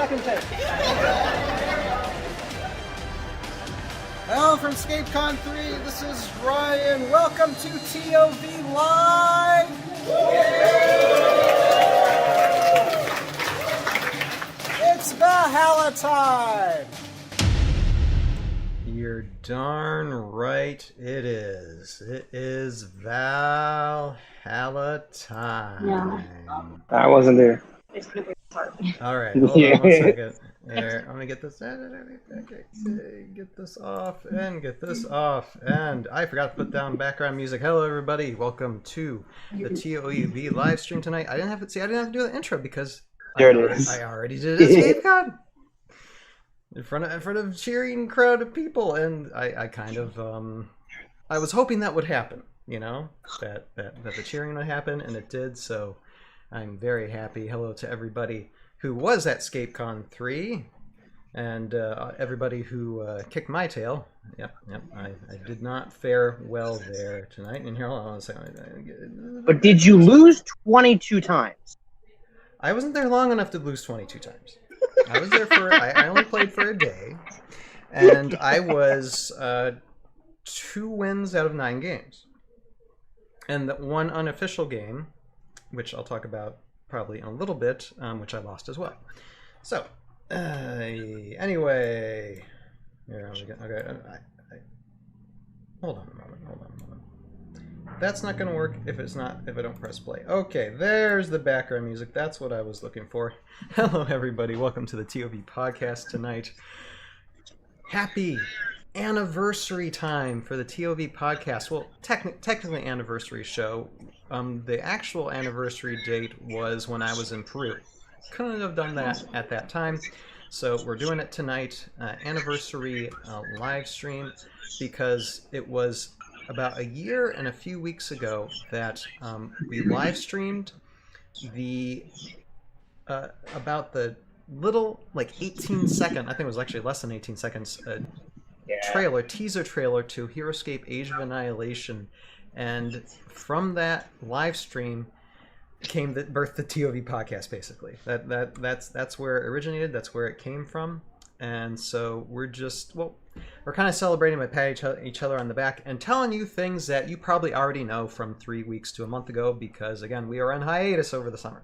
second take. Hello from ScapeCon 3, this is Ryan. Welcome to ToV Live! It's Valhalla time! You're darn right it is. It is Valhalla time. Yeah. I wasn't there. Alright, hold on 1 second. There, let me get this off and get this off. And I forgot to put down background music. Hello everybody, welcome to the ToV live stream tonight. I didn't have to do the intro because I already did it at ScapeCon. In front of a cheering crowd of people, and I kind of I was hoping that would happen, you know, that the cheering would happen, and it did, so I'm very happy. Hello to everybody who was at ScapeCon 3, and everybody who kicked my tail. Yep, I did not fare well there tonight. And here, hold on a second. But did you lose 22 times? I wasn't there long enough to lose 22 times. I was there for, I only played for a day, and I was 2 wins out of 9 games. And the one unofficial game, which I'll talk about probably in a little bit, which I lost as well. So, anyway, here, okay, hold on a moment. That's not going to work if I don't press play. Okay, there's the background music. That's what I was looking for. Hello, everybody. Welcome to the ToV Podcast tonight. Happy anniversary time for the ToV Podcast. Well, technically anniversary show. The actual anniversary date was when I was in Peru. Couldn't have done that at that time. So we're doing it tonight, anniversary live stream, because it was about a year and a few weeks ago that we live streamed the about the little, like, 18-second, I think it was actually less than 18 seconds, teaser trailer to Heroscape Age of Annihilation, and from that live stream came birth the ToV podcast, basically. That's where it originated, that's where it came from, and so we're kind of celebrating by patting each other on the back and telling you things that you probably already know from 3 weeks to a month ago, because again, we are on hiatus over the summer.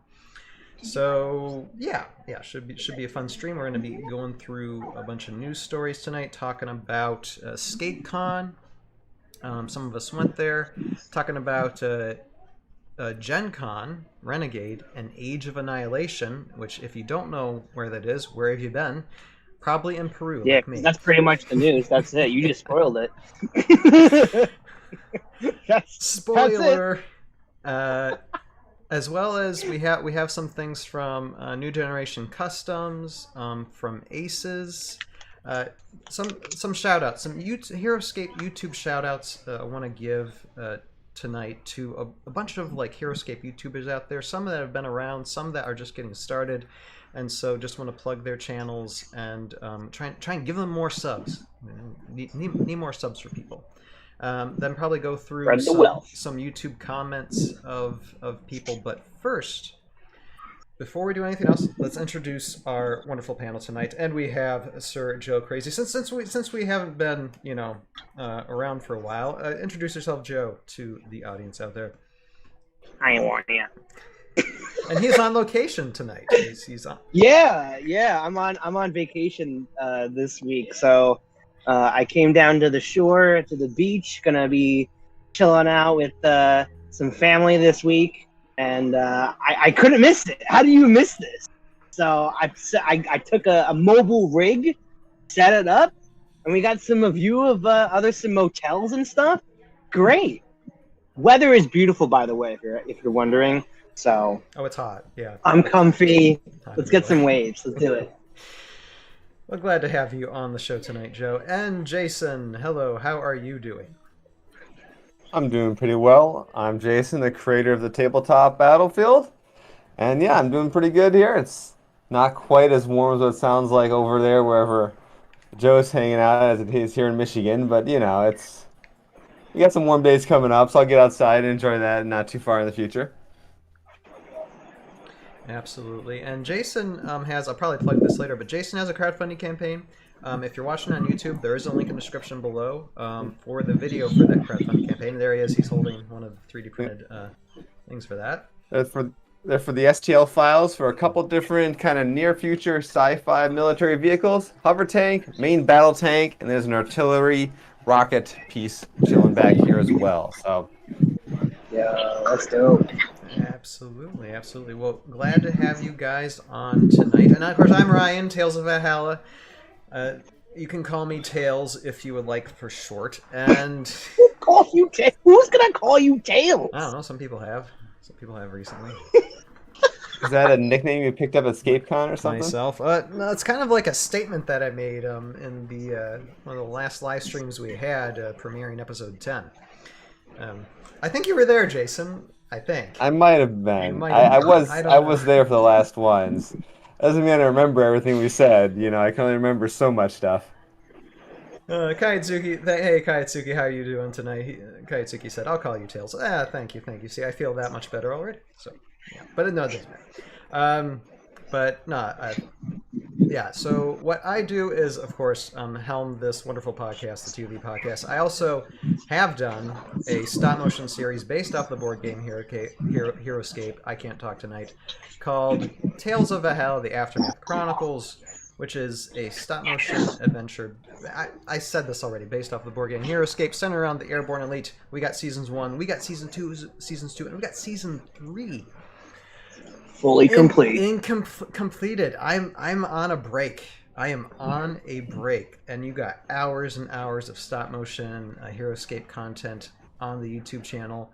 So yeah, should be a fun stream. We're going to be going through a bunch of news stories tonight, talking about ScapeCon. Some of us went there, talking about GenCon, Renegade, and Age of Annihilation, which, if you don't know where that is, where have you been? Probably in Peru. Yeah, like me. That's pretty much the news. That's it. You just spoiled it. Spoiler. As well as we have some things from New Generation Customs, from Aces, some shout outs, some Heroscape YouTube shout outs I want to give tonight to a bunch of like Heroscape YouTubers out there, some that have been around, some that are just getting started, and so just want to plug their channels and try and give them more subs. Need more subs for people. Then probably go through some YouTube comments of people. But first, before we do anything else, let's introduce our wonderful panel tonight. And we have Sir Joe Crazy. Since we haven't been around for a while, introduce yourself, Joe, to the audience out there. I ain't want you. And he's on location tonight. He's on. Yeah. I'm on vacation this week, so. I came down to the shore, to the beach, gonna be chilling out with some family this week, and I couldn't miss it. How do you miss this? So I took a mobile rig, set it up, and we got some view of some motels and stuff. Great. Weather is beautiful, by the way, if you're wondering. So. Oh, it's hot. Yeah. I'm comfy. Let's get some waves. Let's do it. Well, glad to have you on the show tonight, Joe. And Jason, hello, how are you doing? I'm doing pretty well. I'm Jason, the creator of the tabletop Battlefield. And yeah, I'm doing pretty good here. It's not quite as warm as what it sounds like over there, wherever Joe's hanging out, as it is here in Michigan. But, you know, we got some warm days coming up, so I'll get outside and enjoy that not too far in the future. Absolutely. And Jason I'll probably plug this later, but Jason has a crowdfunding campaign. If you're watching on YouTube, there is a link in the description below for the video for that crowdfunding campaign. There he is. He's holding one of the 3D printed things for that. They're for the STL files for a couple different kind of near future sci-fi military vehicles. Hover tank, main battle tank, and there's an artillery rocket piece chilling back here as well. So Yeah, that's dope. Absolutely, absolutely. Well, glad to have you guys on tonight. And of course, I'm Ryan, Tales of Valhalla. You can call me Tails if you would like for short. And Who's gonna call you Tails? I don't know. Some people have. Some people have recently. is that a nickname you picked up at ScapeCon or something? Myself. No, it's kind of like a statement that I made in the one of the last live streams we had, premiering episode 10. I think you were there, Jason. I think. I might have been. I was there for the last ones. Doesn't mean I remember everything we said. You know, I can only remember so much stuff. Kaitsuki, hey Kaitsuki, how are you doing tonight? Kaitsuki said, "I'll call you Tails." Thank you. See, I feel that much better already. So, yeah, but no, it doesn't matter. But no, yeah. So what I do is, of course, helm this wonderful podcast, the ToV Podcast. I also have done a stop motion series based off the board game Heroscape. I can't talk tonight, called Tales of Valhalla: The Aftermath Chronicles, which is a stop-motion adventure. I said this already, based off the board game Heroscape, centered around the Airborne Elite. We got seasons 1, we got seasons 2, and we got season 3. Fully complete. Completed. I'm on a break. I am on a break, and you got hours and hours of stop-motion Heroscape content on the YouTube channel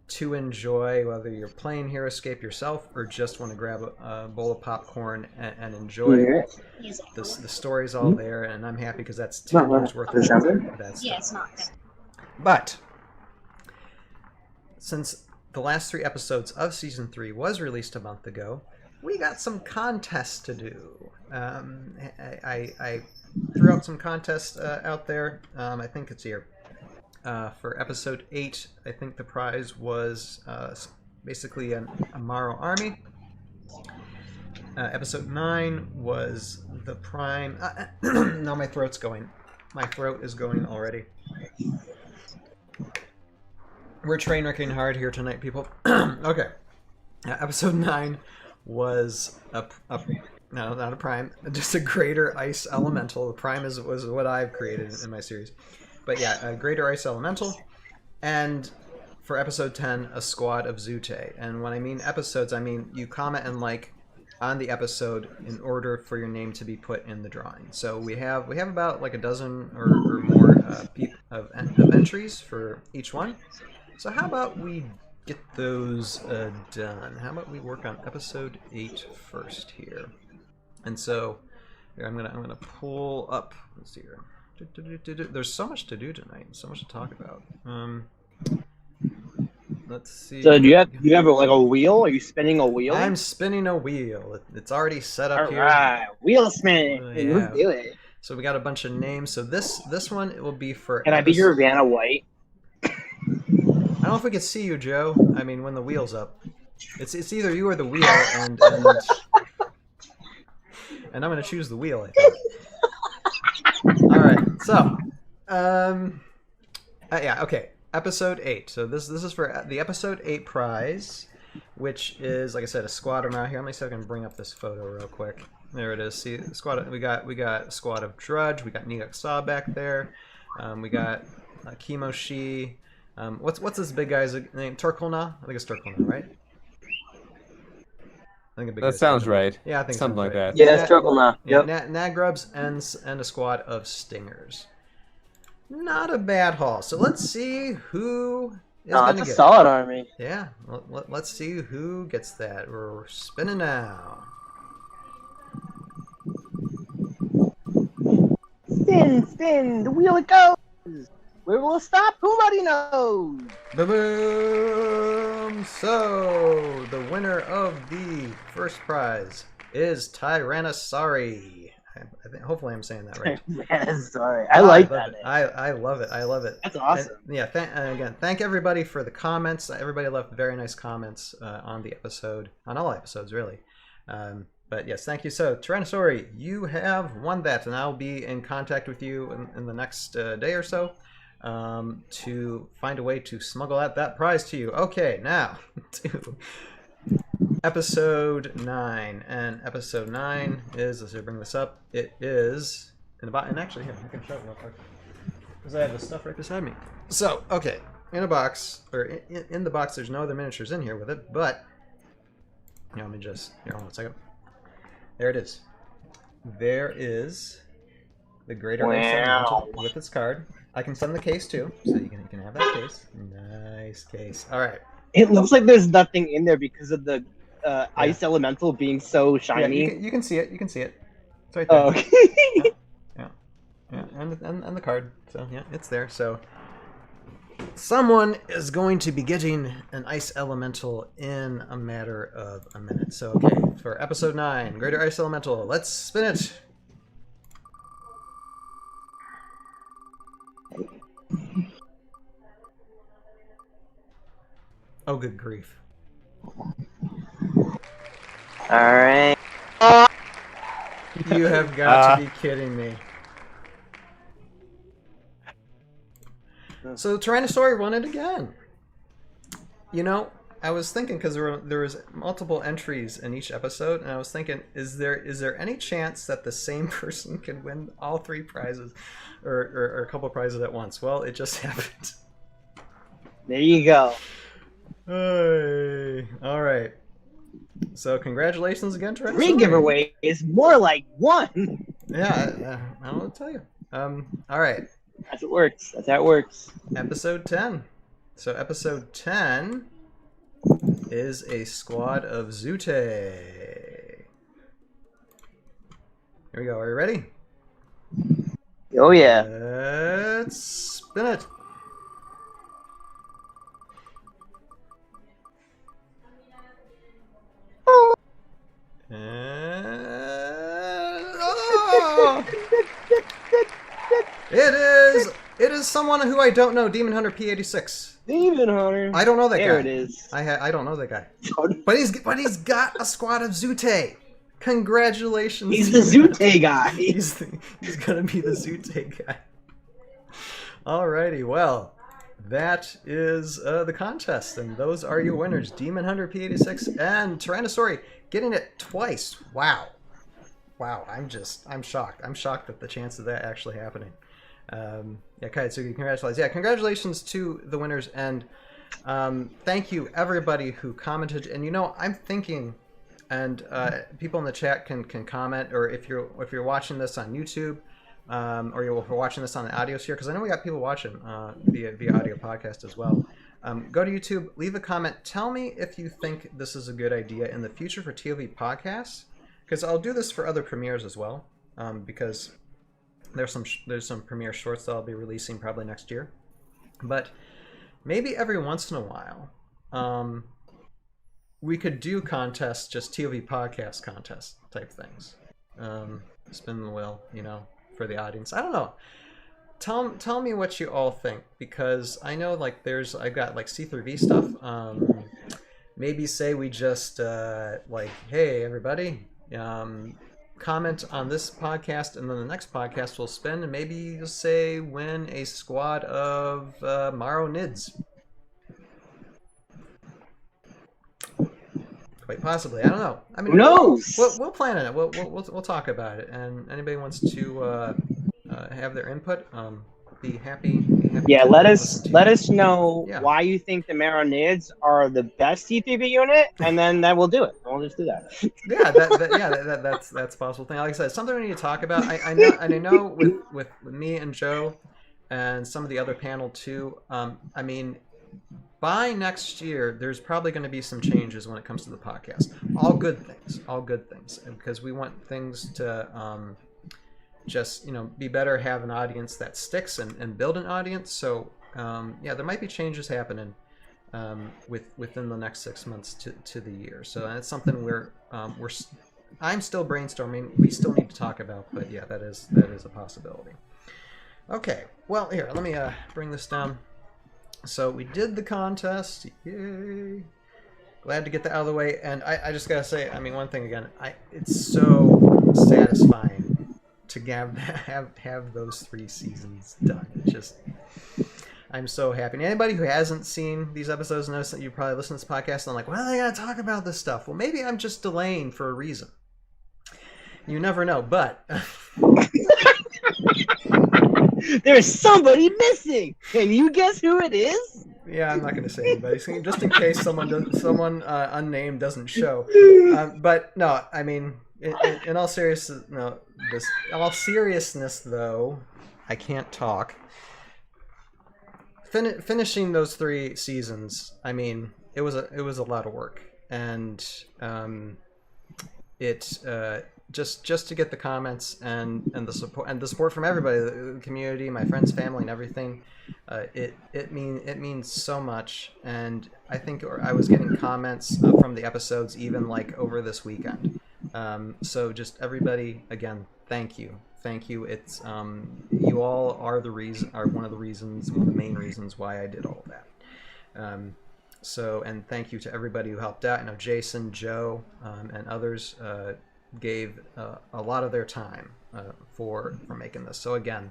to enjoy, whether you're playing Heroscape yourself or just want to grab a bowl of popcorn and enjoy. The story's all there, and I'm happy because that's 10 years worth of that stuff. Yeah, it's not. But since the last 3 episodes of season 3 was released a month ago, we got some contests to do. I threw out some contests out there. I think it's here. For episode 8, I think the prize was basically an Amaro army. Episode 9 was the prime. Now my throat's going. My throat is going already. We're train wrecking hard here tonight, people. Okay. Episode 9 was no, not a prime, just a greater ice elemental. The prime was what I've created in my series. But yeah, a greater ice elemental, and for episode 10, a squad of Zute. And when I mean episodes, I mean you comment and like on the episode in order for your name to be put in the drawing. So we have about like a dozen or more of entries for each one. So how about we get those done? How about we work on episode 8 first here? And so here, I'm gonna pull up. Let's see here. There's so much to do tonight, so much to talk about. Let's see. So do you have like a wheel? Are you spinning a wheel? I'm spinning a wheel. It's already set up here. All right, wheel spinning. Yeah. Let's do it. So we got a bunch of names. So this one it will be for. Can I be your Vanna White? I don't know if we can see you, Joe. I mean, when the wheel's up, it's either you or the wheel, and I'm gonna choose the wheel, I think. All right, so, yeah, okay. Episode 8. So this is for the episode 8 prize, which is, like I said, a squad around here. Let me see if I can bring up this photo real quick. There it is. See, the squad. We got a squad of Drudge. We got Niguk Saw back there. We got Kimoshi. What's this big guy's name? Turkulna? I think it's Turkulna, right? That sounds right. Yeah, I think something like that. Yeah, that's Turkulna. Yep. Yep. Nagrubs and a squad of Stingers. Not a bad haul. So let's see who is going to get it's a solid army. Yeah, let's see who gets that. We're spinning now. Spin, the wheel it goes. Where will it stop? Nobody knows. Boom! So the winner of the first prize is Tyrannosauri. I Hopefully I'm saying that right. Tyrannosaurus. I like that. I love it. I love it. That's awesome. And, yeah. And again, thank everybody for the comments. Everybody left very nice comments on the episode, on all episodes really. But yes, thank you. So Tyrannosaurus, you have won that, and I'll be in contact with you in the next day or so to find a way to smuggle out that prize to you. Okay, now to episode 9, and episode 9 is, let's bring this up, it is in the box, and actually here, I can show it real quick because I have the stuff right beside me. So, okay, in a box, or in the box, there's no other miniatures in here with it, but, let me just, here, hold on a second. There it is. There is the Greater Ice Elemental with its card. I can send the case too, so you can have that case. Nice case. All right. It looks like there's nothing in there because of the ice elemental being so shiny. Yeah, you can see it. You can see it. It's right there. Oh, okay. Yeah. And the card. So yeah, it's there. So someone is going to be getting an ice elemental in a matter of a minute. So okay, for episode 9, Greater Ice Elemental, let's spin it. Oh, good grief. Alright. You have got to be kidding me. So Tyrannosaurus won it again. I was thinking, because there was multiple entries in each episode, and I was thinking, is there any chance that the same person can win all 3 prizes, or a couple of prizes at once? Well, it just happened. There you go. Hey, all right. So congratulations again, Tyrannosaurus. 3 giveaway is more like 1. Yeah, I don't know what to tell you. All right. That's how it works. That's how it works. Episode 10. So episode 10 is a squad of Zute. Here we go. Are you ready? Oh yeah. Let's spin it. It is someone who I don't know, Demon Hunter P86. Demon Hunter. I don't know that guy. There it is. I don't know that guy. But he's got a squad of Zute. Congratulations. He's the Zute guy. He's gonna be the Zute guy. Alrighty, well, that is the contest, and those are your winners: Demon Hunter P86 and Tyrannosaurus, getting it twice. Wow, I'm shocked. I'm shocked at the chance of that actually happening. Yeah, Kaitsuki, congratulations. Yeah, congratulations to the winners, and thank you everybody who commented. And I'm thinking, and people in the chat can comment, or if you're watching this on YouTube, or you're watching this on the audio sphere, because I know we got people watching via audio podcast as well. Go to YouTube, leave a comment, tell me if you think this is a good idea in the future for ToV Podcasts, because I'll do this for other premieres as well, because there's some premiere shorts that I'll be releasing probably next year. But maybe every once in a while, we could do contests, just ToV Podcast contest type things. Spin the wheel, for the audience. I don't know. Tell me what you all think, because I know I've got C3V stuff. Maybe say we just hey everybody, comment on this podcast, and then the next podcast we'll spin, and maybe you'll say win a squad of Maro Nids. Quite possibly. I don't know. I mean, who knows? We'll plan on it. We'll talk about it, and anybody wants to have their input, be happy. Yeah, let us know why you think the Maronids are the best C3V unit, and then we'll do it. We'll just do that. Yeah, that's a possible thing. Like I said, it's something we need to talk about. I know with me and Joe and some of the other panel too. I mean, by next year, there's probably going to be some changes when it comes to the podcast. All good things, and because we want things to just be better, have an audience that sticks, and build an audience. So yeah, there might be changes happening within the next 6 months to the year. So that's something we're I'm still brainstorming. We still need to talk about, but yeah, that is a possibility. Okay, well, here, let me bring this down. So we did the contest. Yay! Glad to get that out of the way. And I just gotta say, I mean, one thing again, it's so satisfying to have those 3 seasons done. It's just, I'm so happy. And anybody who hasn't seen these episodes knows that you probably listen to this podcast and I'm like, well, I gotta talk about this stuff. Well, maybe I'm just delaying for a reason. You never know, but there's somebody missing. Can you guess who it is? Yeah, I'm not going to say anybody, just in case someone unnamed doesn't show. But no, I mean, in all seriousness, though, I can't talk. Finishing those 3 seasons, I mean, it was a lot of work, and just to get the comments and the support from everybody, the community, my friends, family, and everything, it means so much. And I think I was getting comments from the episodes even like over this weekend. So just everybody, again, thank you. It's you all are one of the main reasons why I did all of that. So, and thank you to everybody who helped out. I know Jason, Joe, and others gave a lot of their time for making this. So again,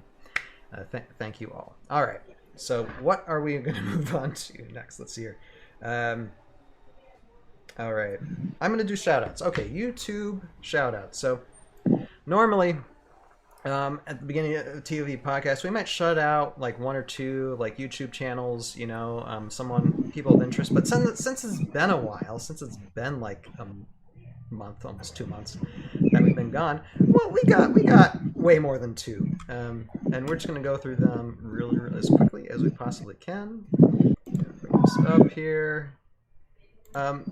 thank you all. All right. So what are we going to move on to next? Let's see here. All right. I'm going to do shout-outs. Okay, YouTube shout-outs. So normally at the beginning of the ToV podcast, we might shout out like 1 or 2 like YouTube channels, people of interest. But since it's been a while, since it's been like month, almost 2 months that we've been gone, well, we got way more than 2, and we're just going to go through them really as quickly as we possibly can. Bring this up here.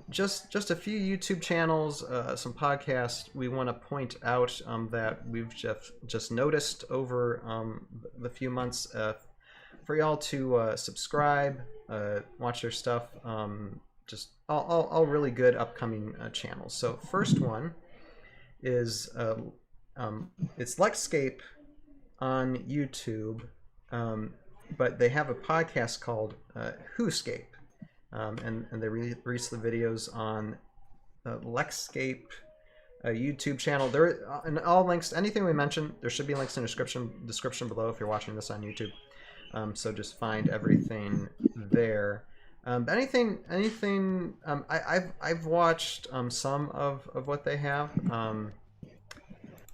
Just a few YouTube channels, some podcasts we want to point out that we've just noticed over the few months, for y'all to subscribe, watch their stuff. Just all really good upcoming channels. So first one is it's Roguescape on YouTube, but they have a podcast called Heroscape, and they release the videos on Roguescape YouTube channel. There and all links, anything we mentioned, there should be links in the description below if you're watching this on YouTube. So just find everything there. Anything I've watched some of what they have,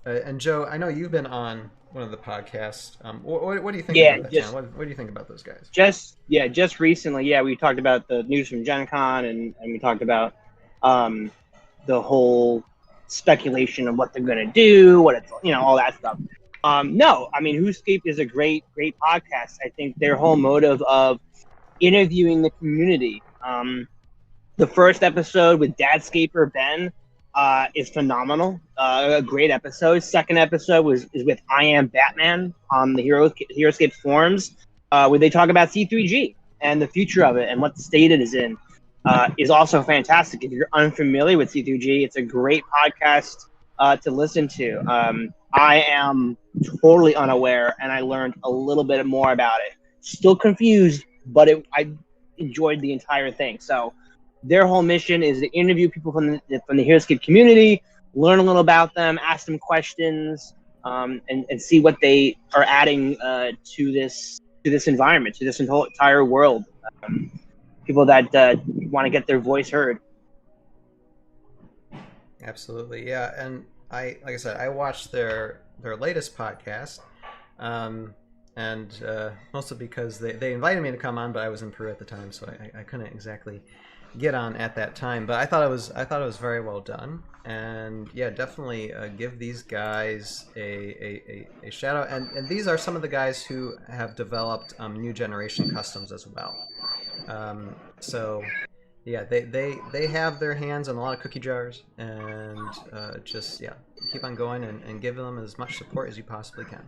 and Joe, I know you've been on one of the podcasts. What do you think about that channel? What do you think about those guys? Just recently, we talked about the news from GenCon, and we talked about the whole speculation of what they're gonna do, what it's all that stuff. No, I mean, Heroscape is a great podcast. I think their whole motive of interviewing the community. The first episode with Dadscaper Ben is phenomenal. A great episode. Second episode is with I Am Batman on the Heroscape forums, where they talk about C3G and the future of it and what state it is in. Is also fantastic. If you're unfamiliar with C3G, it's a great podcast to listen to. I am totally unaware, and I learned a little bit more about it. Still confused, but I enjoyed the entire thing. So their whole mission is to interview people from the Heroscape community, learn a little about them, ask them questions, and see what they are adding to this environment, to this entire world. People that want to get their voice heard. Absolutely, yeah. And like I said, I watched their latest podcast. And mostly because they invited me to come on, but I was in Peru at the time, so I couldn't exactly get on at that time. But I thought it was very well done, and yeah, definitely give these guys a shout out. And these are some of the guys who have developed new generation customs as well. So yeah, they have their hands in a lot of cookie jars, and just keep on going and give them as much support as you possibly can.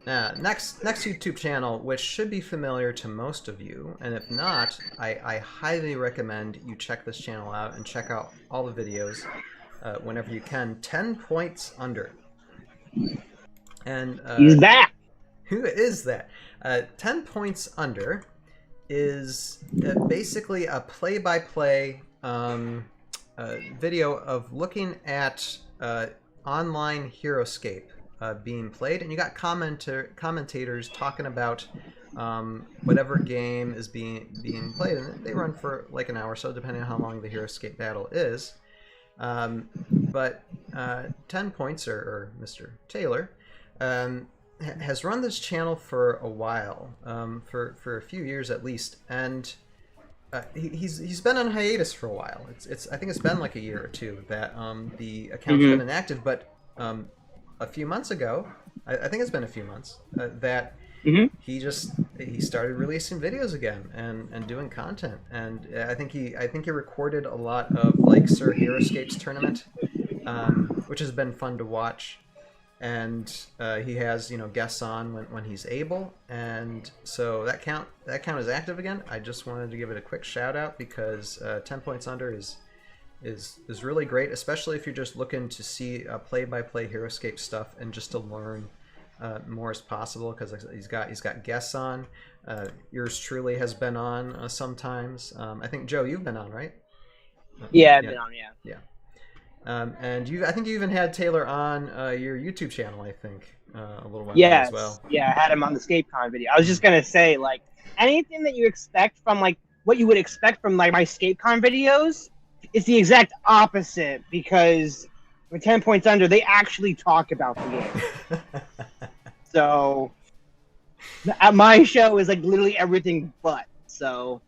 Next YouTube channel, which should be familiar to most of you, and if not, I highly recommend you check this channel out and check out all the videos. whenever you can. 10 points under. And he's back. Who is that? 10 points under is basically a play-by-play video of looking at online Heroscape being played, and you got commentators talking about whatever game is being played, and they run for like an hour or so, depending on how long the Heroscape battle is. But 10 points, or Mr. Taylor, has run this channel for a while, for a few years at least, and he's been on hiatus for a while. I think it's been like a year or two that the account's been inactive, but a few months ago, I think it's been a few months, that he started releasing videos again and doing content, and I think he recorded a lot of like Sir Heroscape's tournament, which has been fun to watch. And he has, guests on when he's able, and so that count is active again. I just wanted to give it a quick shout out because 10 points under is really great, especially if you're just looking to see play-by-play Heroscape stuff and just to learn more as possible, because he's got guests on. Yours truly has been on sometimes. I think Joe, you've been on, right? Yeah, I've been on. Yeah. And I think you even had Taylor on your YouTube channel, I think, a little while ago as well. Yeah, I had him on the ScapeCon video. I was just gonna say, like, anything that you expect from, like, what you would expect from, like, my ScapeCon videos is the exact opposite, because with 10 points under, they actually talk about the game. So, at my show is, like, literally everything but, so...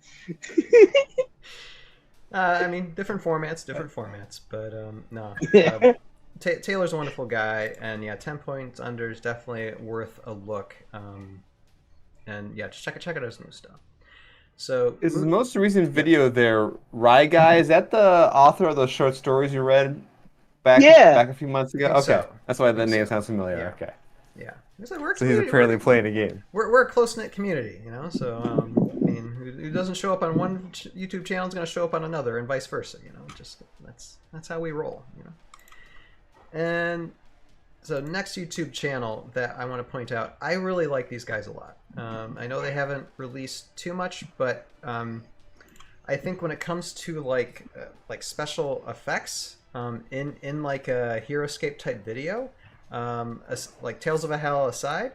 I mean, different formats, but no. Taylor's a wonderful guy, and yeah, 10 points under is definitely worth a look. And yeah, just check out his new stuff. So is the most recent video there, Rye Guy? Is that the author of those short stories you read back a few months ago? Okay, so. That's why the name sounds familiar. Yeah. Okay. Yeah. So he's apparently playing a game. We're a close-knit community, so I mean, who doesn't show up on one YouTube channel is going to show up on another, and vice versa. Just that's how we roll. And so next YouTube channel that I want to point out, I really like these guys a lot. I know they haven't released too much, but I think when it comes to like special effects in like a Heroscape type video, like Tales of a Hell aside,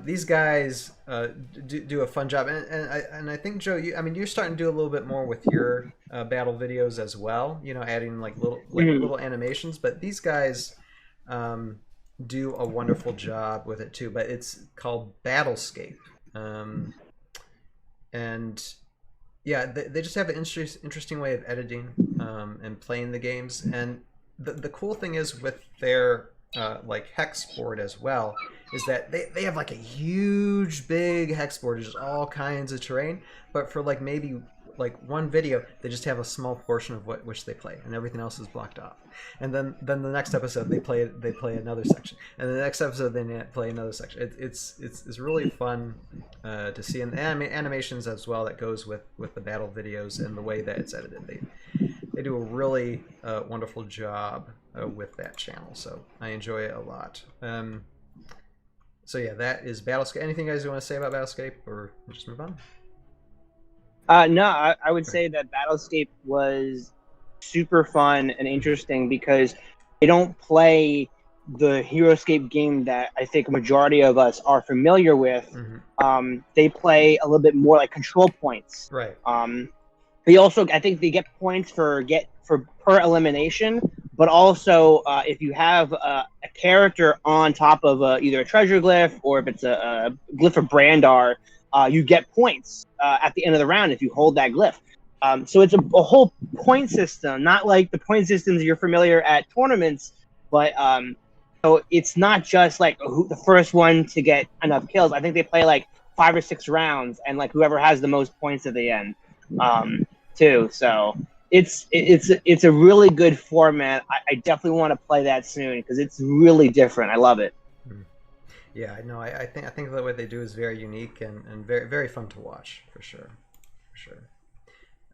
these guys do a fun job, and I think Joe, you're starting to do a little bit more with your battle videos as well. Adding like little animations, but these guys do a wonderful job with it too. But it's called Battlescape, and yeah, they just have an interesting way of editing and playing the games. And the cool thing is with their like hex board as well, is that they have like a huge big hex board, just all kinds of terrain, but for like maybe like one video they just have a small portion of which they play, and everything else is blocked off. And then the next episode they play another section, and the next episode they play another section. It's really fun to see, and the animations as well that goes with the battle videos and the way that it's edited. They do a really wonderful job with that channel, so I enjoy it a lot. So yeah, that is Battlescape. Anything you guys want to say about Battlescape, or we'll just move on? No, I would say that Battlescape was super fun and interesting because they don't play the Heroscape game that I think a majority of us are familiar with. Mm-hmm. They play a little bit more like control points. Right. They also, I think they get points for per elimination, but also if you have a character on top of either a treasure glyph, or if it's a glyph of Brandar, you get points at the end of the round if you hold that glyph. So it's a whole point system, not like the point systems you're familiar at tournaments, but so it's not just like the first one to get enough kills. I think they play like 5 or 6 rounds, and like whoever has the most points at the end, too. So it's a really good format. I definitely want to play that soon because it's really different. I love it. Yeah, no, I think the way they do is very unique and very very fun to watch for sure.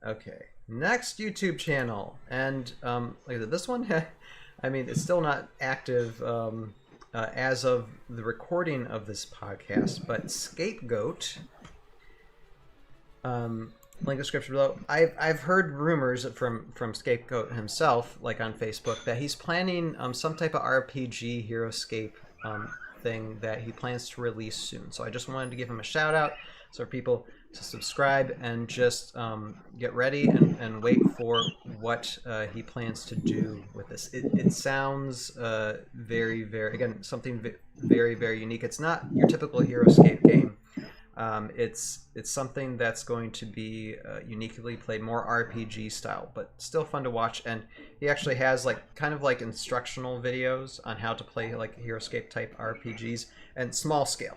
Okay, next YouTube channel, and like this one, I mean, it's still not active as of the recording of this podcast, but Scapegoat. Link in description below. I've heard rumors from Scapegoat himself, like on Facebook, that he's planning some type of RPG Heroscape thing that he plans to release soon. So I just wanted to give him a shout out, so for people to subscribe and just get ready and wait for what he plans to do with this. It sounds very, very, again, something very, very unique. It's not your typical Heroscape game. It's something that's going to be uniquely played, more RPG style, but still fun to watch. And he actually has like kind of like instructional videos on how to play like Heroscape type RPGs and small scale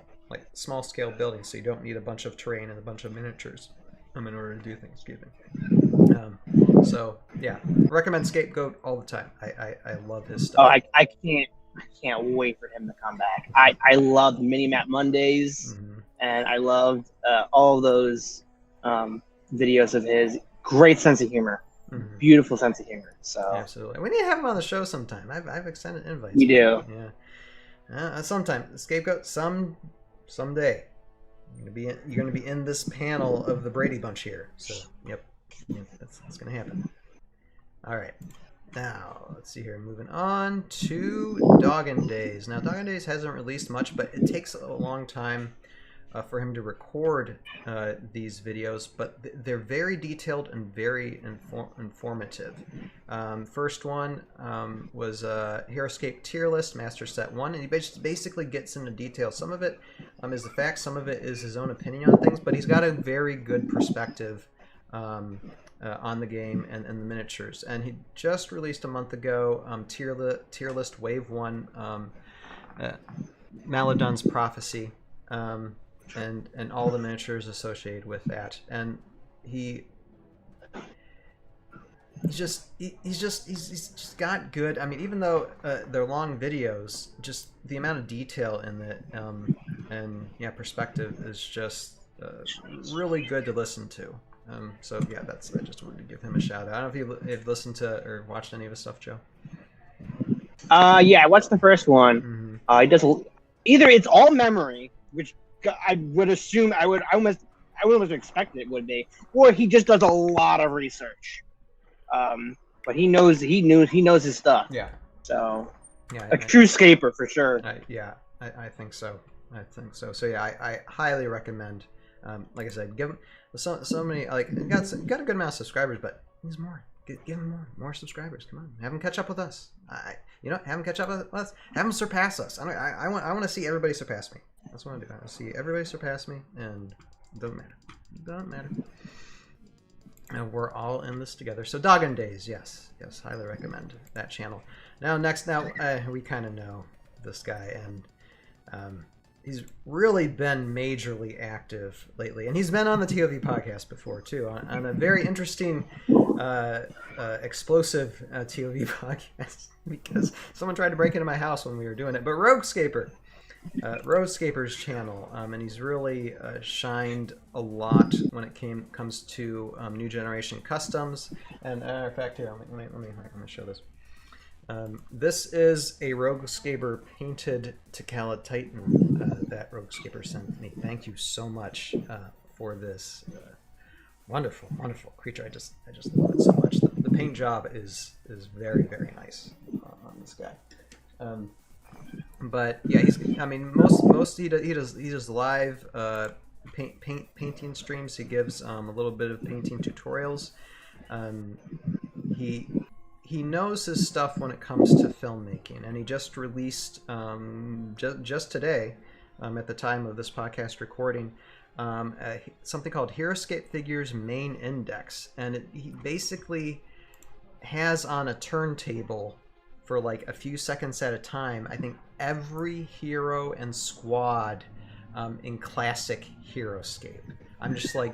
building, so you don't need a bunch of terrain and a bunch of miniatures in order to do things. Excuse me. So yeah, recommend Scapegoat all the time. I love his stuff. Oh, I can't wait for him to come back. I love Minimap Mondays. Mm-hmm. And I loved all those videos of his. Great sense of humor. Mm-hmm. Beautiful sense of humor. So absolutely, we need to have him on the show sometime. I've extended invites. We do. Yeah. Sometime. Scapegoat. Someday. You're gonna be in this panel of the Brady Bunch here. So yep, that's gonna happen. All right. Now, let's see here. Moving on to Doggin Days. Now, Doggin Days hasn't released much, but it takes a long time for him to record these videos, but they're very detailed and very informative. First one was Heroscape tier list, Master Set 1, and he basically gets into detail. Some of it is the facts, some of it is his own opinion on things, but he's got a very good perspective on the game and the miniatures. And he just released a month ago tier list Wave 1, Maladun's Prophecy, and all the miniatures associated with that. And he's just got good. I mean, even though they're long videos, just the amount of detail in it and perspective is just really good to listen to. So yeah, I just wanted to give him a shout out. I don't know if you've listened to or watched any of his stuff, Joe. Yeah, I watched the first one. Mm-hmm. He does either it's all memory, which I would assume I would almost expect it would be, or he just does a lot of research. But he knows his stuff. Yeah. So yeah, a true scaper for sure. I think so. So yeah, I highly recommend. Like I said, give him so many, like, got a good amount of subscribers, but he's more. Give him more subscribers. Come on, have him catch up with us. Have him catch up with us. Have him surpass us. I want to see everybody surpass me. That's what I want to do. I want to see everybody surpass me, and it doesn't matter. And we're all in this together. So Doggin Days, yes, highly recommend that channel. Now we kind of know this guy, and he's really been majorly active lately, and he's been on the ToV podcast before too, on a very interesting, explosive ToV podcast, because someone tried to break into my house when we were doing it. But Roguescaper's channel, and he's really shined a lot when it comes to new generation customs. And in fact, here, let me show this. This is a Roguescaper painted Takala Titan that Roguescaper sent me. Thank you so much for this wonderful creature. I just love it so much. The paint job is very, very nice on this guy. But yeah, most he does live painting streams. He gives a little bit of painting tutorials. He knows his stuff when it comes to filmmaking, and he just released just today, at the time of this podcast recording, something called Heroscape Figures Main Index, and he basically has on a turntable for like a few seconds at a time, I think, every hero and squad in classic Heroscape. I'm just like,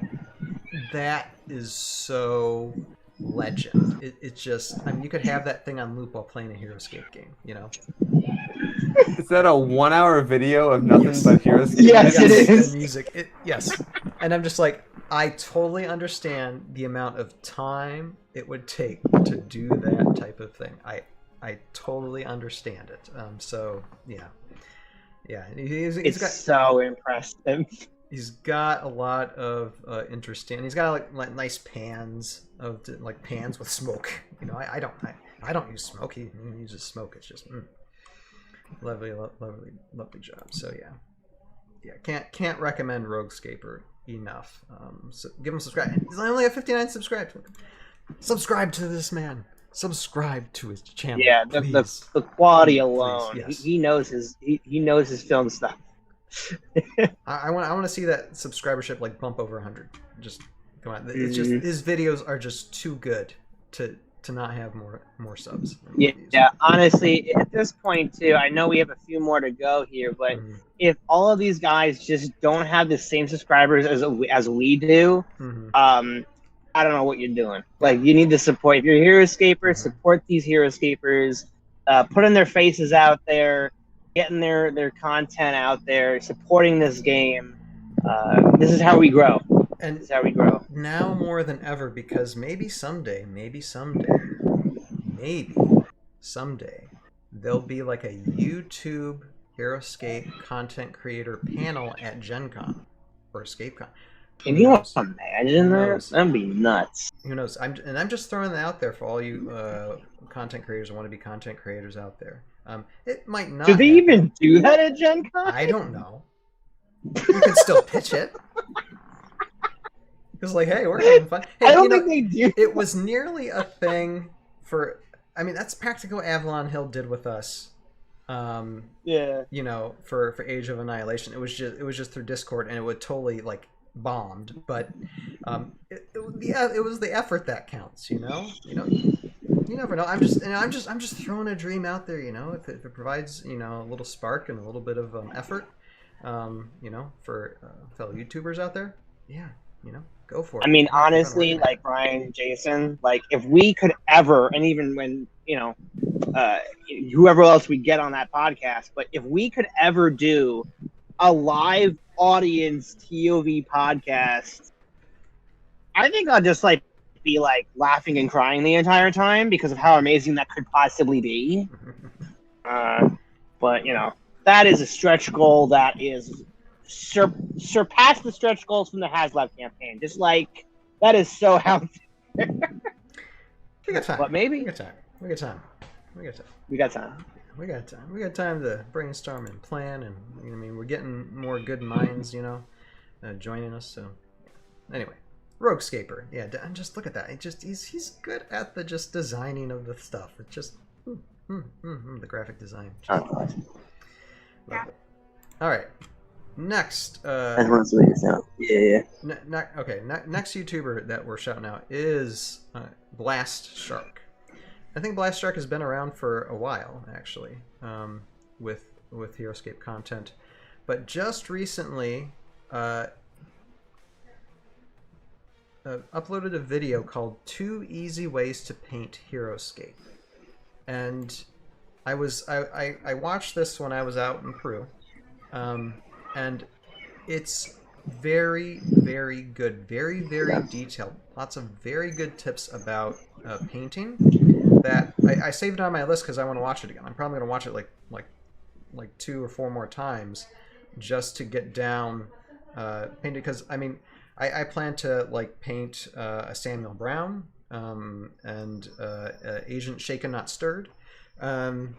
that is so legend. It's just, you could have that thing on loop while playing a Heroscape game, Is that a 1 hour video of nothing but Heroscape? Yes, it is. And music. Yes. And I'm just like, I totally understand the amount of time it would take to do that type of thing. I totally understand it. So yeah. He's got, so impressive. He's got a lot of interesting. He's got like nice pans of like pans with smoke. You know, I don't use smoke. He uses smoke. It's just lovely job. So yeah. Can't recommend Roguescaper enough. So give him a subscribe. He's only at 59 subscribed. Subscribe to this man. Subscribe to his channel. Yeah, the quality alone. Yes. He knows his film stuff. I want to see that subscribership like bump over 100. Just come on. It's just his videos are just too good to not have more subs. Yeah. Honestly, at this point too, I know we have a few more to go here, but if all of these guys just don't have the same subscribers as we do, I don't know what you're doing. Like, you need to support. If you're a Heroscaper, support these Heroscapers, putting their faces out there, getting their content out there, supporting this game. This is how we grow. And this is how we grow. Now more than ever, because maybe someday, there'll be like a YouTube Heroscape content creator panel at GenCon or ScapeCon. Can you imagine that? That'd be nuts. Who knows? I'm just throwing that out there for all you content creators or want to be content creators out there. It might not. Do they even do that at GenCon? I don't know. You can still pitch it. It's like, hey, we're having fun. Hey, I don't think they do. It was nearly a thing for. I mean, that's practically what Avalon Hill did with us. Yeah. You know, for Age of Annihilation, it was just through Discord, and it would totally like bombed. But it was the effort that counts. You know. You never know. I'm just throwing a dream out there. You know, if it provides a little spark and a little bit of effort, for fellow YouTubers out there, yeah, go for it. I mean, honestly, like Brian, Jason, like if we could ever, and even when whoever else we get on that podcast, but if we could ever do a live audience ToV podcast, I think I'll just be laughing and crying the entire time because of how amazing that could possibly be. But that is a stretch goal that is surpass the stretch goals from the HasLab campaign. Just that is so out there. We got time. But maybe we got time. We got time. We got time to brainstorm and plan, and we're getting more good minds, joining us. So anyway, Roguescaper, yeah, and just look at that. He's good at the just designing of the stuff. It's just the graphic design. Love it. All right. Next, next YouTuber that we're shouting out is Blastshark. I think Blastshark has been around for a while, actually, with Heroscape content, but just recently uploaded a video called 2 Easy Ways to Paint Heroscape, and I watched this when I was out in Peru. And it's very, very good, very, very detailed. Lots of very good tips about painting that I saved on my list because I want to watch it again. I'm probably going to watch it like 2 or 4 more times just to get down painting. Because I plan to paint a Samuel Brown and Agent Shaken Not Stirred, and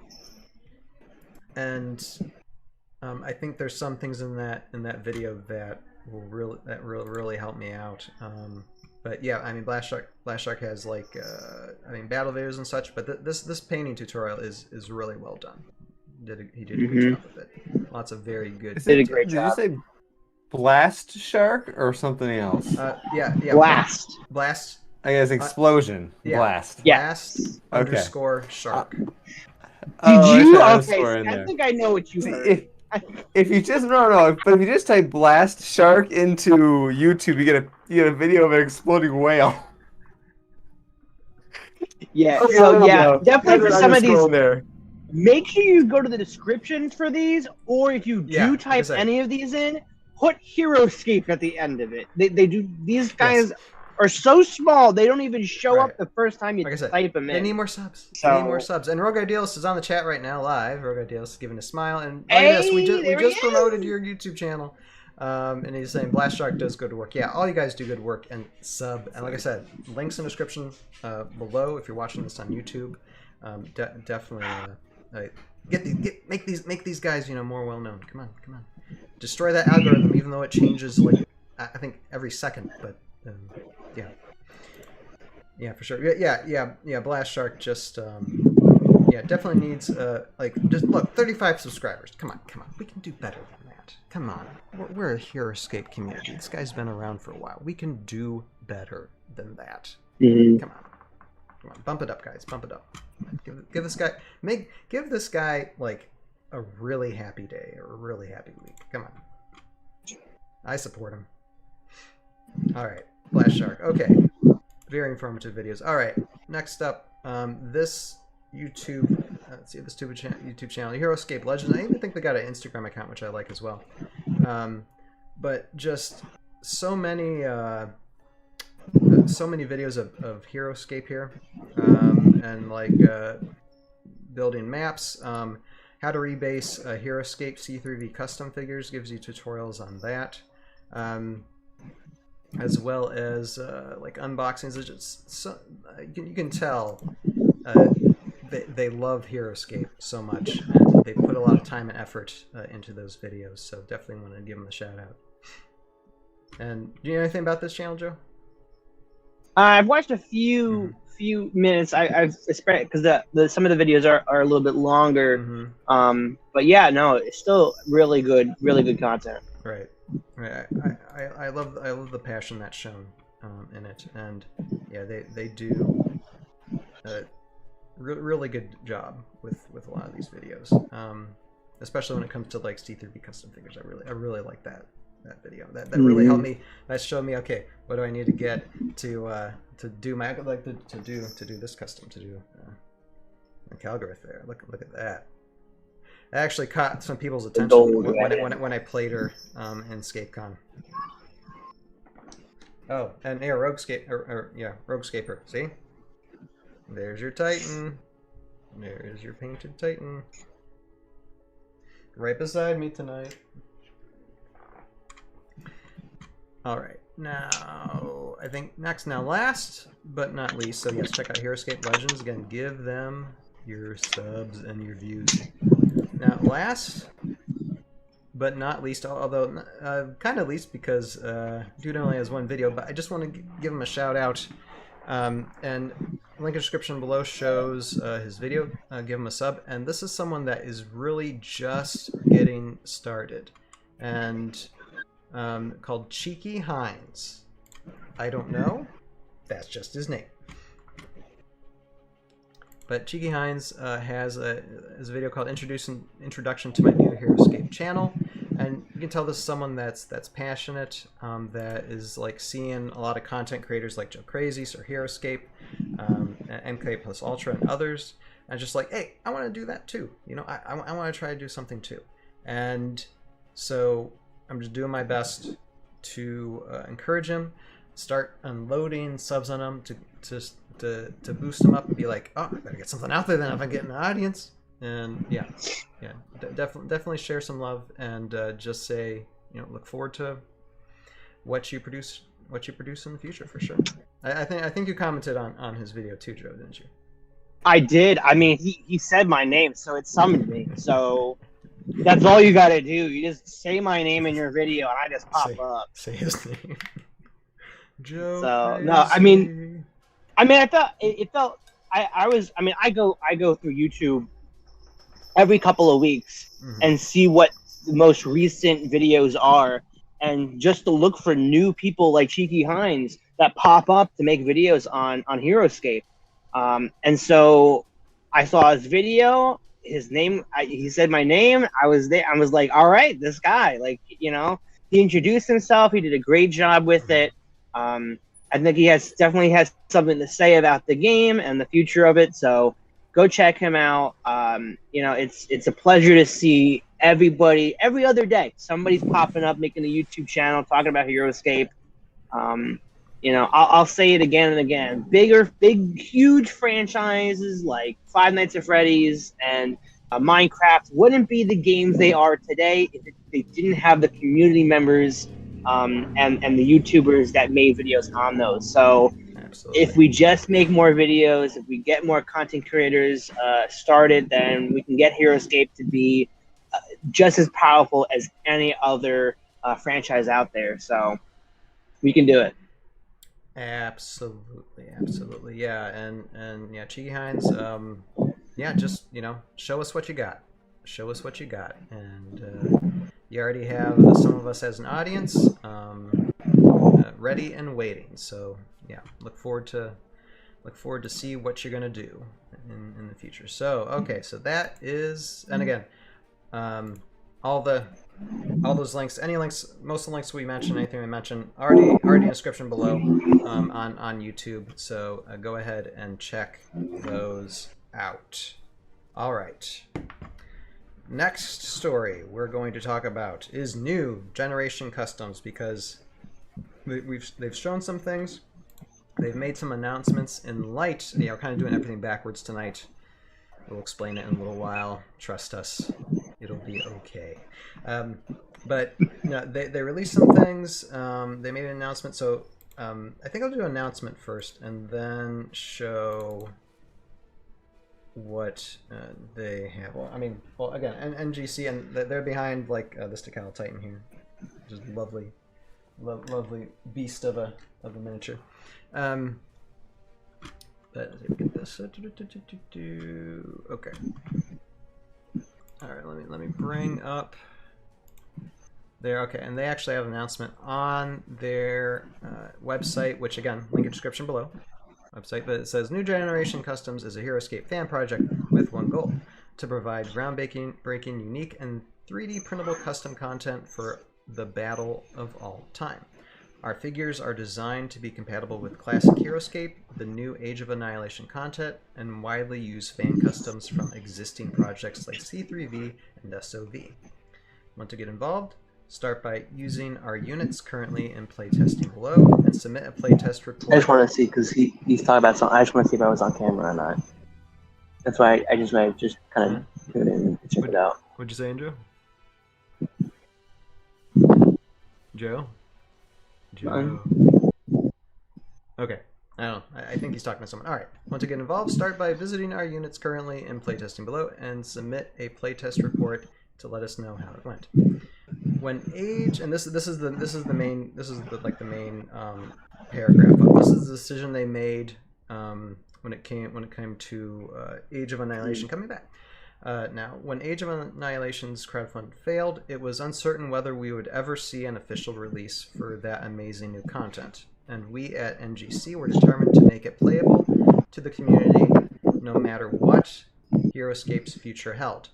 I think there's some things in that video that will really help me out. But yeah, Blastshark has battle videos and such, but this painting tutorial is really well done. He did a good job with it. Lots of very good. Did a great job. Did you say Blastshark or something else? Yeah. Blast. I guess explosion. Blast. Blast underscore shark. Did you? Okay, I think I know what you heard. If you just but if you just type Blastshark into YouTube, you get a video of an exploding whale. Yeah. Definitely for some of these. There. Make sure you go to the description for these, or if you do type any of these in, put Heroscape at the end of it. They do. These guys are so small, they don't even show up the first time you type them in. They need more subs. They need more subs. And Rogue Idealist is on the chat right now, live. Rogue Idealist is giving a smile. And yes, we just promoted your YouTube channel. And he's saying Blastshark does good work. Yeah, all you guys do good work and sub. And like I said, links in the description below if you're watching this on YouTube. Definitely make these guys more well known. Come on. Destroy that algorithm, even though it changes like I think every second. But yeah, for sure. Yeah. Blastshark just definitely needs just look 35 subscribers. Come on. We can do better than that. Come on. We're a Heroscape community. This guy's been around for a while. We can do better than that. Come on. Bump it up, guys. Bump it up. Give this guy like a really happy day or a really happy week. Come on. I support him. All right. Blastshark. Okay. Very informative videos. All right. Next up, this YouTube. Let's see this YouTube channel, Heroscape Legends. I even think they got an Instagram account, which I like as well. But just so many videos of Heroscape here, and like building maps. How to rebase Heroscape C3V Custom figures, gives you tutorials on that. As well as like unboxings. It's just so, you can tell they love Heroscape so much, and they put a lot of time and effort into those videos. So definitely want to give them a shout out. And do you know anything about this channel, Joe? I've watched a few minutes. I've because some of the videos are a little bit longer. But yeah, no, it's still really good content. Right. I love the passion that's shown in it, and yeah, they do a really good job with a lot of these videos, especially when it comes to like C3V Custom figures. I really like that video. That really helped me. That showed me, okay, what do I need to get to do my to do this custom, to do the Calgareth there. Look at that. I actually caught some people's attention when I played her in ScapeCon. Oh, and yeah, Roguescaper. See? There's your Titan. There's your painted Titan. Right beside me tonight. Alright, now, I think last but not least, so yes, check out Heroscape Legends. Again, give them your subs and your views. Now, last but not least, although kind of least because dude only has one video, but I just want to give him a shout out. And link in the description below shows his video. Give him a sub. And this is someone that is really just getting started, and called Cheeky Heinz. I don't know. That's just his name. But Cheeky Heinz has a video called Introduction to My New Heroscape Channel. And you can tell this is someone that's passionate, that is like seeing a lot of content creators like Joe Crazy, Sir Heroscape, MK Plus Ultra, and others. And just like, hey, I want to do that too. I want to try to do something too. And so I'm just doing my best to encourage him, start unloading subs on him to boost him up and be like, oh, I better get something out there then if I'm getting an audience. And yeah, definitely share some love, and just say, look forward to what you produce in the future for sure. I think you commented on his video too, Joe, didn't you? I did. I mean, he said my name, so it summoned me. So that's all you got to do. You just say my name in your video, and I just pop up. Say his name, Joe. So Crazy. No, I mean, I thought it felt. I go through YouTube every couple of weeks and see what the most recent videos are, and just to look for new people like Cheeky Heinz that pop up to make videos on Heroscape. And so I saw his video, his name, he said my name. I was there. I was like, all right, this guy, like, he introduced himself. He did a great job with it. I think he definitely has something to say about the game and the future of it. So go check him out. It's a pleasure to see everybody every other day. Somebody's popping up, making a YouTube channel, talking about Heroscape. I'll say it again and again. Big, huge franchises like Five Nights at Freddy's and Minecraft wouldn't be the games they are today if they didn't have the community members and the YouTubers that made videos on those. So Absolutely. If we just make more videos, if we get more content creators started, then we can get Heroscape to be just as powerful as any other franchise out there. So we can do it. Absolutely. Yeah, and yeah, Cheeky Heinz, just, show us what you got. And you already have some of us as an audience ready and waiting. So yeah, look forward to see what you're gonna do in the future. So okay, so that is, and again, all those links, most of the links we mentioned, anything we mentioned, already in the description below on YouTube. So go ahead and check those out. All right. Next story we're going to talk about is new Generation Customs, because they've shown some things, they've made some announcements in light. Kind of doing everything backwards tonight. We'll explain it in a little while. Trust us, it'll be okay. But they released some things. They made an announcement. So I think I'll do an announcement first, and then show what they have. Well, again, NGC, and they're behind like the Stakal Titan here, which is lovely beast of a miniature. But let's see if we get this. Okay. All right. Let me bring up there. Okay, and they actually have an announcement on their website, which again, link in description below. Website, but it says New Generation Customs is a Heroscape fan project with one goal: to provide groundbreaking, unique, and 3D printable custom content for the battle of all time. Our figures are designed to be compatible with classic Heroscape, the new Age of Annihilation content, and widely used fan customs from existing projects like C3V and SoV. Want to get involved? Start by using our units currently in playtesting below and submit a playtest report. I just want to see, because he's talking about something. I just want to see if I was on camera or not. That's why I just kind of tune in and check it out. What'd you say, Andrew? Joe? Okay. I don't know. I think he's talking to someone. All right. Want to get involved? Start by visiting our units currently in playtesting below and submit a playtest report to let us know how it went. When age, and this is the main paragraph. But this is the decision they made when it came to Age of Annihilation coming back. Now, when Age of Annihilation's crowdfund failed, it was uncertain whether we would ever see an official release for that amazing new content, and we at NGC were determined to make it playable to the community no matter what Heroscape's future held.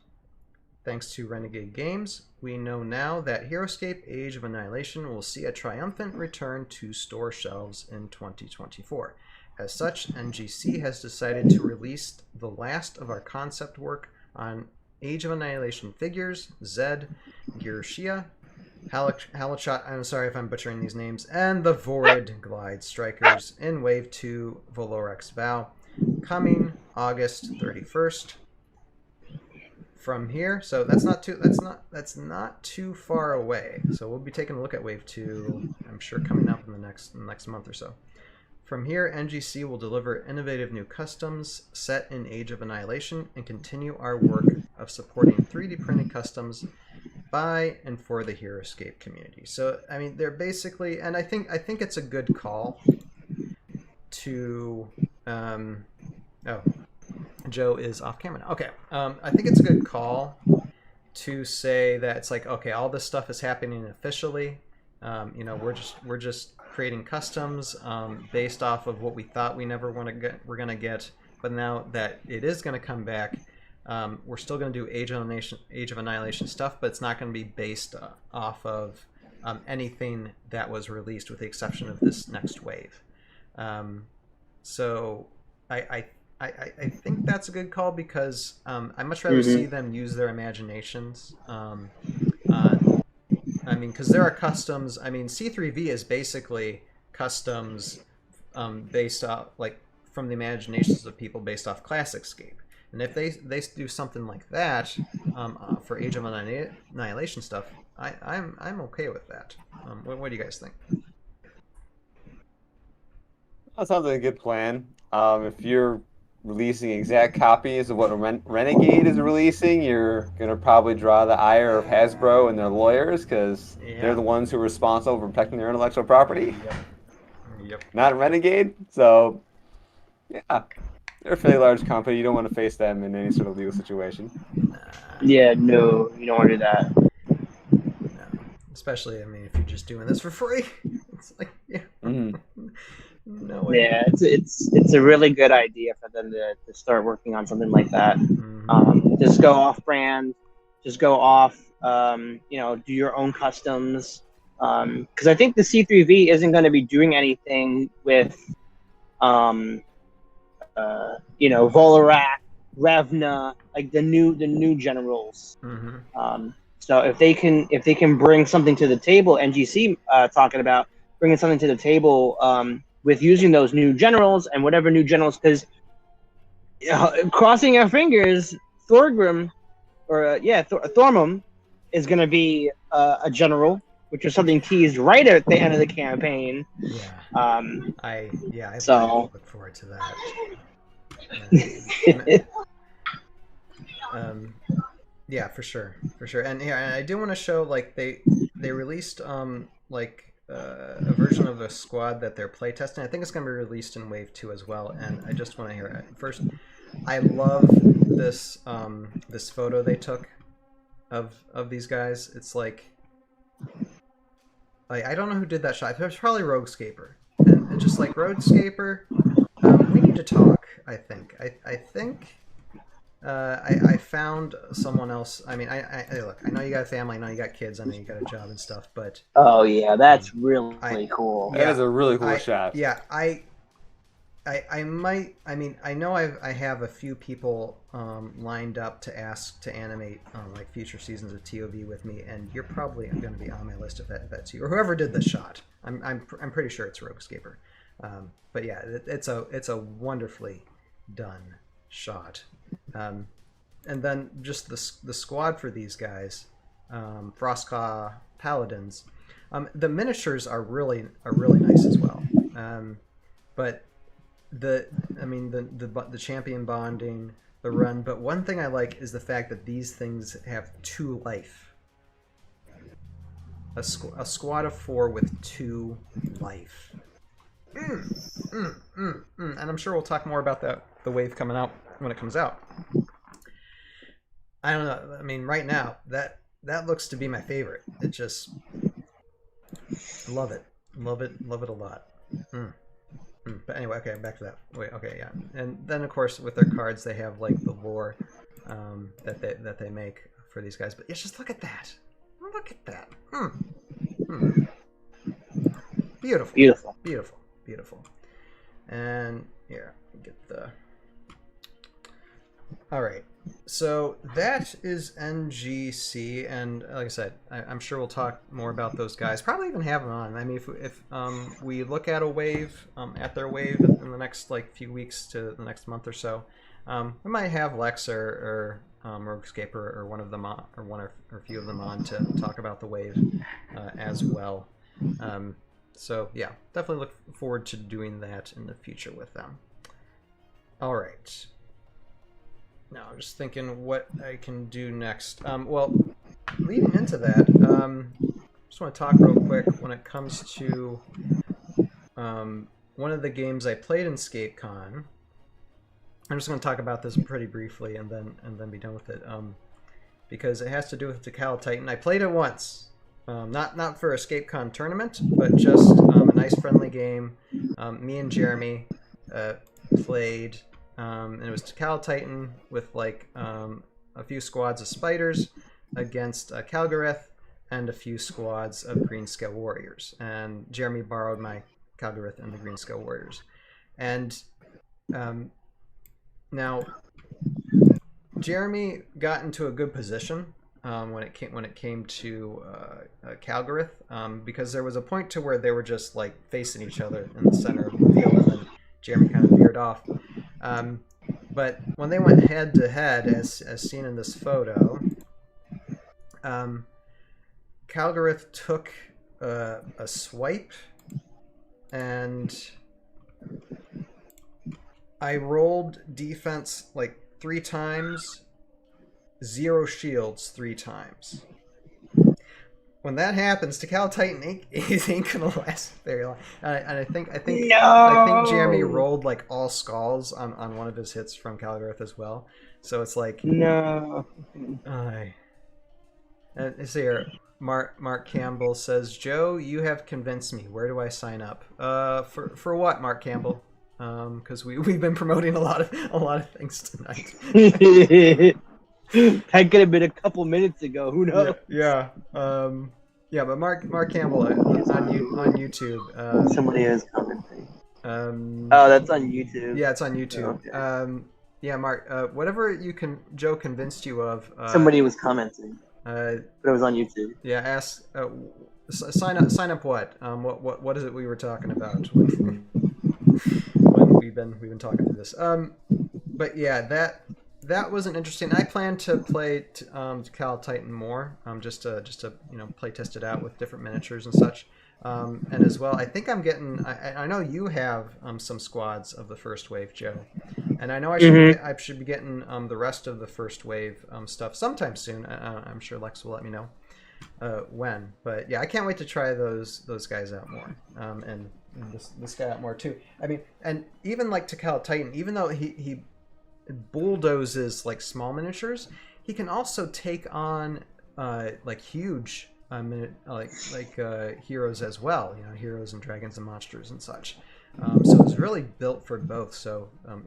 Thanks to Renegade Games, we know now that Heroscape Age of Annihilation will see a triumphant return to store shelves in 2024. As such, NGC has decided to release the last of our concept work on Age of Annihilation figures, Zed, Gerushia, Halachot, I'm sorry if I'm butchering these names, and the Vorid Glide Strikers in Wave 2 Valorex Vow, coming August 31st. From here, so that's not too far away. So we'll be taking a look at Wave 2, I'm sure, coming up in the next month or so. From here, NGC will deliver innovative new customs set in Age of Annihilation and continue our work of supporting 3D printed customs by and for the Heroscape community. So, they're basically, and I think it's a good call to, Joe is off camera now. Okay, I think it's a good call to say that it's like, okay, all this stuff is happening officially. We're just creating customs based off of what we thought we're gonna get, but now that it is gonna come back, we're still gonna do Age of Annihilation stuff, but it's not gonna be based off of anything that was released, with the exception of this next wave. So I I think that's a good call because I'd much rather see them use their imaginations. I mean, because there are customs. I mean, C3V is basically customs based off, like, from the imaginations of people based off Classicscape. And if they do something like that for Age of Annihilation stuff, I'm okay with that. What do you guys think? That sounds like a good plan. If you're releasing exact copies of what Renegade is releasing, you're going to probably draw the ire of Hasbro and their lawyers because they're the ones who are responsible for protecting their intellectual property. Yep. Not Renegade. So, yeah, they're a fairly large company. You don't want to face them in any sort of legal situation. Yeah, no, you don't want to do that. No. Especially, I mean, if you're just doing this for free. It's like, no way. Yeah, it's a really good idea for them to start working on something like that. Just go off brand, just go off, do your own customs. Because I think the C3V isn't going to be doing anything with, Volorak, Revna, like the new generals. So if they can bring something to the table, NGC talking about bringing something to the table with using those new generals and whatever new generals, because crossing our fingers, Thorgrim Thormum is going to be a general, which is something teased right at the end of the campaign. I look forward to that. Yeah, for sure. And I do want to show, like, they released a version of a squad that they're playtesting. I think it's going to be released in Wave 2 as well, and I just want to hear it. First, I love this this photo they took of these guys. It's like I don't know who did that shot. It was probably Roguescaper. And just like Roguescaper, we need to talk, I think. I think I found someone else. I mean, I look, I know you got a family, I know you got kids, I know you got a job and stuff, but oh yeah, that's really cool. That is a really cool shot. Yeah, I might. I mean, I know I have a few people lined up to ask to animate like future seasons of ToV with me, and you're probably going to be on my list if that's you or whoever did the shot. I'm pretty sure it's Roguescaper, but yeah, it's a wonderfully done shot. And then just the squad for these guys, Frostclaw Paladins. The miniatures are really nice as well. But the champion bonding, the run. But one thing I like is the fact that these things have 2 life. A squad of 4 with 2 life. And I'm sure we'll talk more about the wave coming out when it comes out. I don't know. I mean, right now that looks to be my favorite. It just love it a lot. But anyway, okay, back to that. Wait, okay, yeah. And then of course with their cards they have like the lore that they make for these guys. But just look at that. Look at that. Beautiful. And here, get the. All right. So that is NGC, and like I said, I'm sure we'll talk more about those guys. Probably even have them on. I mean, if we look at a wave, at their wave in the next few weeks to the next month or so, we might have Lex or Roguescaper or one of them on, or one or a few of them on to talk about the wave as well. So yeah, definitely look forward to doing that in the future with them. All right. Now, I'm just thinking what I can do next. Well, leading into that, just want to talk real quick when it comes to one of the games I played in ScapeCon. I'm just going to talk about this pretty briefly and then be done with it, because it has to do with Decal Titan. I played it once, not for a ScapeCon tournament, but just a nice friendly game. Me and Jeremy played. And it was Decal Titan with a few squads of spiders against Calgareth and a few squads of Green Scale Warriors. And Jeremy borrowed my Calgareth and the Green Scale Warriors. And Now, Jeremy got into a good position when it came to Calgareth, because there was a point to where they were just like facing each other in the center of the field, and then Jeremy kind of veered off. But when they went head to head, as seen in this photo, Calgareth took a swipe, and I rolled defense like 3 times, 0 shields 3 times. When that happens to Cal Titan, he ain't gonna last very long. And I think Jeremy rolled like all skulls on one of his hits from Calgareth as well. So it's like no. And it's here. Mark Campbell says, "Joe, you have convinced me. Where do I sign up? For what, Mark Campbell? Because we've been promoting a lot of things tonight." That could have been a couple minutes ago. Who knows? Yeah. But Mark Campbell on YouTube. Somebody is commenting. Oh, that's on YouTube. Yeah, it's on YouTube. Oh, okay. Mark. Whatever Joe convinced you of. Somebody was commenting. But it was on YouTube. Yeah. Ask. Sign up. What? What is it we were talking about when we've been talking through this? But yeah, that wasn't interesting. I plan to play Cal Titan more, just to play test it out with different miniatures and such. And as well, I think I'm getting. I know you have some squads of the first wave, Joe, and I know I should be getting the rest of the first wave stuff sometime soon. I'm sure Lex will let me know when. But yeah, I can't wait to try those guys out more, and this guy out more too. I mean, and even like to Cal Titan, even though he bulldozes like small miniatures, he can also take on like huge heroes as well, heroes and dragons and monsters and such. So it's really built for both. So I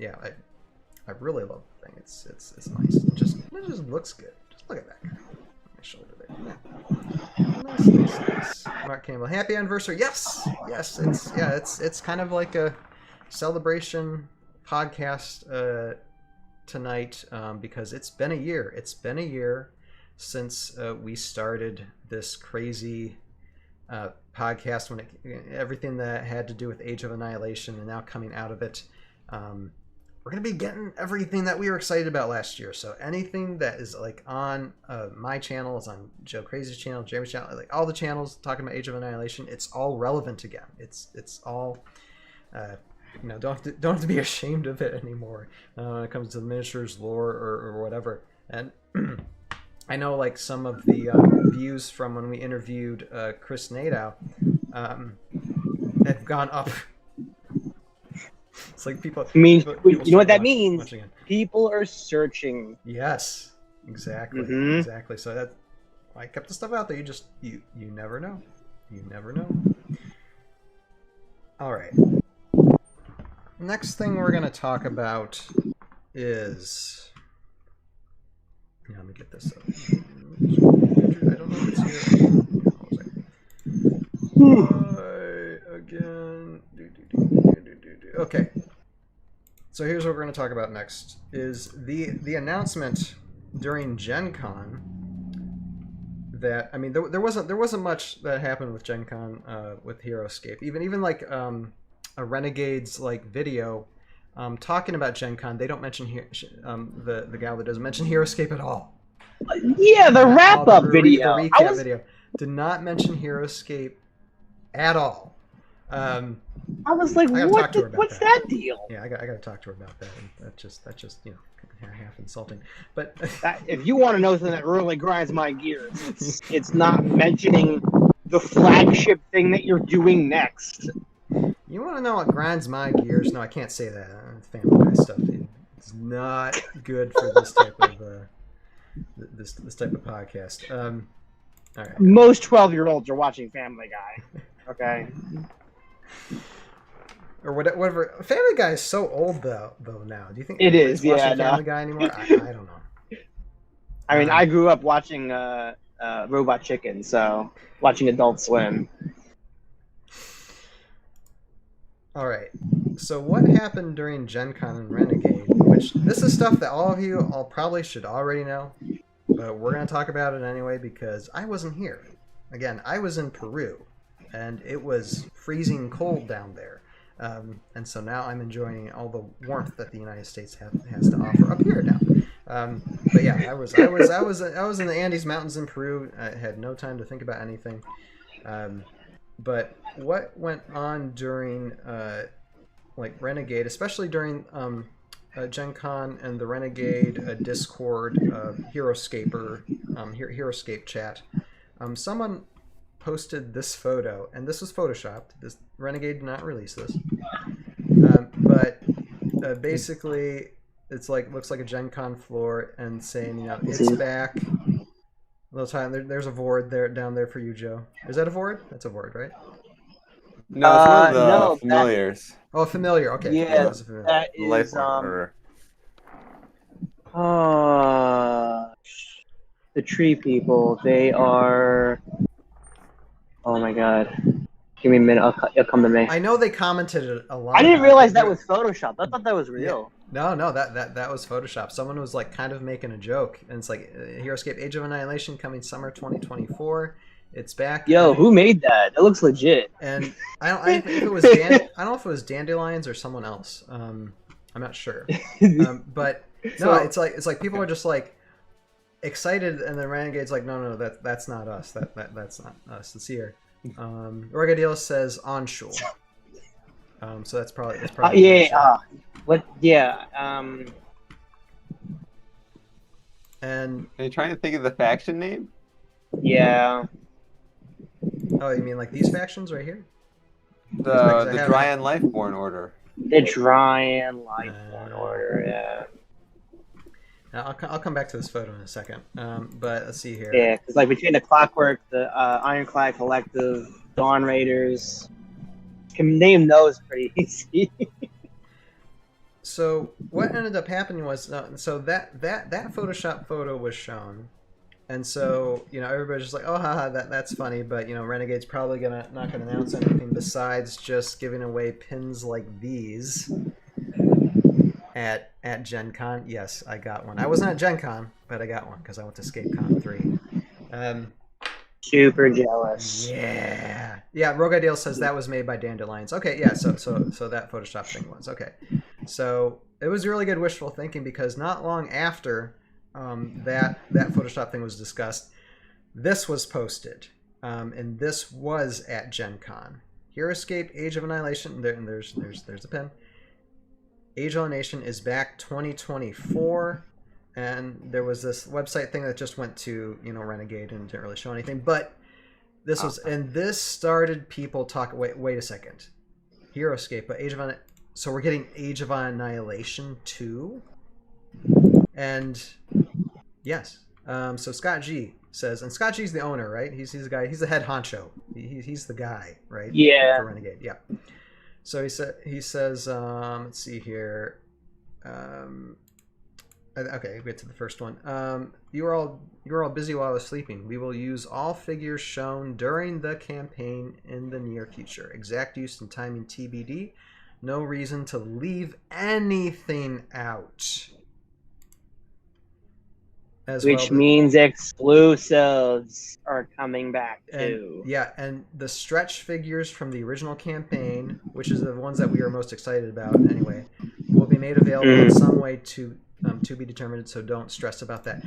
really love the thing. It's nice. It just looks good. Just look at that. My shoulder there. Nice. Mark Campbell, happy anniversary. Yes. It's kind of like a celebration podcast tonight, because it's been a year. It's been a year since we started this crazy podcast, when everything that had to do with Age of Annihilation, and now coming out of it, we're gonna be getting everything that we were excited about last year. So anything that is like on my channel, is on Joe Crazy's channel, Jeremy's channel, like all the channels talking about Age of Annihilation, it's all relevant again. It's all don't have to be ashamed of it anymore when it comes to the miniatures, lore, or whatever. And I know like some of the views from when we interviewed Chris Nadeau have gone up. It's like people. You know what that means? People are searching. Yes, exactly. Exactly. So that I kept the stuff out there. You never know. You never know. All right. Next thing we're going to talk about is... Yeah, let me get this up. I don't know if it's here. Again. Okay. So here's what we're going to talk about next. Is the announcement during GenCon that... I mean, there wasn't much that happened with GenCon with Heroscape. Even like... a Renegade's like video talking about GenCon, they don't mention the gal that doesn't mention Heroscape at all. Yeah, the wrap-up video. The recap video did not mention Heroscape at all. I was like, what's that deal? Yeah, I got to talk to her about that. And that's just half insulting. But if you want to know something that really grinds my gears, it's not mentioning the flagship thing that you're doing next. You want to know what grinds my gears? No, I can't say that. Family Guy stuff. It's not good for this type of this type of podcast. All right. Most 12-year-olds are watching Family Guy. Okay. Or whatever. Family Guy is so old though now. Do you think it is? Yeah, Family Guy anymore? I don't know. I mean, I grew up watching Robot Chicken, so watching Adult Swim. All right. So what happened during GenCon and Renegade which this is stuff that all of you all probably should already know, but we're going to talk about it anyway because I wasn't here. Again, I was in Peru, and it was freezing cold down there. And so now I'm enjoying all the warmth that the United States has to offer up here now. But yeah, I was in the Andes Mountains in Peru. I had no time to think about anything. But what went on during like Renegade, especially during GenCon and the Renegade Discord Heroscaper Heroscape chat, someone posted this photo, and this was photoshopped. This Renegade did not release this, but basically it's like looks like a GenCon floor and saying, you know, it's back. Little time. There's a Vord there down there for you, Joe. Is that a Vord? That's a Vord, right? No, it's one of the no, familiars. Oh, familiar. Okay. Yeah, familiar. that Life is order. the tree people. They are. Oh my god! Give me a minute. It'll come to me. I know they commented a lot. I didn't about realize it. that was Photoshop. I thought that was real. No, that was Photoshop. Someone was like kind of making a joke, and it's like Heroscape Age of Annihilation coming summer 2024. It's back. Yo, who made that? That looks legit. And I don't know if it was I don't know if it was Dandelions or someone else. I'm not sure. But no, it's like people are just like excited, and then Renegade's like, no, that's not us. That's not us. It's here. Roguescaper says onshore. So that's probably what? Yeah. And Are you trying to think of the faction name? Yeah. Oh, you mean like these factions right here? The Dryan Lifeborn Order. The Dryan Lifeborn Order. Yeah. Now, I'll come back to this photo in a second. But let's see here. Yeah, because like between the Clockwork, the Ironclad Collective, Dawn Raiders, can name those pretty easy. So what ended up happening was, so that Photoshop photo was shown, and so you know everybody's just like, oh haha, that's funny, but you know Renegade's probably not gonna announce anything besides just giving away pins like these at GenCon. Yes, I got one. I wasn't at GenCon, but I got one because I went to ScapeCon 3. Super jealous. Yeah. Roguescaper says that was made by Dandelions. Okay, yeah. So that Photoshop thing was okay. So it was really good wishful thinking because not long after that Photoshop thing was discussed, this was posted, and this was at GenCon. Heroscape Age of Annihilation. There's a pin. Age of Annihilation is back 2024. And there was this website thing that just went to, you know, Renegade and didn't really show anything. But this was, and this started people talking. Wait a second, Heroscape, but so we're getting Age of Annihilation 2, and yes. So Scott G says, and Scott G's the owner, right? He's the guy. He's the head honcho. He's the guy, right? Yeah. For Renegade, yeah. So he says, let's see here. Okay, we get to the first one. You were all busy while I was sleeping. We will use all figures shown during the campaign in the near future. Exact use and timing TBD. No reason to leave anything out. Which means exclusives are coming back too. And the stretch figures from the original campaign, which is the ones that we are most excited about anyway, will be made available in some way to be determined, so don't stress about that.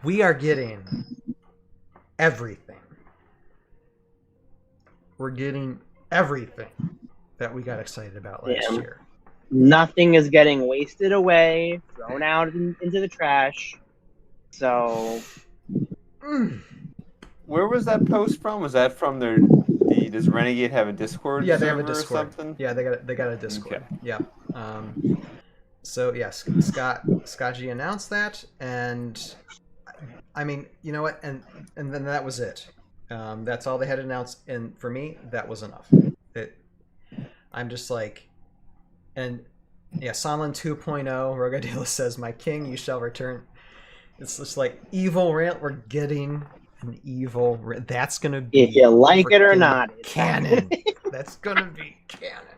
We are getting everything. We're getting everything that we got excited about last year. Nothing is getting wasted away, thrown out into the trash. So, where was that post from? Was that from their? Does Renegade have a Discord? Yeah, they have a Discord. Or something? Yeah, they got a Discord. Okay. Yeah. So yes, Scott G announced that, and I mean, you know what, and then that was it. That's all they had to announce, and for me, that was enough. I'm just like, and yeah, Sonlin 2.0. Roguescaper says, "My king, you shall return." It's just like evil rant. We're getting an evil. That's gonna be, if you like it or not, canon. That's gonna be canon.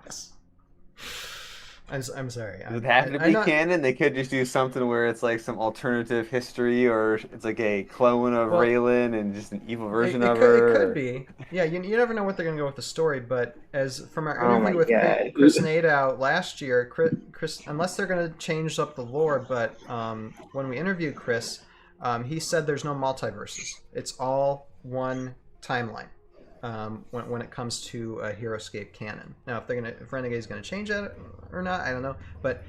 Yes. I'm sorry. Does it have to be canon? They could just do something where it's like some alternative history, or it's like a clone of Raylan and just an evil version of her. It could be. Yeah, you never know what they're going to go with the story, but as from our interview with Chris Nadeau last year, Chris, unless they're going to change up the lore, but when we interviewed Chris, he said there's no multiverses. It's all one timeline. When it comes to Heroscape canon. Now, if Renegade's gonna change that or not, I don't know. But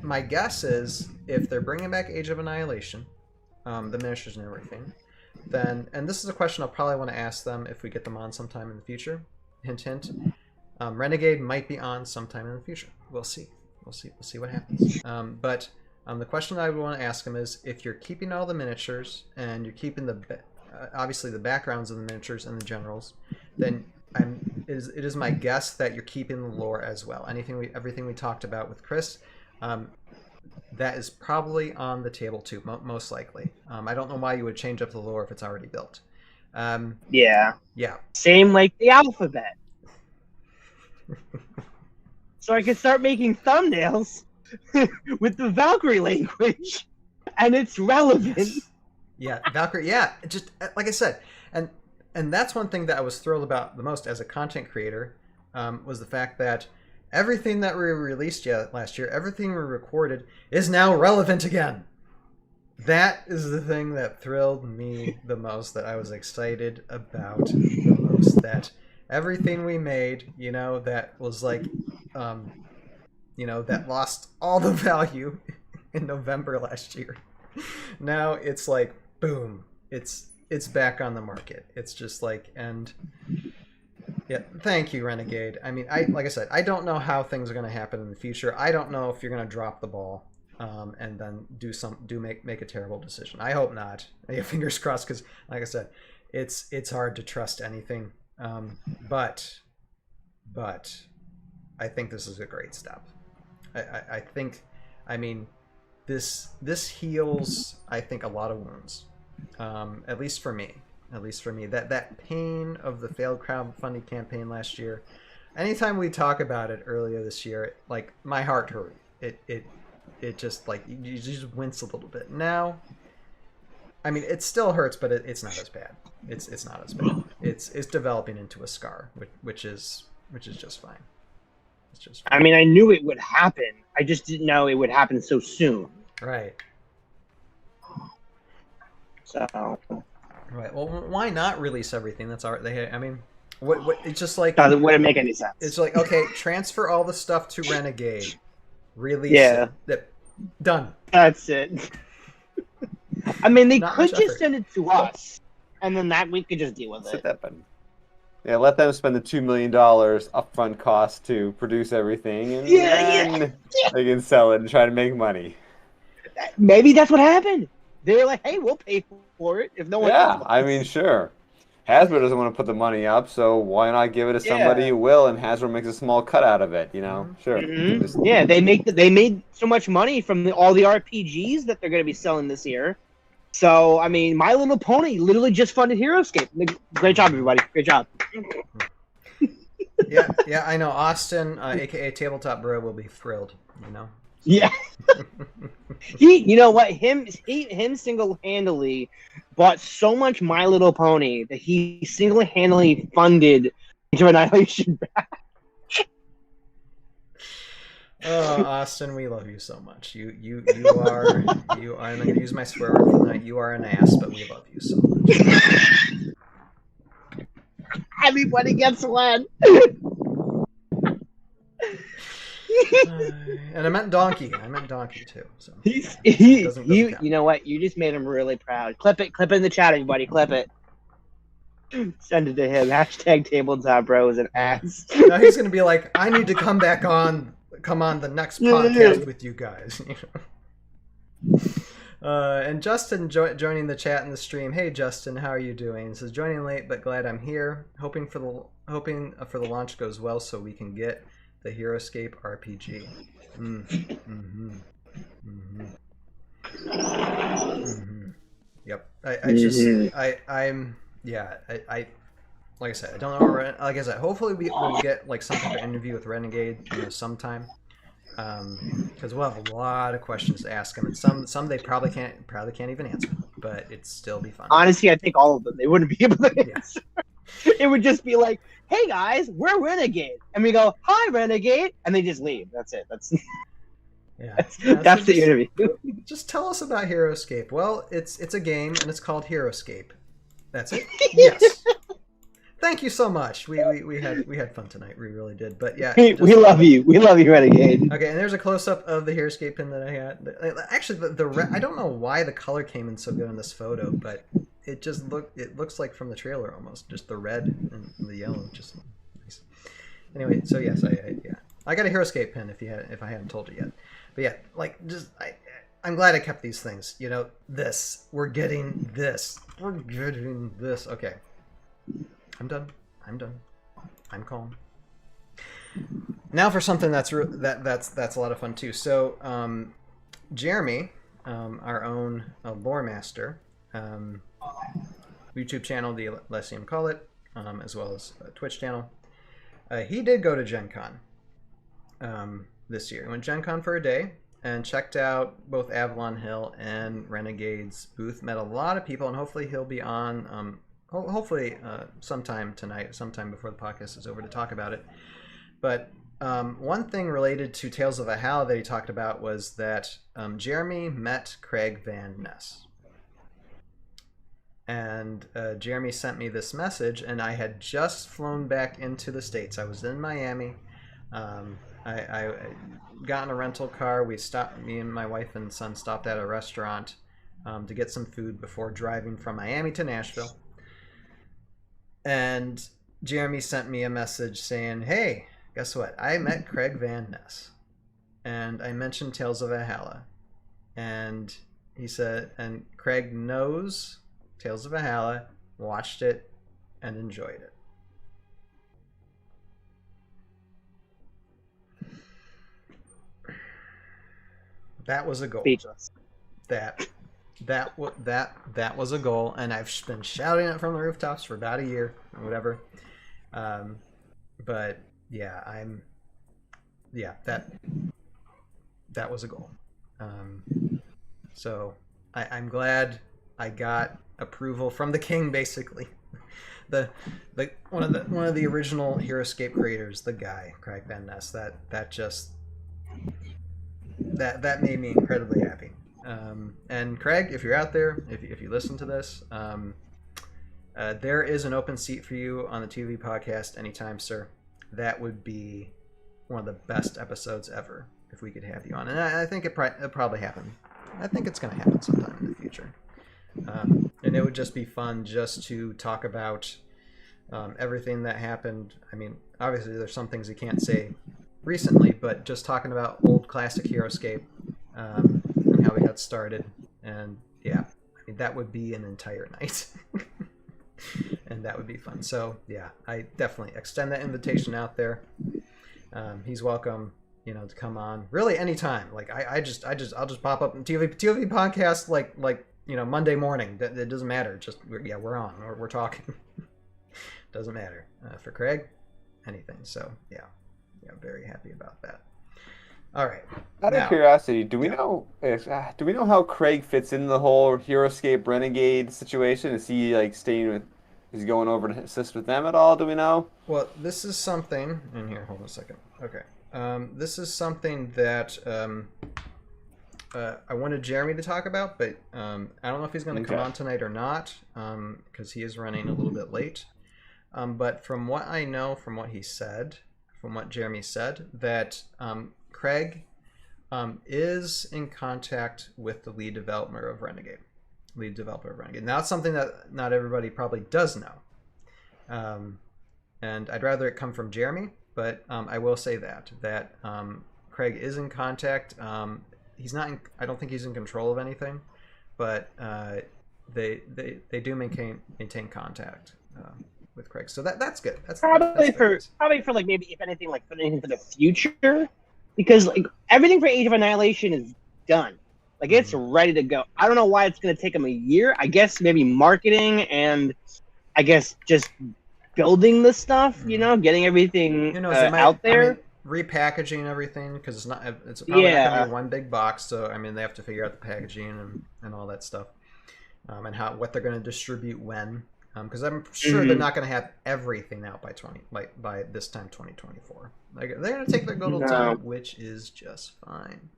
my guess is if they're bringing back Age of Annihilation, the miniatures and everything, then, and this is a question I'll probably want to ask them if we get them on sometime in the future. Hint, hint. Renegade might be on sometime in the future. We'll see. We'll see what happens. But the question I would want to ask them is if you're keeping all the miniatures and you're keeping obviously the backgrounds of the miniatures and the generals, then it is my guess that you're keeping the lore as well. Everything we talked about with Chris, that is probably on the table too, most likely. I don't know why you would change up the lore if it's already built. Yeah. Same like the alphabet. So I can start making thumbnails with the Valkyrie language, and it's relevant. Yeah, Valkyrie. Yeah, just like I said, and that's one thing that I was thrilled about the most as a content creator, was the fact that everything that we released last year, everything we recorded, is now relevant again. That is the thing that thrilled me the most. That I was excited about the most. That everything we made, that was like, that lost all the value in November last year. Now it's like, boom, it's back on the market. It's just like, and yeah, thank you, Renegade. I mean, like I said, I don't know how things are going to happen in the future. I don't know if you're going to drop the ball and then make a terrible decision. I hope not. Fingers crossed, because like I said, it's hard to trust anything. But I think this is a great step. I think, I mean, this heals, I think, a lot of wounds. At least for me. That pain of the failed crowdfunding campaign last year. Anytime we talk about it earlier this year, like, my heart hurt. It just, like, you just wince a little bit. Now, I mean, it still hurts, but it's not as bad. It's not as bad. It's developing into a scar, which is just fine. It's just fine. I mean, I knew it would happen. I just didn't know it would happen so soon. Right. So. Right. Well, why not release everything that's already? I mean, what? It's just like. It wouldn't make any sense. It's like, okay, transfer all the stuff to Renegade. Release it. Done. That's it. I mean, they could just send it to us, and then we could just deal with it. That button. Yeah, let them spend the $2 million upfront cost to produce everything, and then they can sell it and try to make money. Maybe that's what happened. They're like, hey, we'll pay for it if no one else. I mean, sure. Hasbro doesn't want to put the money up, so why not give it to somebody who will, and Hasbro makes a small cut out of it, Sure. Mm-hmm. Yeah, they made so much money from all the RPGs that they're going to be selling this year. So, I mean, My Little Pony literally just funded Heroscape. Great job, everybody. Great job. Yeah, I know. Austin, a.k.a. Tabletop Bro, will be thrilled, Yeah. You know what? Him single-handedly bought so much My Little Pony that he single-handedly funded Age of Annihilation back. Oh, Austin, we love you so much. You are. I'm going to use my swear word for tonight. You are an ass, but we love you so much. Everybody gets one. And I meant donkey too. So you know what? You just made him really proud. Clip it in the chat, everybody. Clip it. Send it to him. # Tabletop Bro is an ass. Now he's gonna be like, I need to come on the next podcast with you guys. And Justin joining the chat in the stream. Hey Justin, how are you doing? He says, joining late but glad I'm here. Hoping for the launch goes well so we can get the Heroscape RPG. Yep. I'm like I said, I don't know. Like I said, hopefully we'll get like some type of interview with Renegade, sometime. because we'll have a lot of questions to ask him, and some they probably can't even answer, but it'd still be fun. Honestly, I think all of them they wouldn't be able to answer. It would just be like, "Hey guys, we're Renegade," and we go, "Hi Renegade," and they just leave. That's it. That's that's the interview. Just tell us about Heroscape. Well, it's a game and it's called Heroscape. That's it. Yes. Thank you so much. We had fun tonight. We really did. But yeah, we love you. We love you, Renegade. Okay, and there's a close up of the Heroscape pin that I had. Actually, the I don't know why the color came in so good in this photo, but it looks like from the trailer almost, just the red and the yellow, just nice. Anyway, so yes, I got a Heroscape pin if I hadn't told you yet. But yeah, like I'm glad I kept these things. You know, we're getting this. Okay. I'm done. I'm calm. Now for something that's a lot of fun too. So, Jeremy, our own lore master, YouTube channel, the Elysium Call It, as well as a Twitch channel. He did go to GenCon this year. He went GenCon for a day and checked out both Avalon Hill and Renegade's booth. Met a lot of people, and hopefully he'll be on. Hopefully sometime tonight, sometime before the podcast is over, to talk about it. But one thing related to Tales of Valhalla that he talked about was that Jeremy met Craig Van Ness. And Jeremy sent me this message, and I had just flown back into the States. I was in Miami. I got in a rental car. Me and my wife and son stopped at a restaurant to get some food before driving from Miami to Nashville. And Jeremy sent me a message saying, "Hey, guess what? I met Craig Van Ness." And I mentioned Tales of Valhalla. And he said, and Craig knows Tales of Valhalla, watched it, and enjoyed it. That was a goal. Speechless. That was a goal, and I've been shouting it from the rooftops for about a year or whatever. But yeah, that was a goal. So I'm glad I got approval from the king, basically. One of the original Heroscape creators, the guy Craig Van Ness. That made me incredibly happy. And Craig, if you're out there, if you listen to this, there is an open seat for you on the ToV Podcast anytime, sir. That would be one of the best episodes ever if we could have you on. And I think it'll probably happen. I think it's going to happen sometime in the future. And it would just be fun just to talk about everything that happened. I mean, obviously there's some things you can't say recently, but just talking about old classic Heroscape, and how we got started. And yeah, I mean, that would be an entire night. And that would be fun. So yeah, I definitely extend that invitation out there. He's welcome, to come on really anytime. Like I'll just pop up in ToV Podcast like Monday morning. That doesn't matter. Just we're on. We're talking. Doesn't matter. For Craig, anything. So yeah, very happy about that. All right. Out of curiosity, do we know how Craig fits in the whole Heroscape Renegade situation? Is he is he going over to assist with them at all? Do we know? Well, this is something in here. Hold on a second. Okay. This is something that I wanted Jeremy to talk about, but I don't know if he's going to come on tonight or not, because he is running a little bit late. But from what I know, from what Jeremy said, that Craig is in contact with the lead developer of Renegade. Now, it's something that not everybody probably does know. And I'd rather it come from Jeremy, but I will say that Craig is in contact. He's not. I don't think he's in control of anything, but they do maintain contact with Craig. So that's good. That's probably for like maybe if anything like for anything for the future, because like everything for Age of Annihilation is done. Like it's ready to go. I don't know why it's going to take them a year. I guess maybe marketing and I guess just building the stuff, getting everything out there. repackaging everything because it's not. It's probably not Yeah. gonna be one big box. So I mean, they have to figure out the packaging and all that stuff, and what they're gonna distribute when. Because I'm sure they're not gonna have everything out by this time 2024. Like, they're gonna take their good old time, which is just fine.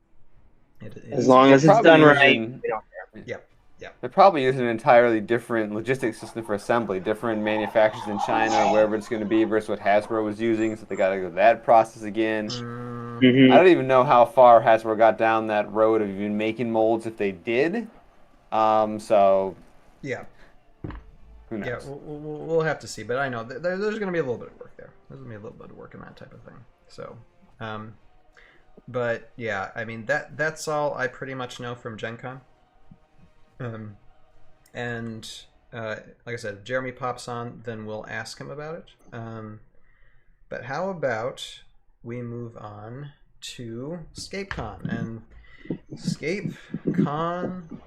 As long as it's done right. We don't care. Yep. They're probably using an entirely different logistics system for assembly, different manufacturers in China, wherever it's going to be, versus what Hasbro was using, so they got to go that process again. I don't even know how far Hasbro got down that road of even making molds if they did. So, yeah. Who knows? Yeah, we'll have to see, but I know there's going to be a little bit of work there. There's going to be a little bit of work in that type of thing. So, but yeah, I mean, that's all I pretty much know from GenCon. And like I said, if Jeremy pops on, then we'll ask him about it. But how about we move on to ScapeCon and ScapeCon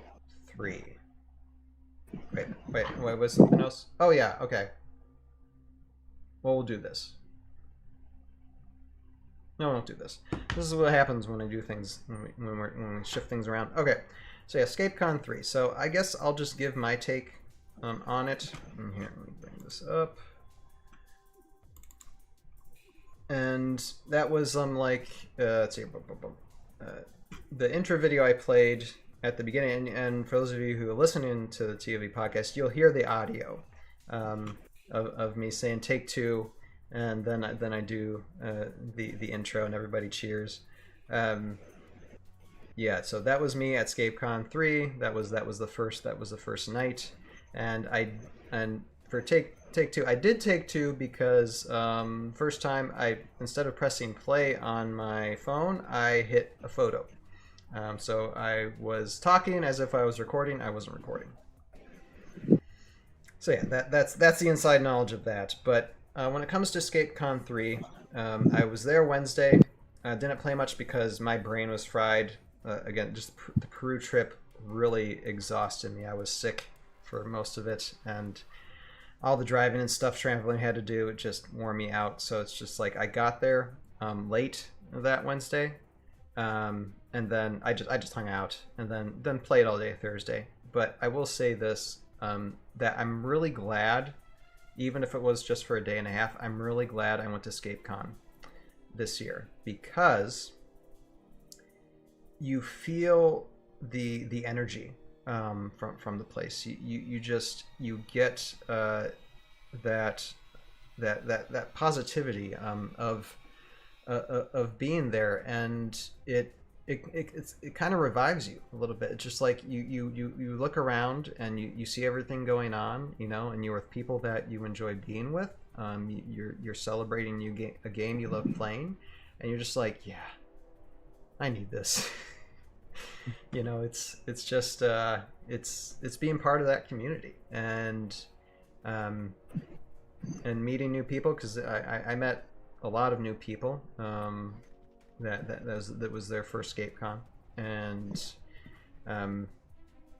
3. Wait, was something else? Oh yeah, okay. Well, we'll do this. No, we won't do this. This is what happens when I do things, when we shift things around. Okay, so yeah, ScapeCon 3. So I guess I'll just give my take on it. And here, let me bring this up. And that was let's see, the intro video I played at the beginning, and for those of you who are listening to the ToV podcast, you'll hear the audio of me saying take two, and then I do the intro and everybody cheers. Yeah, so that was me at ScapeCon 3. That was the first night, and for take two, I did take two because first time instead of pressing play on my phone, I hit a photo. So I was talking as if I was recording. I wasn't recording. So yeah, that's the inside knowledge of that. But when it comes to ScapeCon 3, I was there Wednesday. Didn't play much because my brain was fried. Again, just the Peru trip really exhausted me. I was sick for most of it, and all the driving and stuff traveling had to do, it just wore me out. So it's just like I got there late that Wednesday. And then I just hung out and then played all day Thursday. But I will say this, that I'm really glad, even if it was just for a day and a half, I'm really glad I went to ScapeCon this year, because you feel the energy from the place. You get that positivity of being there, and it kind of revives you a little bit. It's just like you look around and you see everything going on, and you're with people that you enjoy being with. You're celebrating a game you love playing, and you're just like, yeah, I need this. It's just it's being part of that community and meeting new people, because I met a lot of new people. That was their first ScapeCon, and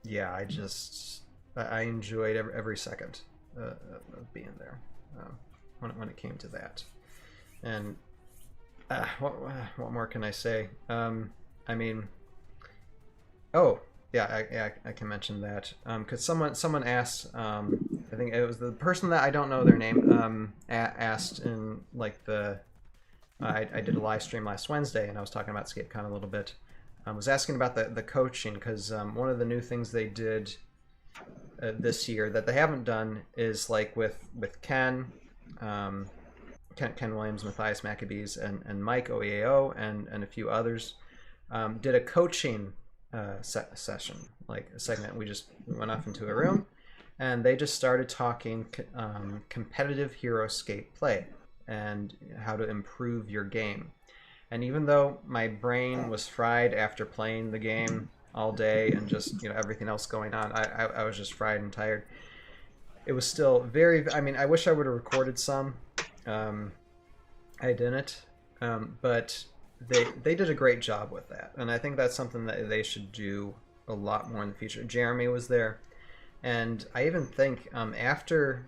yeah, I enjoyed every second of being there when it came to that. And what more can I say? I mean, oh yeah, I can mention that because someone asked, I think it was the person that I don't know their name, asked in like I did a live stream last Wednesday, and I was talking about ScapeCon a little bit. I was asking about the coaching, because one of the new things they did this year that they haven't done is like with Ken Williams, Matthias Maccabees, and Mike OEAO, and a few others, did a coaching session, like a segment. We went off into a room, and they just started talking competitive Heroscape play and how to improve your game. And even though my brain was fried after playing the game all day and just everything else going on, I was just fried and tired. It was still very, I mean, I wish I would have recorded some. I didn't, but they did a great job with that, and I think that's something that they should do a lot more in the future. Jeremy was there, and I even think after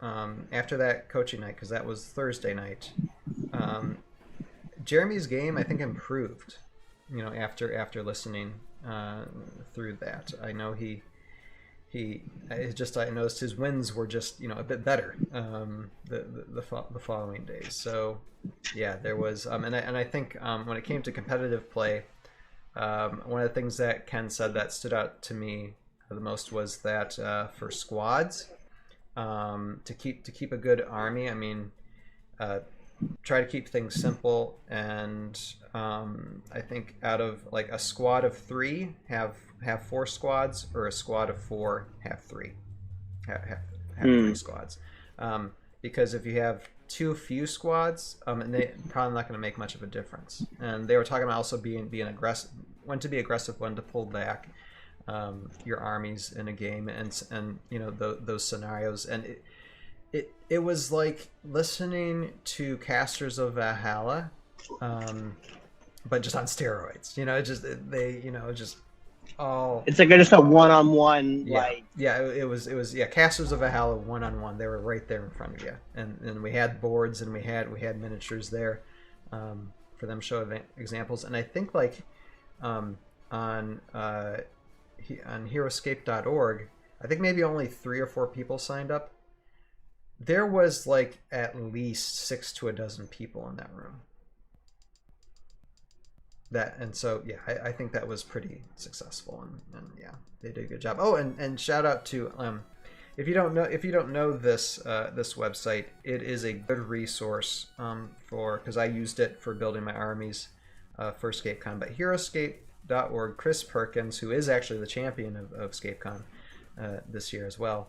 that coaching night, because that was Thursday night, Jeremy's game, I think, improved. After listening through that, I know I noticed his wins were just a bit better the following days. So yeah, there was and I think when it came to competitive play, one of the things that Ken said that stood out to me the most was that for squads, to keep a good army, I mean, try to keep things simple, and I think out of like a squad of 3, have 4 squads, or a squad of 4 have 3 3 squads, because if you have too few squads, and they probably not going to make much of a difference. And they were talking about also being aggressive, when to be aggressive, when to pull back your armies in a game, and those scenarios. And it was like listening to Casters of Valhalla, but just on steroids. Just all. It's like just a one-on-one. It was Casters of Valhalla 1-on-1. They were right there in front of you, and we had boards, and we had miniatures there for them to show examples. And I think like on Heroscape.org, I think maybe only 3 or 4 people signed up. There was like at least 6 to a dozen people in that room. I think that was pretty successful, and yeah, they did a good job. Oh, and shout out to if you don't know this website, it is a good resource because I used it for building my armies for ScapeCon. But Heroscape.org, Chris Perkins, who is actually the champion of ScapeCon this year as well,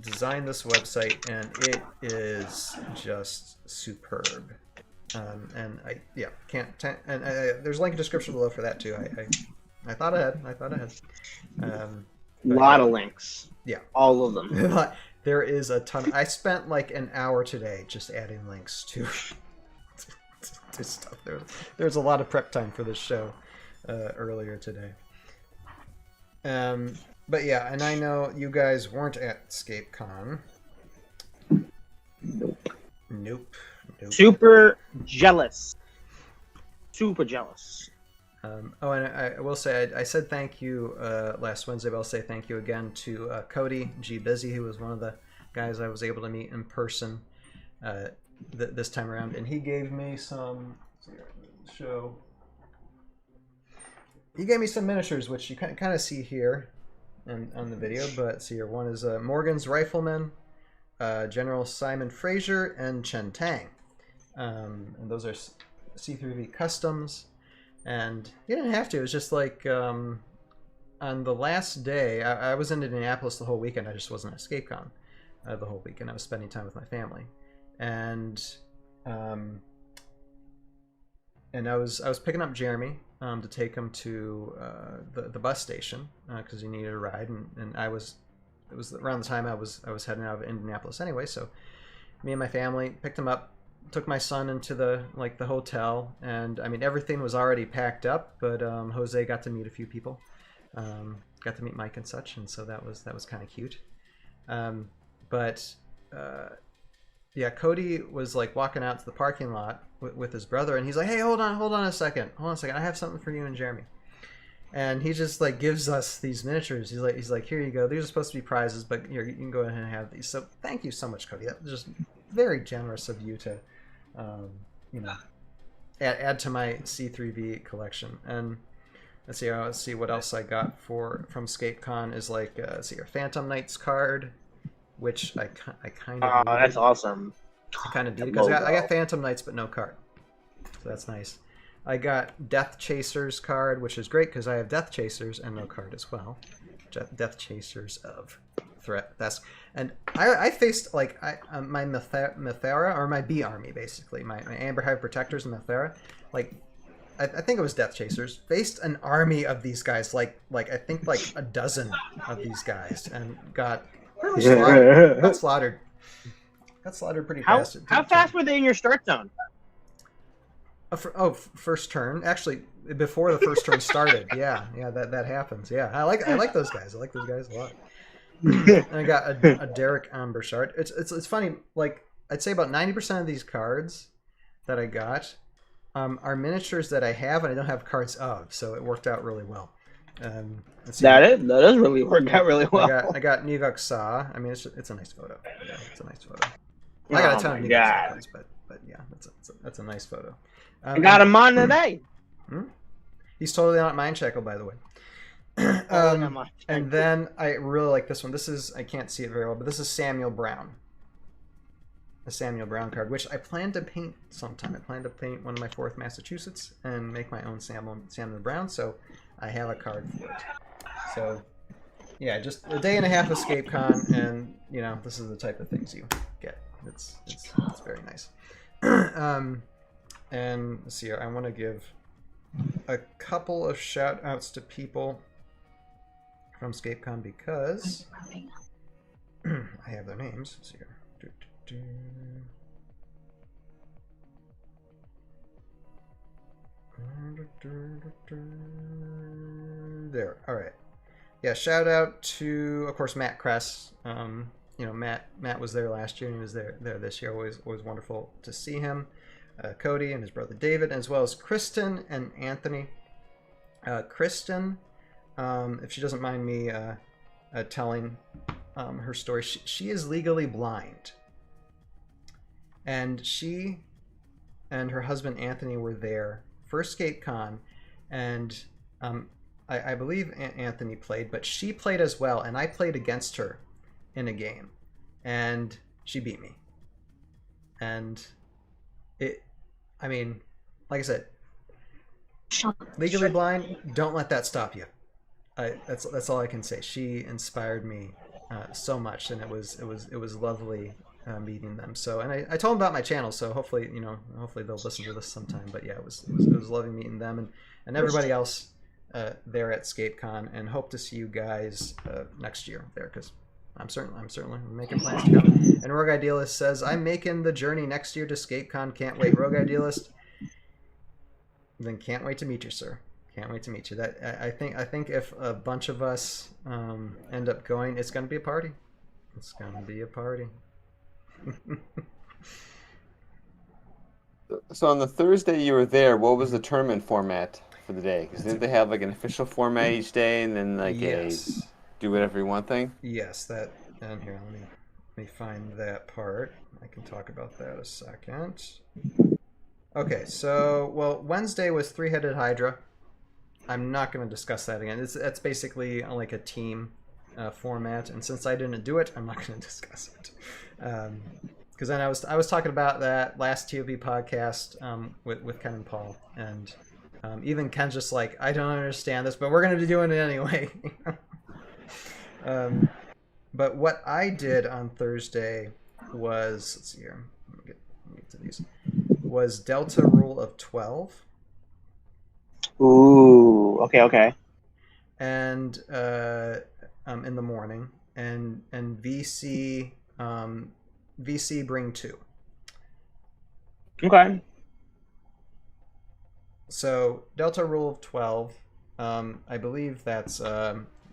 designed this website, and it is just superb. There's a link in the description below for that too. I thought ahead. A lot of links. Yeah, all of them. There is a ton. I spent like an hour today just adding links to stuff. There's a lot of prep time for this show earlier today. But yeah, and I know you guys weren't at ScapeCon. Nope. Super jealous. And I will say, I said thank you last Wednesday, but I'll say thank you again to Cody G. Busy, who was one of the guys I was able to meet in person this time around. And he gave me some miniatures, which you kind of see here on the video. But see here, one is Morgan's Rifleman, General Simon Fraser, and Chen Tang. And those are C3V Customs. And you didn't have to. It was just like on the last day, I was in Indianapolis the whole weekend. I just wasn't at ScapeCon the whole weekend. I was spending time with my family, and I was picking up Jeremy to take him to the bus station because he needed a ride, and it was around the time I was heading out of Indianapolis anyway. So me and my family picked him up. Took my son into the hotel, and I mean everything was already packed up, but Jose got to meet a few people, got to meet Mike and such, and so that was kind of cute. Yeah, Cody was like walking out to the parking lot with his brother, and he's like, "Hey, hold on a second, I have something for you and Jeremy." And he just like gives us these miniatures. He's like, "Here you go. These are supposed to be prizes, but here, you can go ahead and have these." So thank you so much, Cody. That was just very generous of you to add to my C3V collection. And let's see what else I got from ScapeCon is like a Phantom Knights card, which I kind of needed. That's awesome. I kind of did because I got Phantom Knights but no card, so that's nice. I got Death Chasers card, which is great because I have Death Chasers and no card as well. Death Chasers of Threat. And I faced like my Methera, or my B army basically, my Amber Hive Protectors and Methera. Like I think it was Death Chasers faced an army of these guys, like I think like a dozen of these guys, and got really slaughtered. Got slaughtered pretty fast. How fast were they in your start zone? First turn. Actually, before the first turn started. Yeah, that happens. Yeah, I like those guys. I like those guys a lot. And I got a Derek Ambershard. It's funny. Like I'd say about 90% of these cards that I got are miniatures that I have and I don't have cards of, so it worked out really well. Let's see. That does really work out really well. I got Nivok Saw. I mean, it's a nice photo. Yeah, it's a nice photo. I got a ton of Nivok Saw cards, but yeah, that's a nice photo. I got him on today. He's totally not Mind Shackle, by the way. And then I really like this one. This is, I can't see it very well, but this is Samuel Brown. A Samuel Brown card, which I plan to paint sometime. I plan to paint one of my 4th Massachusetts and make my own Samuel Brown, so I have a card for it. So, yeah, just a day and a half of ScapeCon, and, you know, this is the type of things you get. It's very nice. And let's see here, I want to give a couple of shout-outs to people from ScapeCon because I have their names. Let's see here. There. All right. Yeah. Shout out to, of course, Matt Kress. You know, Matt was there last year and he was there this year. Always wonderful to see him. Cody and his brother David, as well as Kristen and Anthony. Kristen, if she doesn't mind me telling her story, she is legally blind. And she and her husband Anthony were there for ScapeCon, and I believe Anthony played, but she played as well, and I played against her in a game, and she beat me. And I mean, like I said, legally blind, don't let that stop you. That's all I can say. She inspired me so much, and it was lovely meeting them. So, and I told them about my channel, so hopefully they'll listen to this sometime. But yeah, it was lovely meeting them and everybody else there at ScapeCon, and hope to see you guys next year there, because I'm certainly making plans to go. And Rogue Idealist says, I'm making the journey next year to ScapeCon. Can't wait. Rogue Idealist, then can't wait to meet you, sir. Can't wait to meet you. That I think if a bunch of us end up going, it's going to be a party. It's going to be a party. So on the Thursday you were there, what was the tournament format for the day? Because didn't they have like an official format each day, and then like a do whatever you want thing? Yes, that. And here, let me find that part. I can talk about that a second. Okay, so well, Wednesday was Three-Headed Hydra. I'm not going to discuss that again. That's basically like a team format, and since I didn't do it, I'm not going to discuss it. Because then I was talking about that last ToV podcast with Ken and Paul, and even Ken's just like, I don't understand this, but we're going to be doing it anyway. But what I did on Thursday was, let's see here, let me get to these, was Delta Rule of 12. Ooh, okay. And in the morning, and VC bring 2. Okay. So Delta Rule of 12, I believe that's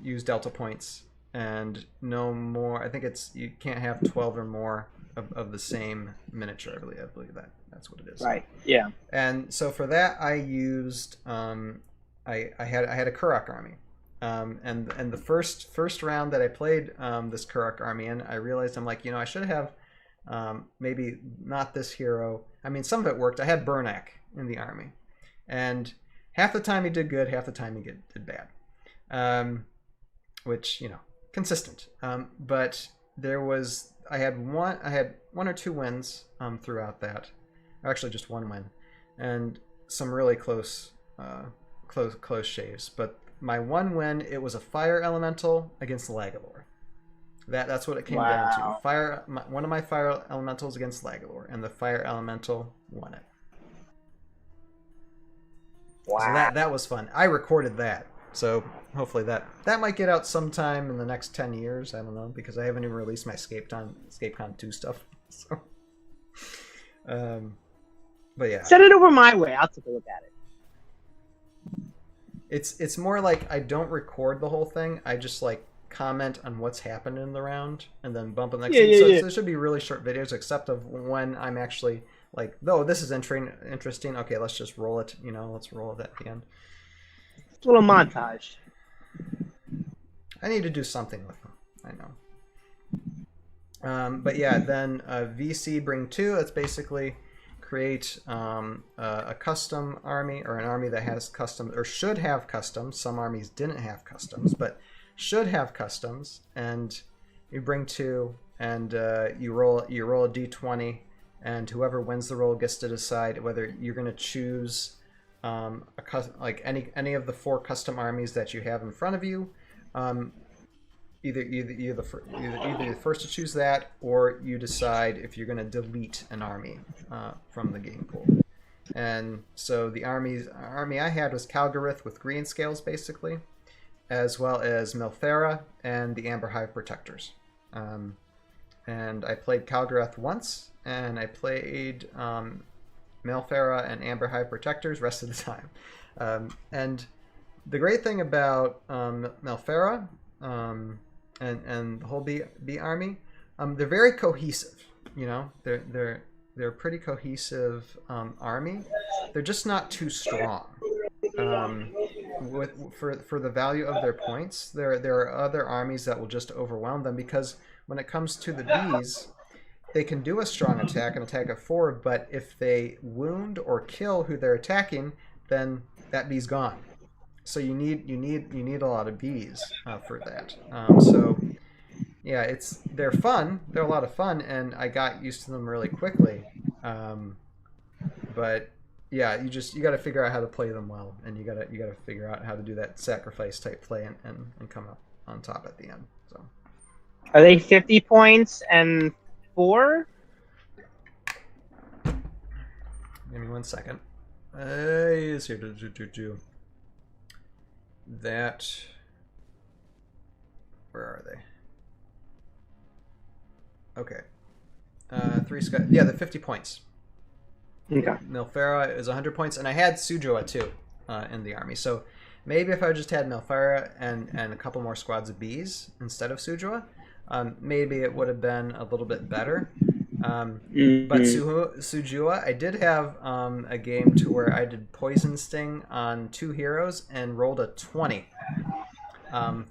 use Delta points and no more. I think it's you can't have 12 or more of the same miniature. I believe that's what it is. Right. Yeah. And so for that, I used I had a Kurok army. And the first round that I played this Kurok army in, I realized I'm like, I should have maybe not this hero. I mean, some of it worked. I had Burnak in the army, and half the time he did good, half the time he did bad, which consistent. But I had one or two wins throughout that, or actually just one win, and some really close shaves. But my one win, it was a fire elemental against Lagalore. That's what it came down to. One of my fire elementals against Lagalore, and the fire elemental won it. Wow. So that was fun. I recorded that, so hopefully that might get out sometime in the next 10 years. I don't know, because I haven't even released my ScapeCon 2 stuff. So, but yeah, send it over my way. I'll take a look at it. It's more like I don't record the whole thing. I just like comment on what's happened in the round and then bump on the next thing. So there should be really short videos, except of when I'm actually Like, oh, this is interesting. Okay, let's just roll it. Let's roll it at the end. It's a little montage. I need to do something with them. I know. But yeah, then VC bring 2. That's basically create a custom army, or an army that has customs, or should have customs. Some armies didn't have customs, but should have customs. And you bring 2, and you roll a d20, and whoever wins the roll gets to decide whether you're going to choose like any of the 4 custom armies that you have in front of you. Either the first to choose that, or you decide if you're going to delete an army from the game pool. And so the army I had was Calgarith with green scales, basically, as well as Milthera and the Amber Hive Protectors. And I played Calgarith once, and I played Milthera and Amber Hive Protectors rest of the time. And the great thing about Milthera and the whole bee army, they're very cohesive. They're a pretty cohesive army. They're just not too strong. For the value of their points, there are other armies that will just overwhelm them, because when it comes to the bees, they can do a strong attack, an attack of 4, but if they wound or kill who they're attacking, then that bee's gone. So you need a lot of bees for that. So yeah, they're fun. They're a lot of fun, and I got used to them really quickly. But yeah, you got to figure out how to play them well, and you got to figure out how to do that sacrifice type play and come up on top at the end. So are they 50 points and 4? Give me 1 second. Is here that. Where are they? Okay. 3 Sky. Yeah, the 50 points. Okay. Milthera is 100 points, and I had Sujua too in the army. So maybe if I just had Milthera and a couple more squads of bees instead of Sujua, maybe it would have been a little bit better. But Sujua, I did have a game to where I did Poison Sting on 2 heroes and rolled a 20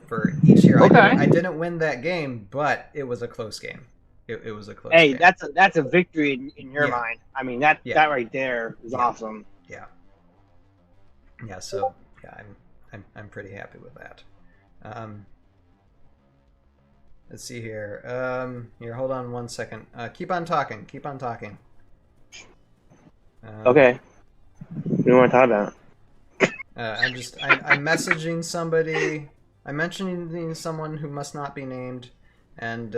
for each hero. Okay. I didn't win that game, but it was a close game. It was a close game. Hey, that's a victory in your mind. I mean, that right there is awesome. Yeah. Yeah. So yeah, I'm pretty happy with that. Let's see here. Here, hold on 1 second. Keep on talking. Okay. What do you want to talk about? I'm messaging somebody. I'm mentioning someone who must not be named, and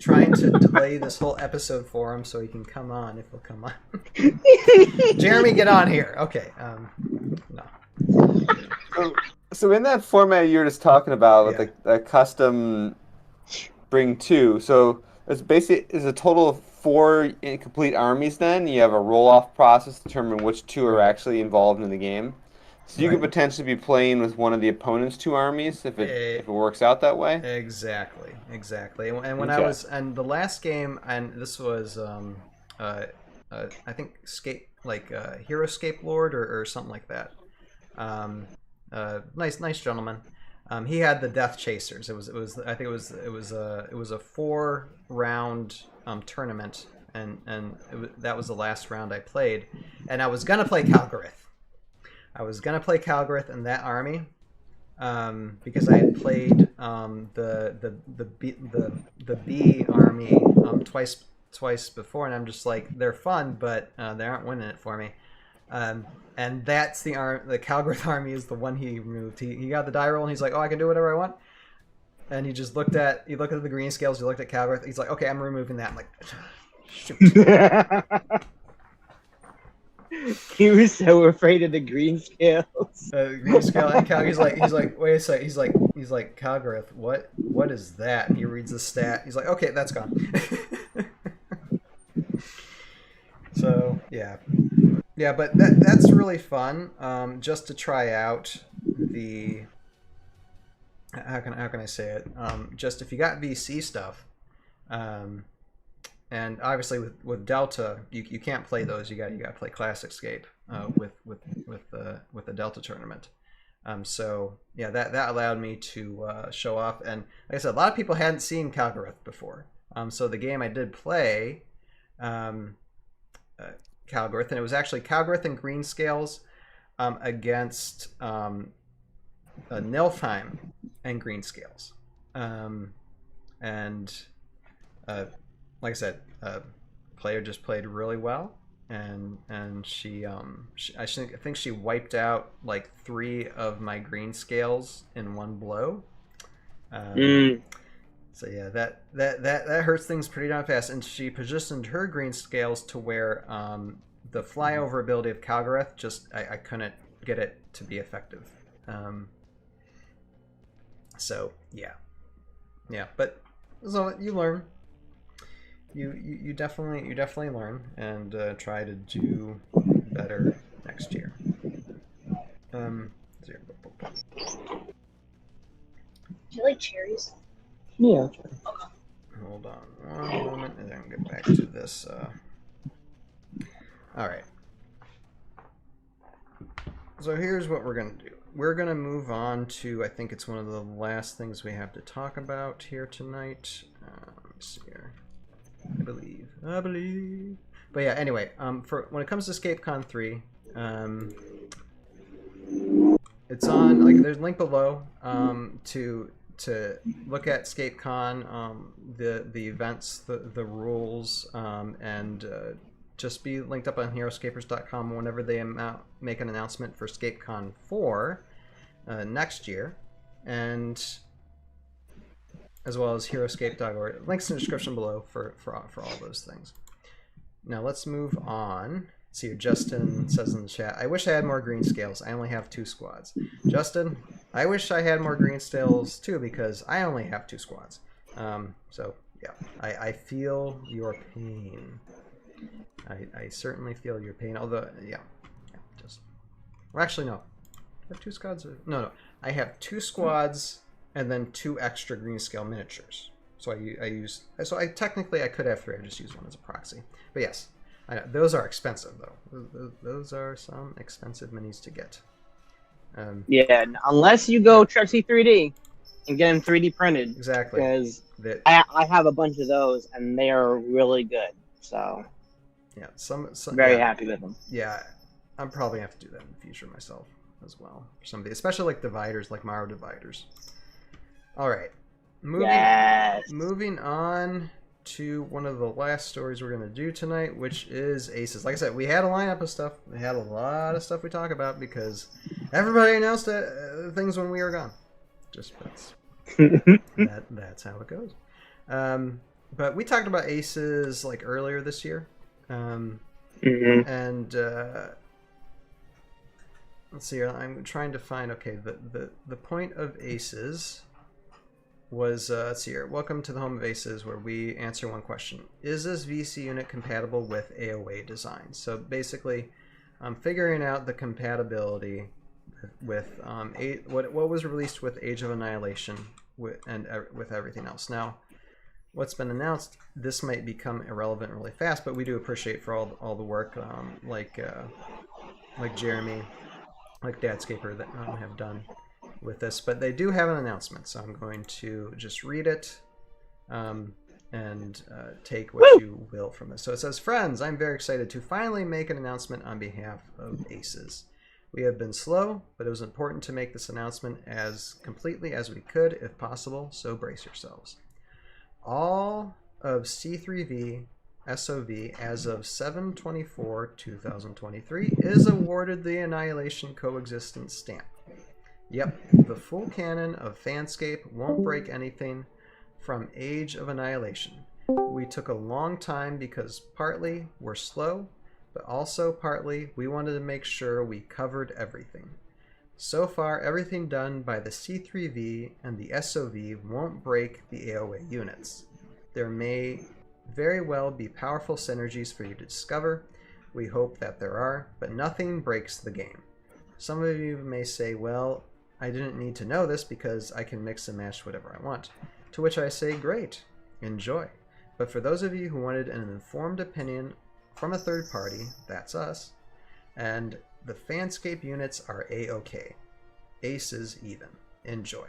trying to delay this whole episode for him so he can come on, if he'll come on. Jeremy, get on here. Okay. No. So in that format you were just talking about, with the custom bring 2, so it's a total of 4 incomplete armies. Then you have a roll-off process to determine which 2 are actually involved in the game. So you could potentially be playing with one of the opponent's 2 armies if it works out that way. Exactly. And when I was the last game, and this was I think Heroscape Lord or something like that. Nice gentleman. He had the Death Chasers. It was I think it was a 4-round tournament, and that was the last round I played, and I was gonna play Calgarith. In that army, because I had played the bee army twice before, and I'm just like, they're fun, but they aren't winning it for me. And that's the Calgarith army is the one he removed. He got the die roll, and he's like, oh, I can do whatever I want. And he looked at the green scales. He looked at Calgarith. He's like, okay, I'm removing that. I'm like, shoot. He was so afraid of the green scales. Green scale and Cal. He's like, wait a sec. He's like, Calgarith, what is that? And he reads the stat. He's like, okay, that's gone. So yeah, but that's really fun. Just to try out the how can I say it? Just if you got VC stuff, and obviously with Delta, you can't play those. You got to play Classic Scape with the Delta tournament. So yeah, that allowed me to show off. And like I said, a lot of people hadn't seen Calgareth before. So the game I did play, Calgareth, and it was actually Calgareth and green scales against Nilfheim and green scales. Like I said, player just played really well, and she I think she wiped out like 3 of my green scales in one blow. So yeah, that hurts things pretty darn fast. And she positioned her green scales to where the flyover ability of Calgareth I couldn't get it to be effective. So yeah, but so you learn. You definitely learn and try to do better next year. Do you like cherries? Yeah. Hold on one moment, and then I'll get back to this. All right. So here's what we're gonna do. We're gonna move on to, I think it's one of the last things we have to talk about here tonight. Let me see here. I believe. But yeah, anyway, for when it comes to ScapeCon 3, it's on, like, there's a link below to look at ScapeCon, the events, the rules, and just be linked up on heroscapers.com whenever they make an announcement for ScapeCon 4 next year, and as well as heroscape.org. Links in the description below for all those things. Now let's move on. See, Justin says in the chat, I wish I had more green scales. I only have 2 squads. Justin, I wish I had more green scales too, because I only have 2 squads. So yeah, I feel your pain. I certainly feel your pain. Although just, well, actually no, I have 2 squads. No, I have 2 squads and then 2 extra green scale miniatures. So I technically I could have 3. I just use one as a proxy. But yes, I know, those are expensive though. Those are some expensive minis to get. Yeah, unless you go C3D and get them 3D printed. Exactly. Because I have a bunch of those and they are really good. So yeah, some very happy with them. Yeah, I'm probably gonna have to do that in the future myself as well. For some of these, especially like dividers, like Maro dividers. All right, moving on to one of the last stories we're gonna do tonight, which is Aces. Like I said, we had a lineup of stuff. We had a lot of stuff we talk about because everybody announced things when we were gone. Just that's how it goes. But we talked about Aces like earlier this year. And let's see here. I'm trying to find. Okay, the point of Aces was let's see here. Welcome to the home of Aces, where we answer one question: is this VC unit compatible with AOA design? So basically, I'm figuring out the compatibility with what was released with Age of Annihilation with everything else. Now, what's been announced, this might become irrelevant really fast, but we do appreciate for all the work like Jeremy, like Dadscaper that have done with this. But they do have an announcement, so I'm going to just read it and take what you will from this. So it says, friends, I'm very excited to finally make an announcement on behalf of Aces. We have been slow, but it was important to make this announcement as completely as we could, if possible, so brace yourselves. All of C3V SOV as of 7/24/2023 is awarded the Annihilation Coexistence stamp. Yep, the full canon of Fanscape won't break anything from Age of Annihilation. We took a long time because partly we're slow, but also partly we wanted to make sure we covered everything. So far, everything done by the C3V and the SOV won't break the AOA units. There may very well be powerful synergies for you to discover. We hope that there are, but nothing breaks the game. Some of you may say, well, I didn't need to know this because I can mix and match whatever I want. To which I say, great, enjoy. But for those of you who wanted an informed opinion from a third party, that's us, and the Fanscape units are A-OK. Aces even. Enjoy.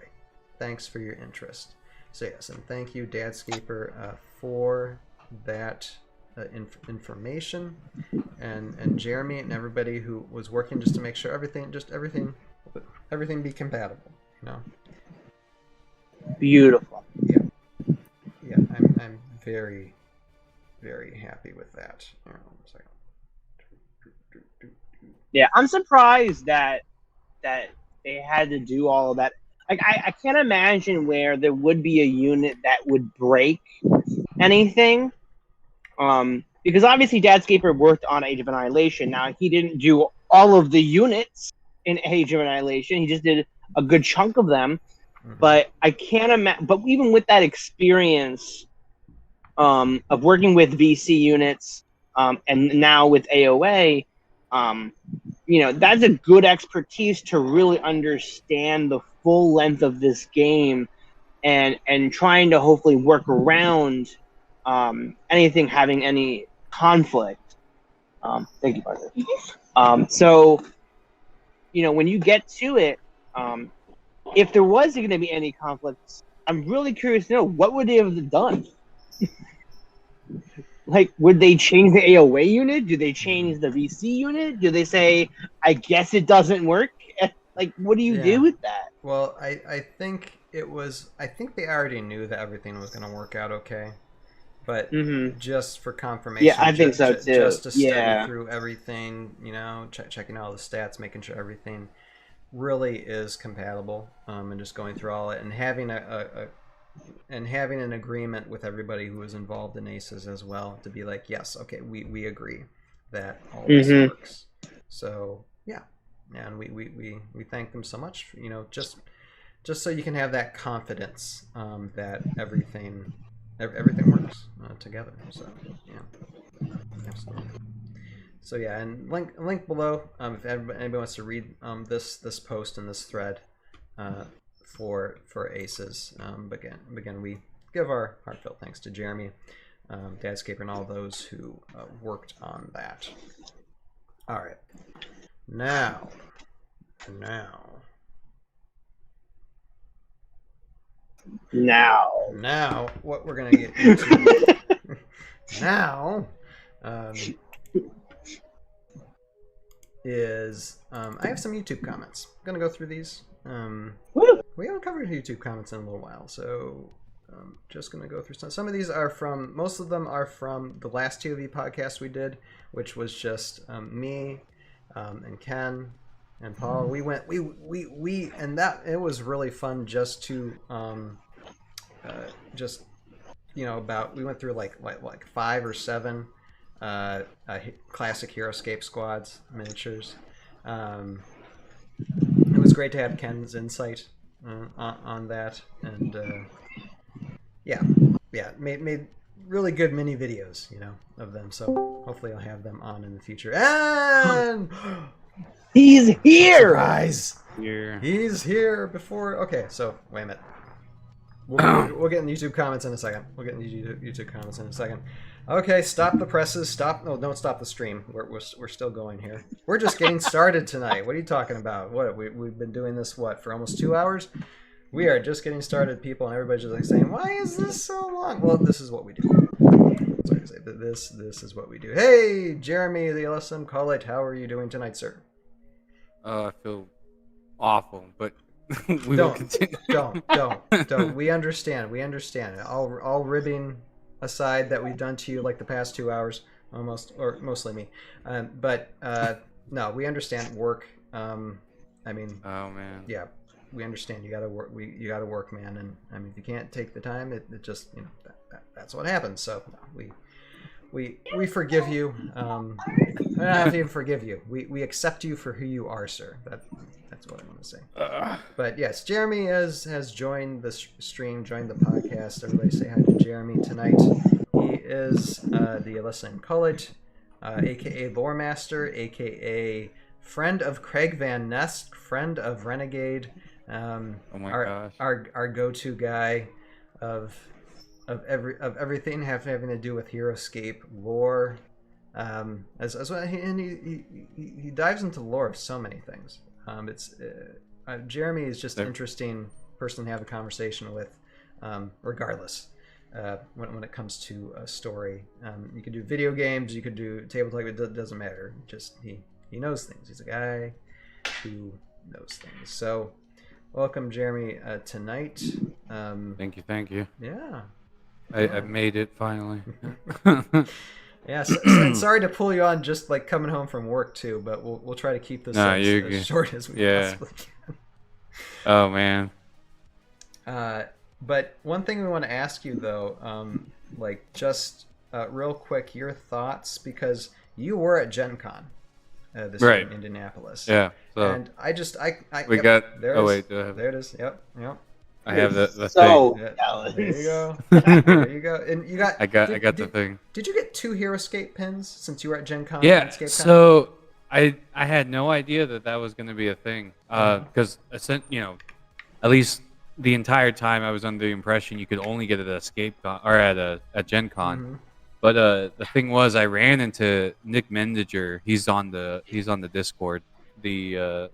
Thanks for your interest. So yes, and thank you, Dadscaper, for that information, and Jeremy and everybody who was working just to make sure everything be compatible. You know. Beautiful. Yeah. I'm very, very happy with that. Hang on a second. Yeah, I'm surprised that they had to do all of that. Like, I can't imagine where there would be a unit that would break anything. Because obviously Dadscaper worked on Age of Annihilation. Now, he didn't do all of the units in Age of Annihilation. He just did a good chunk of them. Mm-hmm. But I can't imagine. But even with that experience of working with VC units and now with AOA, that's a good expertise to really understand the full length of this game and trying to hopefully work around anything having any conflict. Thank you, partner. So, when you get to it, if there was going to be any conflicts, I'm really curious to know, what would they have done? Like, would they change the AOA unit? Do they change the VC unit? Do they say, I guess it doesn't work? Like, what do you do with that? Well, I think they already knew that everything was going to work out okay. But just for confirmation, yeah, I think so too. Just to study through everything, checking all the stats, making sure everything really is compatible, and just going through all it and having having an agreement with everybody who was involved in ACES as well, to be like, yes, okay, we agree that all this works. So yeah, and we thank them so much, just so you can have that confidence that everything works together. So yeah, absolutely. So yeah, and link below if anybody wants to read this post and this thread for ACES. Again, we give our heartfelt thanks to Jeremy, Dadscaper, and all those who worked on that. All right, now, what we're gonna get into now is I have some YouTube comments. I'm gonna go through these. We haven't covered YouTube comments in a little while, so I'm just gonna go through some. Some of these are from, most of them are from the last ToV podcast we did, which was just me and Ken and Paul. We and that it was really fun just to we went through like 5 or 7 classic Heroscape squads miniatures. It was great to have Ken's insight on that, and made really good mini videos, of them. So hopefully I'll have them on in the future. And he's here! Surprise! He's here before. Okay, so wait a minute. We'll get in YouTube comments in a second. Okay, stop the presses. Stop. No, don't stop the stream. We're still going here. We're just getting started tonight. What are you talking about? What we've been doing this for almost 2 hours? We are just getting started, people, and everybody's just saying, "Why is this so long?" Well, this is what we do. That's what I say. This is what we do. Hey, Jeremy, the LSM College, how are you doing tonight, sir? I feel awful, but we don't will continue. Don't. We understand. All ribbing aside that we've done to you like the past 2 hours, almost, or mostly me. But no, we understand work. Oh man. Yeah, we understand. You gotta work. You gotta work, man. And I mean, if you can't take the time, it just that's what happens. So we forgive you. I don't have to even forgive you. We accept you for who you are, sir. That's what I want to say. But yes, Jeremy has joined the stream, joined the podcast. Everybody say hi to Jeremy tonight. He is the Alyssa Cullet, aka Lore Master, aka friend of Craig Van Nest, friend of Renegade. Oh my gosh. Our go-to guy of everything having to do with Heroscape lore. As well, and he dives into the lore of so many things. Jeremy is just an interesting person to have a conversation with, regardless. When it comes to a story, you could do video games, you could do tabletop. It doesn't matter. Just he knows things. He's a guy who knows things. So, welcome, Jeremy, tonight. Thank you. Yeah, I made it finally. Yeah, so sorry to pull you on just like coming home from work too, but we'll try to keep this as short as we possibly can. Oh man. But one thing we want to ask you though, like just real quick, your thoughts, because you were at GenCon this year in Indianapolis. Yeah. So and I we yep, got. There Oh it is. wait, do I have? There it is. Yep. I have the So thing. Yeah, there you go. There you go. And you got. I got the thing. Did you get 2 Heroscape pins since you were at GenCon? Yeah. And ScapeCon? So I had no idea that was going to be a thing. Because at least the entire time I was under the impression you could only get it at ScapeCon or at GenCon. Mm-hmm. But the thing was, I ran into Nick Mendiger. He's on the Discord, the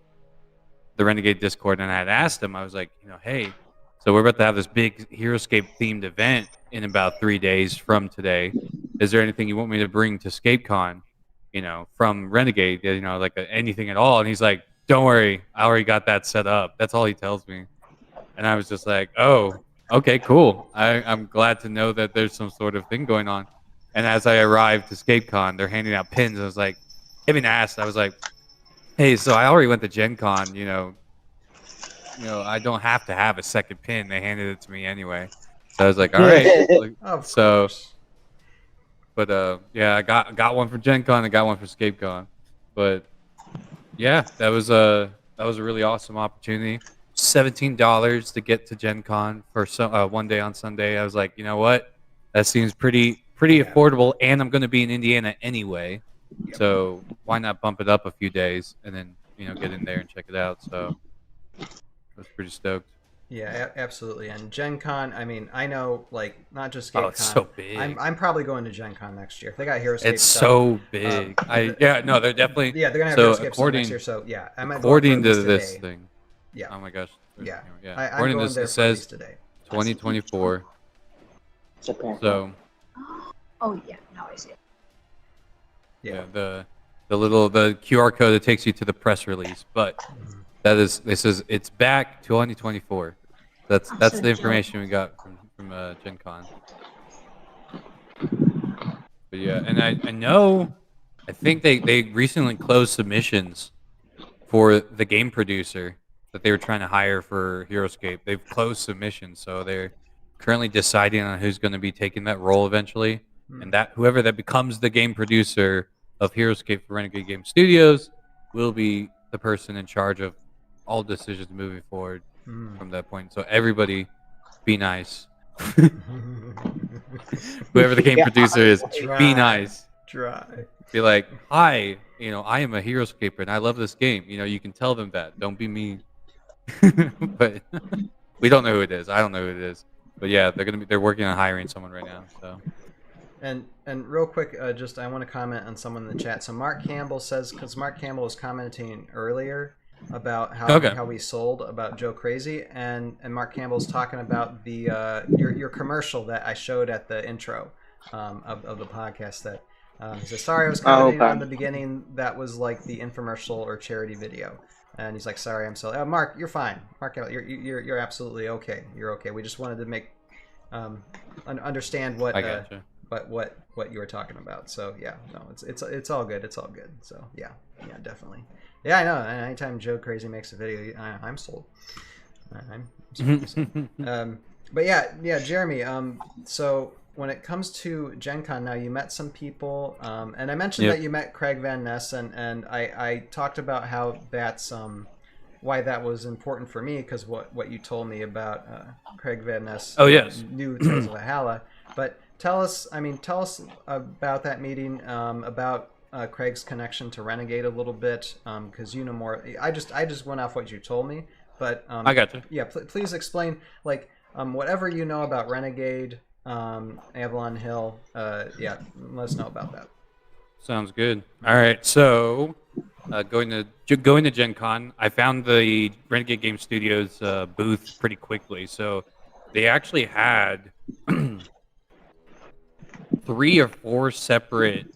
Renegade Discord, and I had asked him. I was like, hey, so we're about to have this big Heroscape themed event in about 3 days from today. Is there anything you want me to bring to ScapeCon? From Renegade, like anything at all? And he's like, don't worry, I already got that set up. That's all he tells me. And I was just like, oh, okay, cool. I'm glad to know that there's some sort of thing going on. And as I arrived to ScapeCon, they're handing out pins. I was like, even asked, I was like, hey, so I already went to Gen Con, I don't have to have a second pin. They handed it to me anyway. So I was like, all right. Of So, course. but yeah, I got one for Gen Con, I got one for ScapeCon. But yeah, that was a really awesome opportunity. $17 to get to Gen Con for one day on Sunday. I was like, you know what? That seems pretty affordable, and I'm going to be in Indiana anyway. Yep. So why not bump it up a few days and then get in there and check it out. So I was pretty stoked. Yeah, absolutely. And Gen Con, I mean, I know, like, not just ScapeCon. Oh, it's so big. I'm probably going to Gen Con next year. If they got Heroscape It's stuff, so big. They're definitely. Yeah, they're going to have Heroscape stuff next year, so yeah. I might according go to this today. thing. Yeah. Oh my gosh. Yeah. According I'm going to this, there it for says today. 2024. Japan. So Oh yeah, now I see it. Yeah. the QR code that takes you to the press release, but this is it's back 2024. That's so the information we got from Gen Con. But yeah, and I think they recently closed submissions for the game producer that they were trying to hire for Heroscape. They've closed submissions, so they're currently deciding on who's going to be taking that role eventually. And that whoever that becomes the game producer of Heroscape for Renegade Game Studios will be the person in charge of all decisions moving forward from that point. So everybody, be nice. Whoever the game producer is, be nice. Try. Be like, hi, I am a Heroscaper and I love this game. You can tell them that. Don't be mean. But we don't know who it is. I don't know who it is. But yeah, they're working on hiring someone right now. So. And real quick, just I want to comment on someone in the chat. So Mark Campbell says, because Mark Campbell was commenting earlier about how we sold about Joe Crazy, and Mark Campbell's talking about the your commercial that I showed at the intro of the podcast. That he says, sorry, I was commenting on the beginning. That was like the infomercial or charity video. And he's like, sorry, I'm so Mark, you're fine. Mark, you're absolutely okay. You're okay. We just wanted to make understand what. I gotcha. What you were talking about. So yeah, no, it's all good. It's all good. So yeah, definitely. Yeah, I know. And anytime Joe Crazy makes a video, I'm sold. I'm sold. But yeah, Jeremy. So when it comes to Gen Con, now you met some people, and I mentioned that you met Craig Van Ness, and I talked about how that's why that was important for me, because what you told me about Craig Van Ness. Oh yes. New Tales of Valhalla, but. Tell us about that meeting, about Craig's connection to Renegade a little bit, because you know more. I just went off what you told me, but I got you. Yeah, please explain, like, whatever you know about Renegade, Avalon Hill. Yeah, let us know about that. Sounds good. All right, so going to GenCon, I found the Renegade Game Studios booth pretty quickly. So they actually had 3 or 4 separate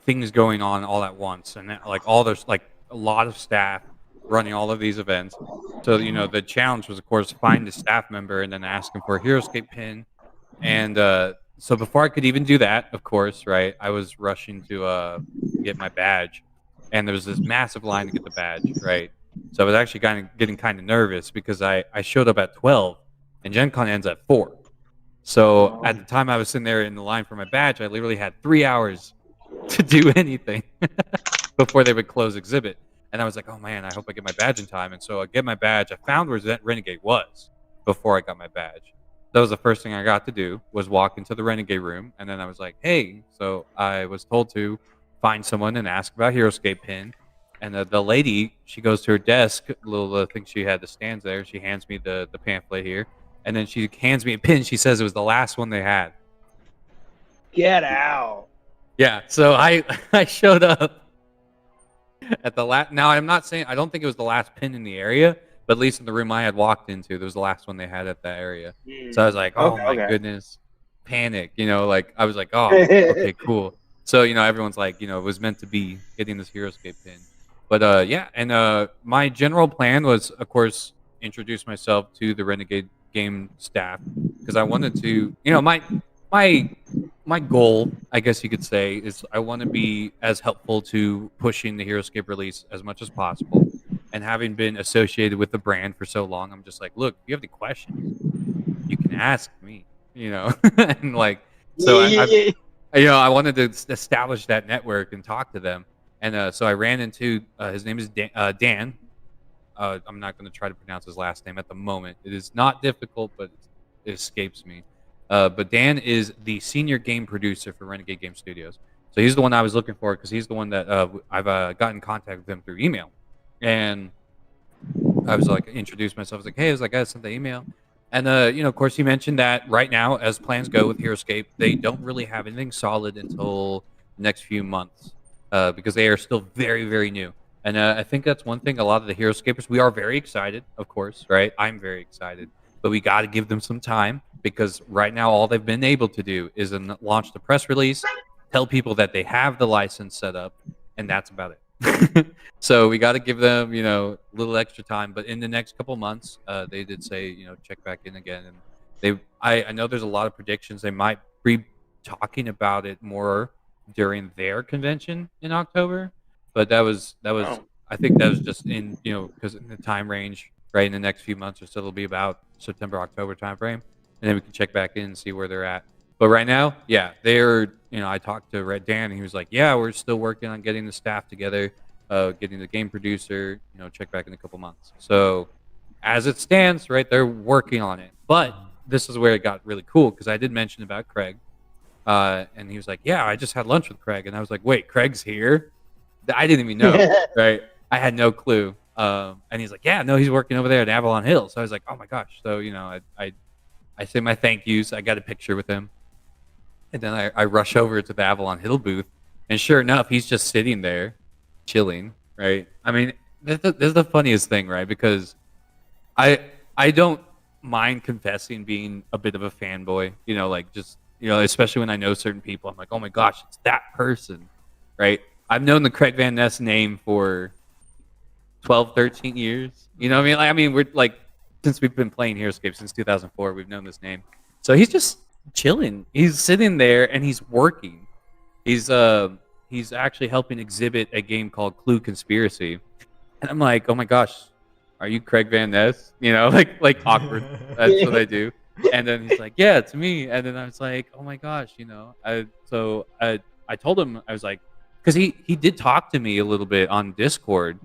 things going on all at once, and like all there's like a lot of staff running all of these events. So the challenge was, of course, find the staff member and then ask them for a Heroscape pin. And so before I could even do that, of course, right, I was rushing to get my badge, and there was this massive line to get the badge, right? So I was actually getting kind of nervous because I showed up at 12, and GenCon ends at 4. So at the time I was sitting there in the line for my badge, I literally had 3 hours to do anything before they would close exhibit. And I was like, oh man, I hope I get my badge in time. And so I get my badge. I found where that Renegade was before I got my badge. That was the first thing I got to do, was walk into the Renegade room. And then I was like, hey, so I was told to find someone and ask about Heroscape pin. And the lady, she goes to her desk, little thing she had, the stands there. She hands me the pamphlet here. And then she hands me a pin. She says it was the last one they had. Get out. Yeah, so I showed up at the last. Now, I'm not saying, I don't think it was the last pin in the area, but at least in the room I had walked into, there was the last one they had at that area. So I was like, oh my goodness, panic. Like I was like, oh, okay, cool. So everyone's like, it was meant to be getting this Heroscape pin. But yeah, and my general plan was, of course, introduce myself to the Renegade game staff, because I wanted to, my goal, I guess you could say, is I want to be as helpful to pushing the Heroscape release as much as possible. And having been associated with the brand for so long, I'm just like, look, if you have any questions, you can ask me, and like, so I wanted to establish that network and talk to them. And so I ran into, his name is Dan. I'm not going to try to pronounce his last name at the moment. It is not difficult, but it escapes me. But Dan is the senior game producer for Renegade Game Studios. So he's the one I was looking for, because he's the one that I've got in contact with him through email. And I was like, introduced myself. I was like, hey, I sent the email. And, of course, he mentioned that right now, as plans go with Heroscape, they don't really have anything solid until the next few months, because they are still very, very new. And I think that's one thing. A lot of the Heroscapers, we are very excited, of course, right? I'm very excited. But we got to give them some time, because right now all they've been able to do is launch the press release, tell people that they have the license set up, and that's about it. So we got to give them, a little extra time. But in the next couple months, they did say, check back in again. And I know there's a lot of predictions. They might be talking about it more during their convention in October. But that was I think that was just in, because in the time range, right, in the next few months or so, it'll be about September, October timeframe. And then we can check back in and see where they're at. But right now, yeah, they're, I talked to Red Dan, and he was like, yeah, we're still working on getting the staff together, getting the game producer, check back in a couple months. So as it stands, right, they're working on it. But this is where it got really cool, because I did mention about Craig. And he was like, yeah, I just had lunch with Craig. And I was like, wait, Craig's here? I didn't even know, right? I had no clue. And he's like, yeah, no, he's working over there at Avalon Hill. So I was like, oh my gosh. So, I say my thank yous. I got a picture with him. And then I rush over to the Avalon Hill booth. And sure enough, he's just sitting there, chilling, right? I mean, this is the funniest thing, right? Because I don't mind confessing being a bit of a fanboy, like just, especially when I know certain people. I'm like, oh my gosh, it's that person, right? I've known the Craig Van Ness name for 12, 13 years. You know what I mean? We're like, since we've been playing Heroscape since 2004, we've known this name. So he's just chilling. He's sitting there and he's working. He's actually helping exhibit a game called Clue Conspiracy. And I'm like, oh my gosh, are you Craig Van Ness? Like awkward. That's what I do. And then he's like, yeah, it's me. And then I was like, oh my gosh, I told him, I was like, because he did talk to me a little bit on Discord,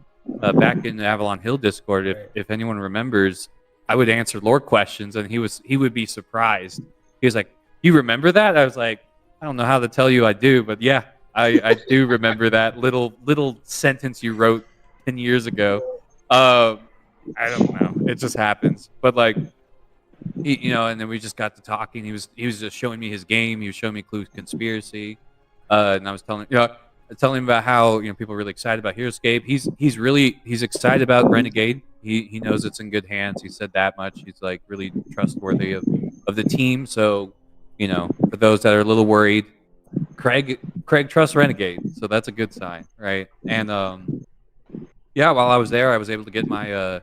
back in the Avalon Hill Discord. If anyone remembers, I would answer lore questions, and he would be surprised. He was like, "You remember that?" I was like, "I don't know how to tell you I do, but yeah, I do remember that little sentence you wrote 10 years ago." I don't know. It just happens. But like, and then we just got to talking. He was just showing me his game. He was showing me Clue Conspiracy, and I was telling him about how people are really excited about Heroscape. He's excited about Renegade. He knows it's in good hands. He said that much. He's like really trustworthy of the team. So for those that are a little worried, Craig trusts Renegade, so that's a good sign, right? And while I was there, I was able to get my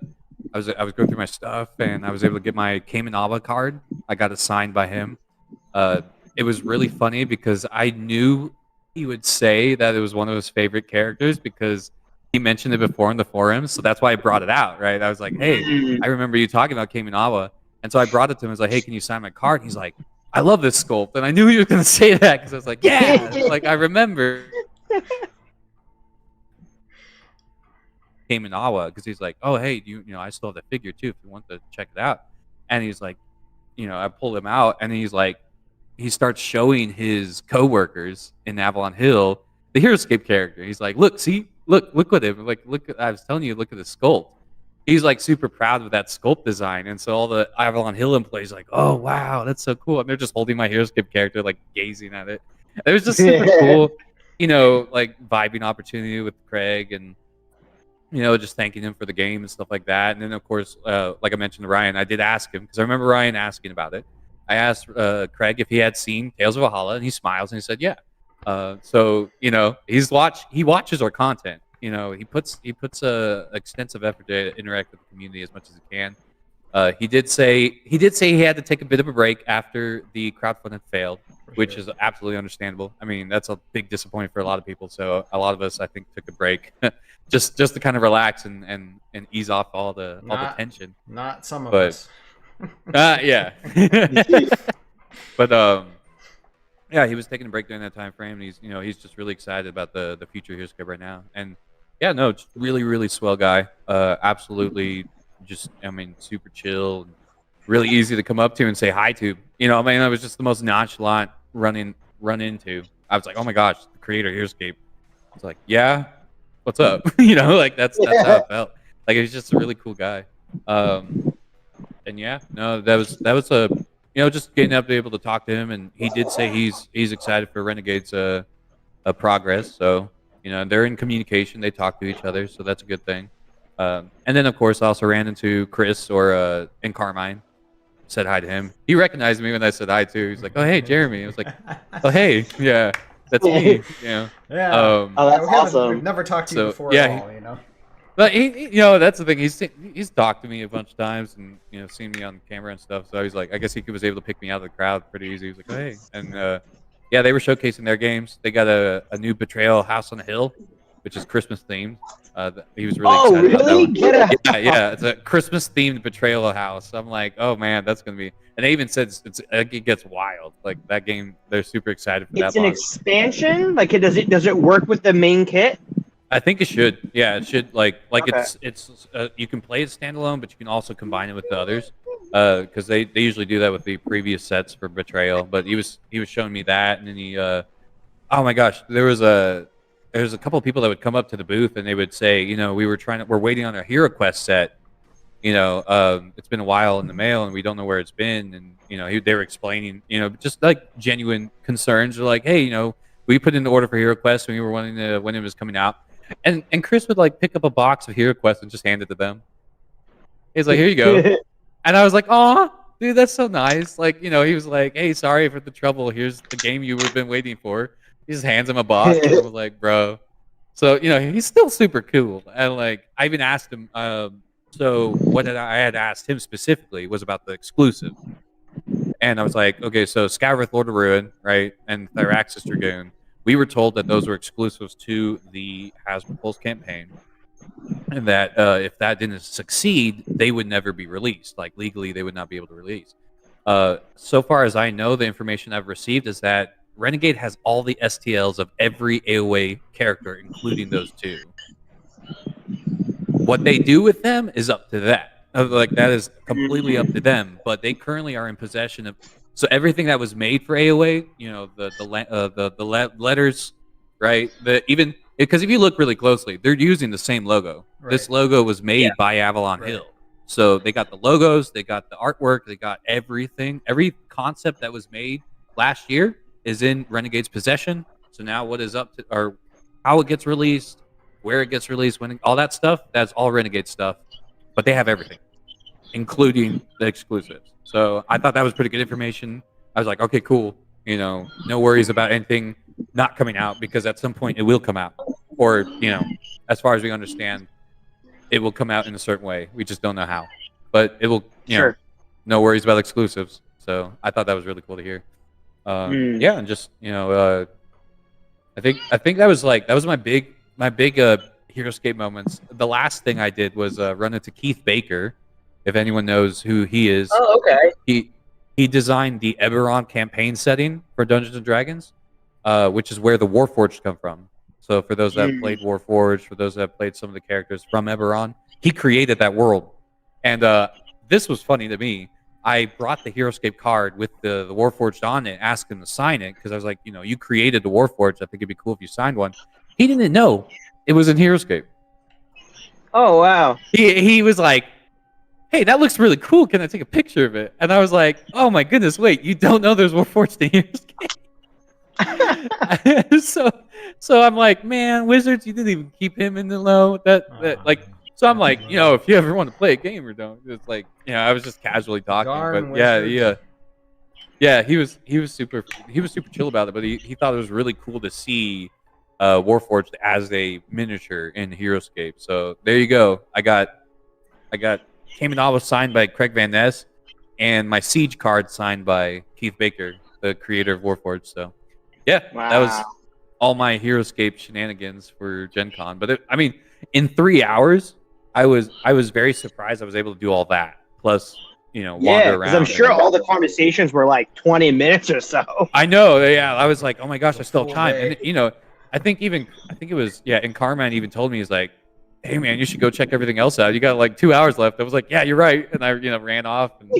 I was going through my stuff, and I was able to get my Kaminawa card. I got it signed by him. It was really funny because I knew he would say that it was one of his favorite characters because he mentioned it before in the forums, so that's why I brought it out, right? I was like, hey, I remember you talking about Kaminawa, and so I brought it to him. I was like, hey, can you sign my card? And he's like, I love this sculpt, and I knew he was going to say that because I was like, yeah, like I remember Kaminawa because he's like, oh, hey, I still have the figure too if you want to check it out. And he's like, I pulled him out, and he's like, he starts showing his coworkers in Avalon Hill the Heroscape character. He's like, look at him. Like, I was telling you, look at the sculpt. He's like super proud of that sculpt design, and so all the Avalon Hill employees are like, oh wow, that's so cool, and they're just holding my Heroscape character, like gazing at it. It was just super cool, like vibing opportunity with Craig, and just thanking him for the game and stuff like that. And then of course, like I mentioned to Ryan, I did ask him because I remember Ryan asking about it. I asked Craig if he had seen Tales of Valhalla, and he smiles and he said, yeah. So he watches our content. He puts extensive effort to interact with the community as much as he can. He did say he had to take a bit of a break after the crowdfunding had failed, which is absolutely understandable. I mean, that's a big disappointment for a lot of people. So a lot of us, I think, took a break just to kind of relax and ease off all the tension. Not some of us. Yeah. But yeah, he was taking a break during that time frame, and he's just really excited about the future of Heroscape right now. And yeah, no, just really, really swell guy. Absolutely, just super chill, really easy to come up to and say hi to. It was just the most nonchalant run into. I was like, oh my gosh, the creator of Heroscape. I was like, yeah, what's up? Like that's how it felt. Like he's just a really cool guy. And yeah, no, that was a just getting up to be able to talk to him, and he did say he's excited for Renegade's progress. So they're in communication, they talk to each other, so that's a good thing. And then of course I also ran into Chris and Carmine, said hi to him. He recognized me when I said hi too. He's like, oh hey Jeremy. I was like, oh hey, yeah, that's me. Yeah. Oh, that's awesome. We've never talked to you before at all. But he that's the thing. He's talked to me a bunch of times, and seen me on camera and stuff. So he's like, I guess he was able to pick me out of the crowd pretty easy. He was like, oh, hey, and yeah, they were showcasing their games. They got a new Betrayal House on the Hill, which is Christmas themed. He was really excited about that one. Yeah, it's a Christmas themed Betrayal House. I'm like, oh man, that's gonna be. And they even said it gets wild. Like that game, they're super excited for that. It's an expansion. Like, does it work with the main kit? I think it should. Yeah, it should. Like Okay. it's you can play it standalone, but you can also combine it with the others. Because they usually do that with the previous sets for Betrayal. But he was showing me that, and then he oh my gosh, there's a couple of people that would come up to the booth and they would say, we're waiting on our Hero Quest set. It's been a while in the mail and we don't know where it's been, and they were explaining, just like genuine concerns. They're like, hey, we put in the order for Hero Quest and we were wanting to when it was coming out. And Chris would like pick up a box of Hero Quest and just hand it to them. He's like, here you go. And I was like, "Aw, dude, that's so nice." Like, he was like, "Hey, sorry for the trouble. Here's the game you've been waiting for." He just hands him a box. And I was like, "Bro." So, he's still super cool. And like, I even asked him. So what I had asked him specifically was about the exclusive. And I was like, "Okay, so Scavarith, Lord of Ruin, right, and Thyraxis Dragoon. We were told that those were exclusives to the Hasbro Pulse campaign." And that if that didn't succeed, they would never be released. Like legally, they would not be able to release. So far as I know, the information I've received is that Renegade has all the STLs of every AOA character, including those two. What they do with them is up to that. Like that is completely up to them. But they currently are in possession of. So everything that was made for AOA, the letters, right? Because if you look really closely, they're using the same logo. Right. This logo was made by Avalon Hill. So they got the logos, they got the artwork, they got everything. Every concept that was made last year is in Renegade's possession. So now what is up to, or how it gets released, where it gets released, when all that stuff, that's all Renegade stuff. But they have everything, including the exclusives. So I thought that was pretty good information. I was like, okay, cool. No worries about anything not coming out, because at some point it will come out. Or, as far as we understand, it will come out in a certain way. We just don't know how. But it will, Sure. no worries about exclusives. So I thought that was really cool to hear. Yeah, and just, I think that was my big Heroscape moments. The last thing I did was run into Keith Baker, if anyone knows who he is. Oh, okay. He designed the Eberron campaign setting for Dungeons and Dragons, which is where the Warforged come from. So for those that have played Warforged, for those that have played some of the characters from Eberron, he created that world. And this was funny to me. I brought the Heroscape card with the Warforged on it, asked him to sign it, because I was like, you created the Warforged. I think it'd be cool if you signed one. He didn't know it was in Heroscape. Oh, wow. He was like, hey, that looks really cool. Can I take a picture of it? And I was like, oh my goodness, wait, you don't know there's Warforged in Heroscape? So I'm like, man, Wizards, you didn't even keep him in the know. So I'm like, if you ever want to play a game or don't, it's like, I was just casually talking. Darn but Wizards. yeah, he was super chill about it. But he thought it was really cool to see Warforged as a miniature in Heroscape. So there you go. I got Kamenawa signed by Craig Van Ness, and my Siege card signed by Keith Baker, the creator of Warforged. So yeah, Wow. that was all my Heroscape shenanigans for Gen Con. But in 3 hours, I was very surprised I was able to do all that. Plus, wander Yeah, around. because I'm sure all the conversations were like 20 minutes or so. I know. Yeah, I was like, oh my gosh, I still have Full time. day. And I think it was and Carmine even told me, he's like, hey man, you should go check everything else out. You got like 2 hours left. I was like, yeah, you're right. And I ran off and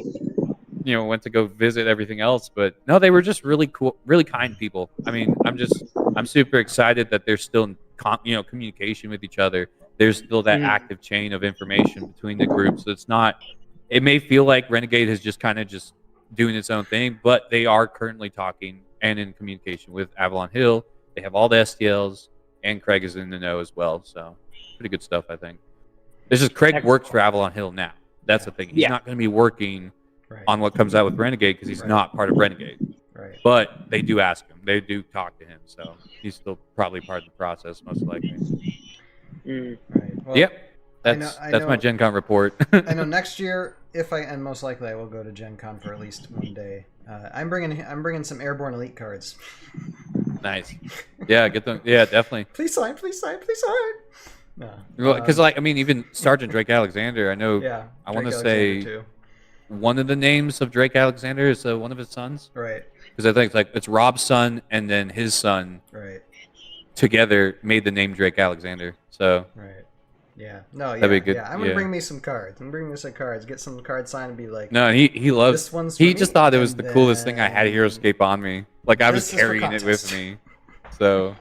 went to go visit everything else. But no, they were just really cool, really kind people. I mean, I'm super excited that they're still in communication with each other. There's still that active chain of information between the groups. So it may feel like Renegade is just kind of just doing its own thing, but they are currently talking and in communication with Avalon Hill. They have all the STLs, and Craig is in the know as well. So pretty good stuff, I think. It's just Craig works for Avalon Hill now. That's the thing. He's not going to be working on what comes out with Renegade, because he's not part of Renegade. Right. But they do ask him. They do talk to him. So he's still probably part of the process, most likely. Right. Well, Yep. I That's know- my Gen Con report. I know next year, and most likely I will go to Gen Con for at least one day. I'm bringing some Airborne Elite cards. Nice. Yeah, get them. Yeah, definitely. Please sign. No. Because even Sergeant Drake Alexander, I know. Yeah. I want to Drake say Alexander, too. one of the names of Drake Alexander is one of his sons. Right. Because I think it's Rob's son and then his son Right. together made the name Drake Alexander. So Right. Yeah. No. Yeah. That'd be good, Yeah. I'm gonna yeah. bring me some cards. Get some cards signed, and be like. no, he loves. This one's for He me, just thought it was the and coolest thing I had then Heroscape on me. Like I was this is for carrying it with contest. me. So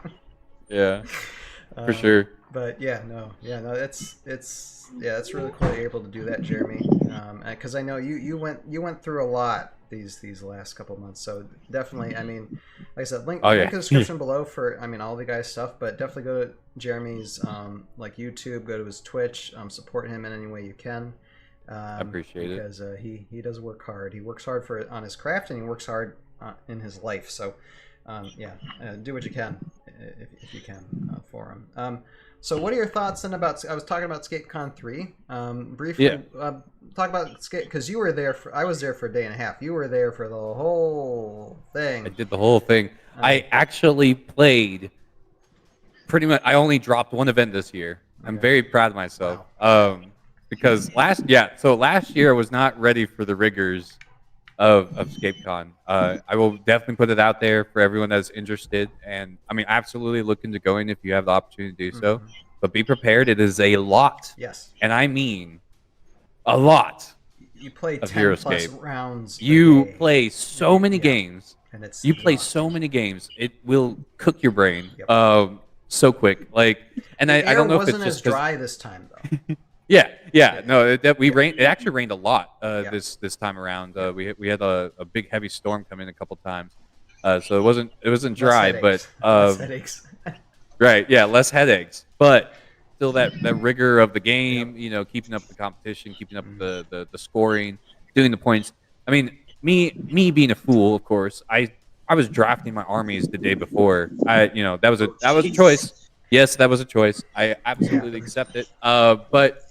yeah, for sure. But it's really cool you're able to do that, Jeremy. Because I know you went through a lot these last couple months. So definitely, like I said, link in the description below for all the guys' stuff. But definitely go to Jeremy's YouTube, go to his Twitch, support him in any way you can. I appreciate it. Because he does work hard. He works hard on his craft, and he works hard in his life. So do what you can if you can for him. So what are your thoughts then about? I was talking about ScapeCon 3. Briefly, talk about Scape, because you were there. I was there for a day and a half. You were there for the whole thing. I did the whole thing. I actually played pretty much. I only dropped one event this year. I'm very proud of myself. Wow. Because last year I was not ready for the rigors of ScapeCon. I will definitely put it out there for everyone that's interested, and absolutely look into going if you have the opportunity to do so. But be prepared; it is a lot. Yes. And I mean a lot. You play of 10 plus Heroscape. rounds. You a day, play so many games. and it's You play a lot. so many games. It will cook your brain Yep. so quick. I The don't know air if it's wasn't just as 'cause- dry this time though. Yeah. No, it actually rained a lot Yeah. this time around. We had a big heavy storm come in a couple times, so it wasn't dry, but Less headaches. right, yeah, less headaches, but still that rigor of the game, keeping up the competition, keeping up the scoring, doing the points. I mean, me being a fool, of course, I was drafting my armies the day before. That was a choice. Yes, that was a choice. I absolutely accept it. But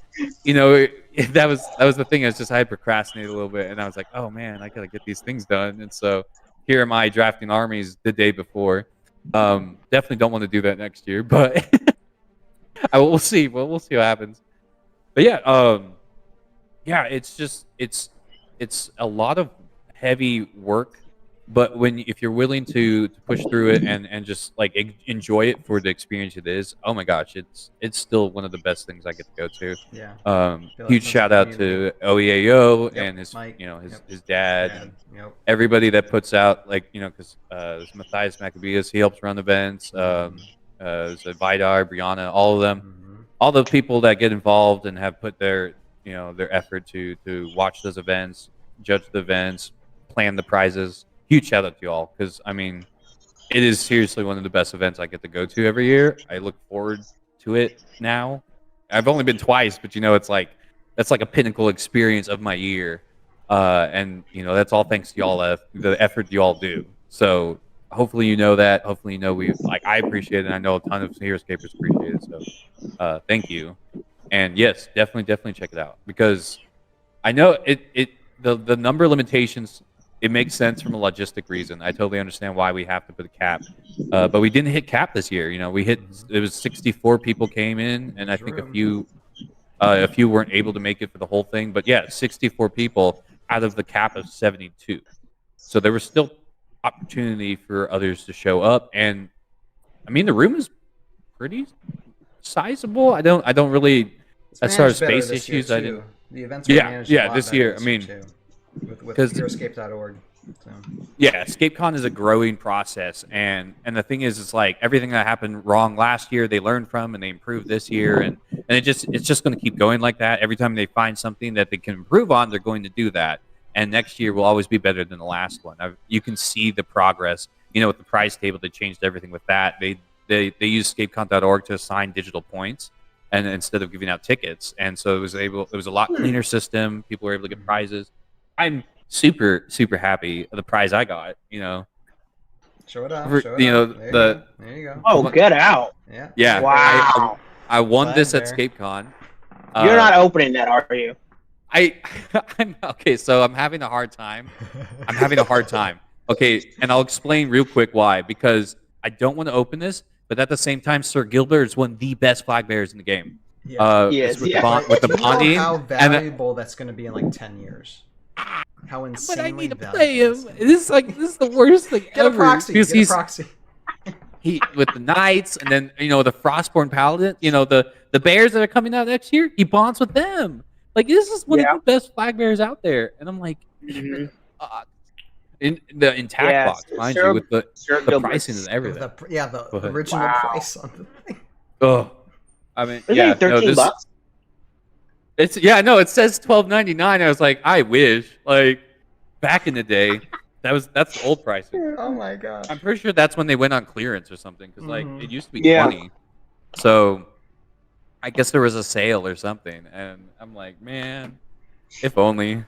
that was the thing. I had procrastinated a little bit, and I was like, oh man, I gotta get these things done. And so here am I drafting armies the day before. Definitely don't want to do that next year, but we'll see. Well, we'll see what happens. But yeah, it's a lot of heavy work. But if you're willing to push through it and just like enjoy it for the experience it is, oh my gosh, it's still one of the best things I get to go to. Yeah. Huge shout out to OEAO and his Mike. his dad and Yep. everybody that puts out, like, because Matthias Maccabeus, he helps run events. Vidar, Brianna, all of them, all the people that get involved and have put their effort to watch those events, judge the events, plan the prizes. Huge shout out to y'all, because I mean, it is seriously one of the best events I get to go to every year. I look forward to it now. I've only been twice, but that's like a pinnacle experience of my year, and that's all thanks to y'all, the effort you all do. So hopefully that. Hopefully I appreciate it. And I know a ton of Heroscapers appreciate it. So thank you. And yes, definitely check it out, because I know the number limitations. It makes sense from a logistic reason. I totally understand why we have to put a cap, but we didn't hit cap this year. It was 64 people came in, and I think a few weren't able to make it for the whole thing. But yeah, 64 people out of the cap of 72. So there was still opportunity for others to show up, and I mean the room is pretty sizable. I don't really, as far as space issues, I didn't. The events were managed a lot this better year. this I mean. too. With Heroscape.org. So. Yeah, ScapeCon is a growing process, and the thing is, it's like everything that happened wrong last year, they learned from and they improved this year, and it's just going to keep going like that. Every time they find something that they can improve on, they're going to do that, and next year will always be better than the last one. You can see the progress. With the prize table, they changed everything with that. They used ScapeCon.org to assign digital points, and instead of giving out tickets, and so it was a lot cleaner system. People were able to get prizes. I'm super happy with the prize I got. Show it off. There you go. Oh, get out! Yeah. Wow. I won this at there. ScapeCon. You're not opening that, are you? I'm okay. So I'm having a hard time. Okay, and I'll explain real quick why. Because I don't want to open this, but at the same time, Sir Gilbert is one of the best flag bearers in the game. Yes, with the bonding. You know how valuable that's going to be in like 10 years. How insanely but I need to valuable play him. This is the worst thing Get ever. a proxy. Because Get a proxy. he with the Knights, and then the Frostborn Paladin. The bears that are coming out next year. He bonds with them. Like, this is one of the best flag bearers out there. And I'm like, in tack box, mind you, with the pricing and everything. The original price on the thing. Oh, I mean, Isn't it $13? It says $12.99. I was like, I wish. Like, back in the day, that's the old pricing. Oh my gosh. I'm pretty sure that's when they went on clearance or something, because like it used to be 20. So I guess there was a sale or something, and I'm like, man, if only.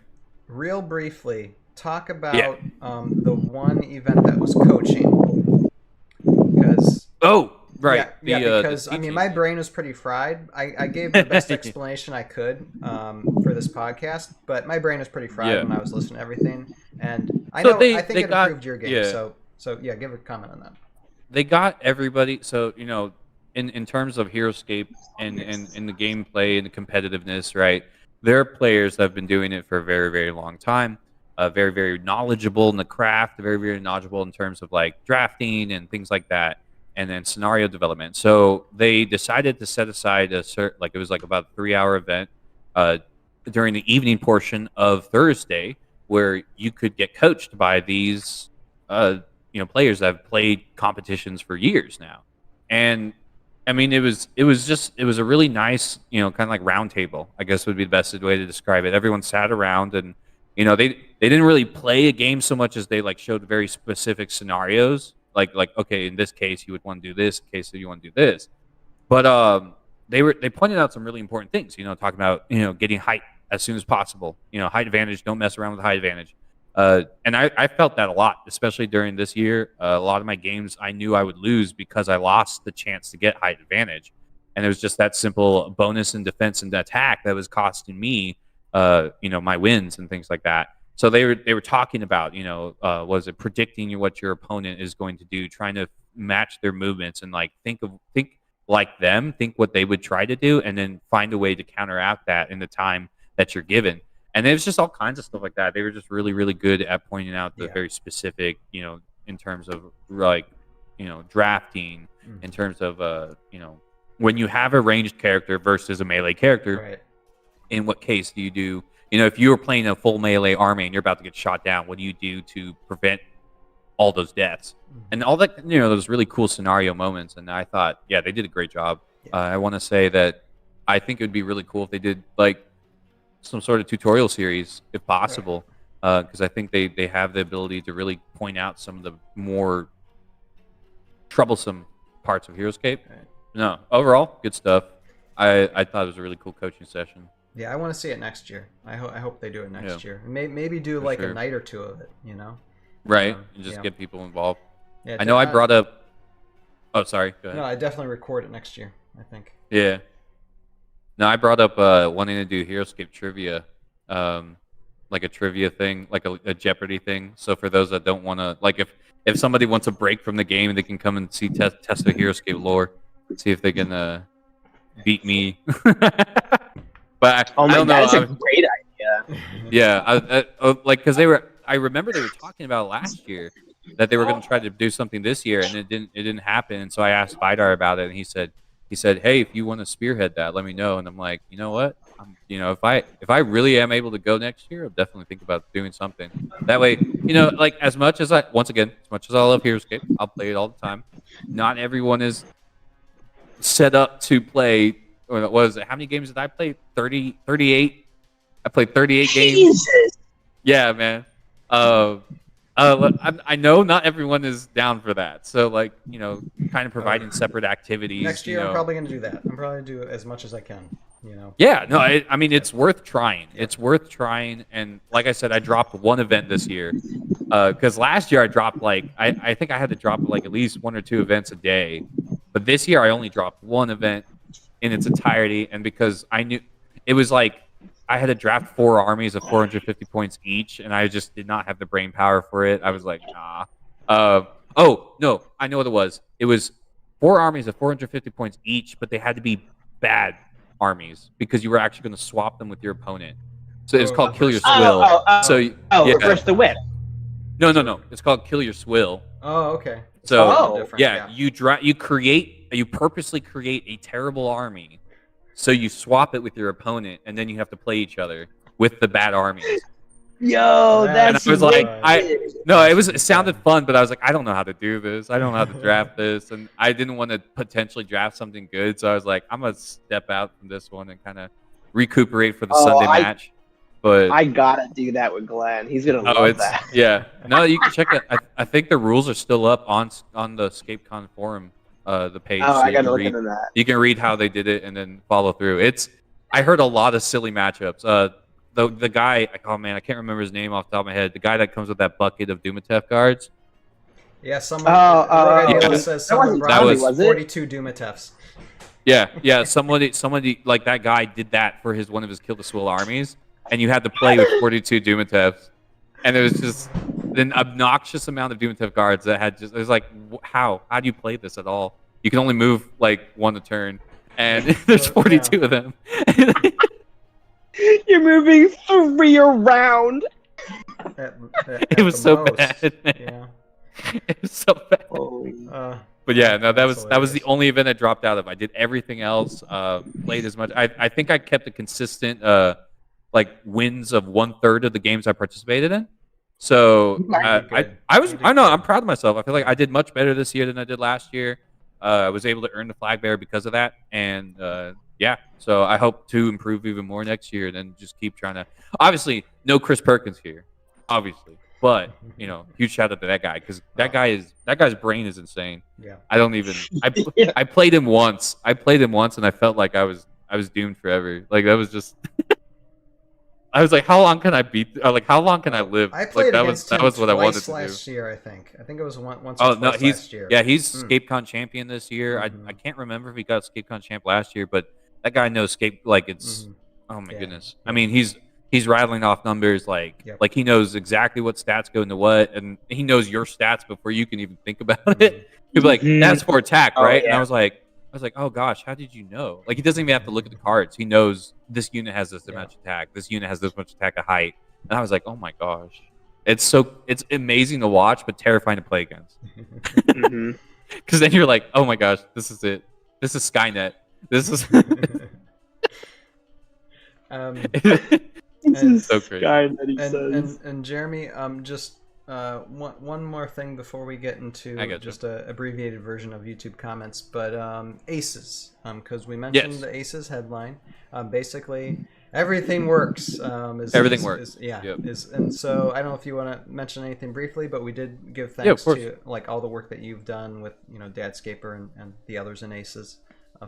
Real briefly, talk about the one event that was coaching, because right. Because I mean, my brain was pretty fried. I gave the best explanation I could for this podcast, but my brain was pretty fried when I was listening to everything. And I think it improved your game. So give a comment on that. They got everybody. So in terms of Heroscape and in the gameplay and the competitiveness, right? There are players that have been doing it for a very, very long time. Very, very knowledgeable in the craft. Very, very knowledgeable in terms of like drafting and things like that. And then scenario development. So they decided to set aside it was like about a 3-hour event during the evening portion of Thursday, where you could get coached by these players that have played competitions for years now. And I mean, it was a really nice, kind of like round table, I guess would be the best way to describe it. Everyone sat around and, they didn't really play a game so much as they like showed very specific scenarios. Like, okay, in this case, you would want to do this. In case you want to do this. But they pointed out some really important things, talking about, getting height as soon as possible. Height advantage, don't mess around with height advantage. And I felt that a lot, especially during this year. A lot of my games I knew I would lose because I lost the chance to get height advantage. And it was just that simple bonus in defense and attack that was costing me, my wins and things like that. So they were talking about, was it predicting what your opponent is going to do, trying to match their movements and like think like them, think what they would try to do, and then find a way to counteract that in the time that you're given. And it was just all kinds of stuff like that. They were just really, really good at pointing out the very specific, in terms of like, drafting, in terms of, when you have a ranged character versus a melee character, Right. in what case do you do, if you were playing a full melee army and you're about to get shot down, what do you do to prevent all those deaths? And all that, those really cool scenario moments. And I thought, yeah, they did a great job. I want to say that I think it would be really cool if they did like some sort of tutorial series, if possible, because I think they have the ability to really point out some of the more troublesome parts of Heroscape. Right. No, overall, good stuff. I thought it was a really cool coaching session. Yeah, I want to see it next year. I hope they do it next year. Maybe do like a night or two of it, Right, and just get people involved. Yeah, I know I brought up... Oh, sorry, go ahead. No, I definitely record it next year, I think. Yeah. No, I brought up wanting to do Heroscape trivia, like a trivia thing, like a Jeopardy thing. So for those that don't want to... Like if somebody wants a break from the game, they can come and test the Heroscape lore, see if they can beat me. But I don't know. That's a great idea. Yeah, because I remember they were talking about last year that they were going to try to do something this year, and it didn't happen. And so I asked Vidar about it, and he said, "Hey, if you want to spearhead that, let me know." And I'm like, you know what? If I really am able to go next year, I'll definitely think about doing something. That way, like as much as I love Heroscape, I'll play it all the time. Not everyone is set up to play. Or what was it? How many games did I play? 38. I played 38 games. Yeah, man. I know not everyone is down for that. So, like, kind of providing separate activities. Next year, I'm probably going to do that. I'm probably going to do as much as I can, Yeah, no, I mean, it's worth trying. It's worth trying. And like I said, I dropped one event this year. Because last year I dropped, I think I had to drop, at least 1 or 2 events a day. But this year I only dropped 1 event in its entirety, and because I knew it was like I had to draft 4 armies of 450 points each, and I just did not have the brain power for it. I was like, nah. Oh no, I know what it was. It was 4 armies of 450 points each, but they had to be bad armies because you were actually going to swap them with your opponent. So it's called Kill Your Swill. Reverse the whip. No. It's called Kill Your Swill. Oh, okay. So you purposely create a terrible army, so you swap it with your opponent, and then you have to play each other with the bad armies. Yo, that's and I was like, it sounded fun, but I was like, I don't know how to do this. I don't know how to draft this, and I didn't want to potentially draft something good, so I was like, I'm gonna step out from this one and kind of recuperate for the Sunday match. But I gotta do that with Glenn. He's gonna love that. Yeah, no, you can check it. I think the rules are still up on the ScapeCon forum, the page. Oh, so I gotta look into that. You can read how they did it and then follow through. I heard a lot of silly matchups. The guy, I can't remember his name off the top of my head. The guy that comes with that bucket of Dumatef cards. Yeah, someone says someone brought was 42 Dumatefs. Yeah, somebody like that guy did that for one of his Kill the Swill armies, and you had to play with 42 Dumatefs, and it was just an obnoxious amount of Dumatef cards that it was like, how do you play this at all? You can only move like 1 a turn, and there's 42 of them. You're moving 3 around. It was so bad. Yeah. It was so bad. But yeah, no, that was the only event I dropped out of. I did everything else. Played as much. I think I kept a consistent wins of 1/3 of the games I participated in. So I'm proud of myself. I feel like I did much better this year than I did last year. I was able to earn the flag bearer because of that, and yeah. So I hope to improve even more next year, and then just keep trying to. Obviously, no Chris Perkins here, obviously, but huge shout out to that guy because that guy's brain is insane. Yeah. I don't even. I played him once. And I felt like I was doomed forever. Like that was just. I was like, how long can I beat? Like, how long can I live? I played against him that was what I wanted to last do. year. I think it was once or Oh twice no, last year. he's ScapeCon champion this year. I can't remember if he got ScapeCon champ last year, but that guy knows Scape like it's. Oh my goodness! I mean, he's rattling off numbers like he knows exactly what stats go into what, and he knows your stats before you can even think about it. He'd be like, "That's for attack, right?" And I was like, "Oh gosh, how did you know?" Like he doesn't even have to look at the cards. He knows this unit has this much attack. This unit has this much attack at height. And I was like, "Oh my gosh." It's amazing to watch, but terrifying to play against. Because then you're like, "Oh my gosh, this is it. This is Skynet. This is." This is so crazy. Skynet, he says. And Jeremy, just one more thing before we get into just a abbreviated version of YouTube comments, but aces, because we mentioned the aces headline. Basically, everything works. Everything works. And so I don't know if you want to mention anything briefly, but we did give thanks to like all the work that you've done with Dadscaper and the others in aces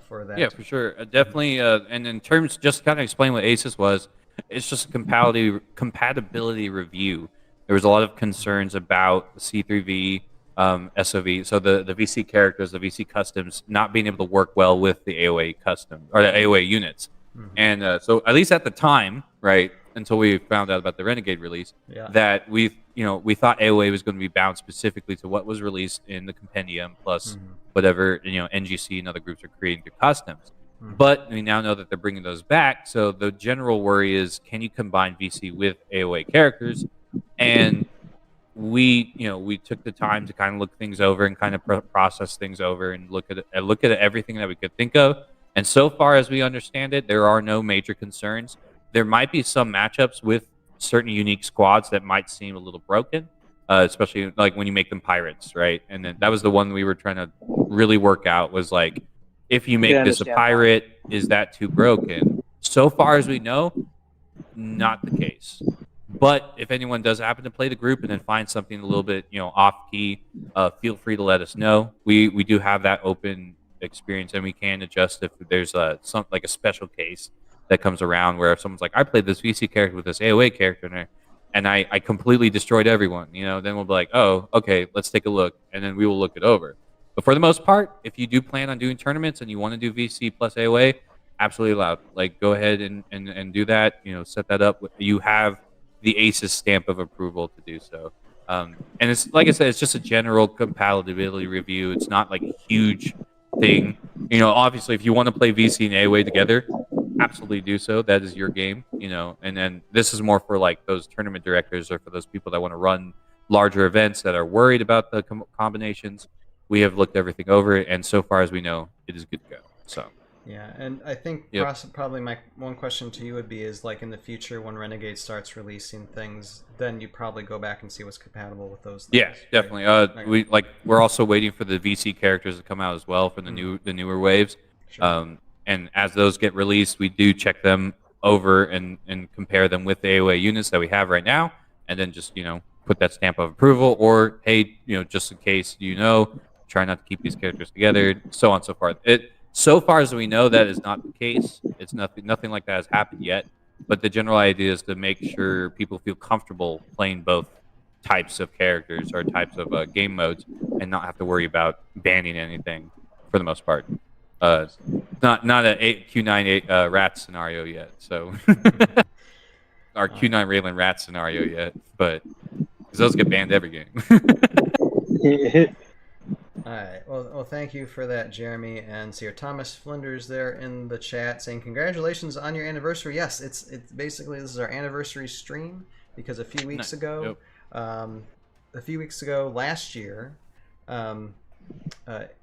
for that. Yeah, for sure, definitely. And in terms, just kind of explain what aces was. It's just a compatibility review. There was a lot of concerns about the C3V SOV, so the VC characters, the VC customs, not being able to work well with the AOA custom or the AOA units. And so at least at the time, right, until we found out about the Renegade release, that we thought AOA was going to be bound specifically to what was released in the compendium plus whatever NGC and other groups are creating through customs. But we now know that they're bringing those back. So the general worry is, can you combine VC with AOA characters? And we took the time to kind of look things over and kind of process things over and look at everything that we could think of. And so far as we understand it, there are no major concerns. There might be some matchups with certain unique squads that might seem a little broken, especially like when you make them pirates, right? And then that was the one we were trying to really work out was like, if you make this a pirate, is that too broken? So far as we know, not the case. But if anyone does happen to play the group and then find something a little bit, off key, feel free to let us know. We do have that open experience, and we can adjust if there's some like a special case that comes around where if someone's like, I played this VC character with this AOA character in there, and I completely destroyed everyone. Then we'll be like, oh, okay, let's take a look, and then we will look it over. But for the most part, if you do plan on doing tournaments and you want to do VC plus AOA, absolutely allowed. Like, go ahead and do that. Set that up. You have the ACES stamp of approval to do so. And it's like I said, it's just a general compatibility review. It's not like a huge thing. Obviously, if you want to play VC and AOA together, absolutely do so. That is your game. And then this is more for like those tournament directors or for those people that want to run larger events that are worried about the combinations. We have looked everything over, and so far as we know, it is good to go. So. Yeah, and I think probably my one question to you would be is like in the future when Renegade starts releasing things, then you probably go back and see what's compatible with those things. Yeah, definitely. We're also waiting for the VC characters to come out as well for the newer waves. Sure. And as those get released, we do check them over and compare them with the AOA units that we have right now, and then just put that stamp of approval, or hey, just in case try not to keep these characters together, so on and so forth. So far as we know, that is not the case. It's nothing like that has happened yet. But the general idea is to make sure people feel comfortable playing both types of characters or types of game modes, and not have to worry about banning anything for the most part. Not a Q9 rat scenario yet. So our Q9 Raylan rat scenario yet, but because those get banned every game. All right. Well, thank you for that, Jeremy. And Sir Thomas Flinders there in the chat saying, congratulations on your anniversary. Yes, it's basically, this is our anniversary stream because a few weeks ago, last year,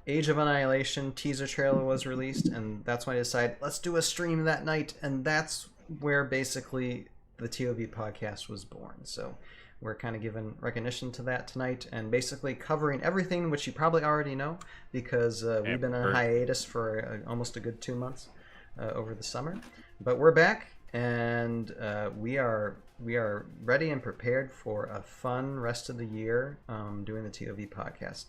Age of Annihilation teaser trailer was released, and that's when I decided, let's do a stream that night, and that's where basically the ToV podcast was born. So we're kind of giving recognition to that tonight and basically covering everything which you probably already know because we've been on hiatus for almost a good 2 months over the summer. But we're back, and we are ready and prepared for a fun rest of the year doing the ToV podcast.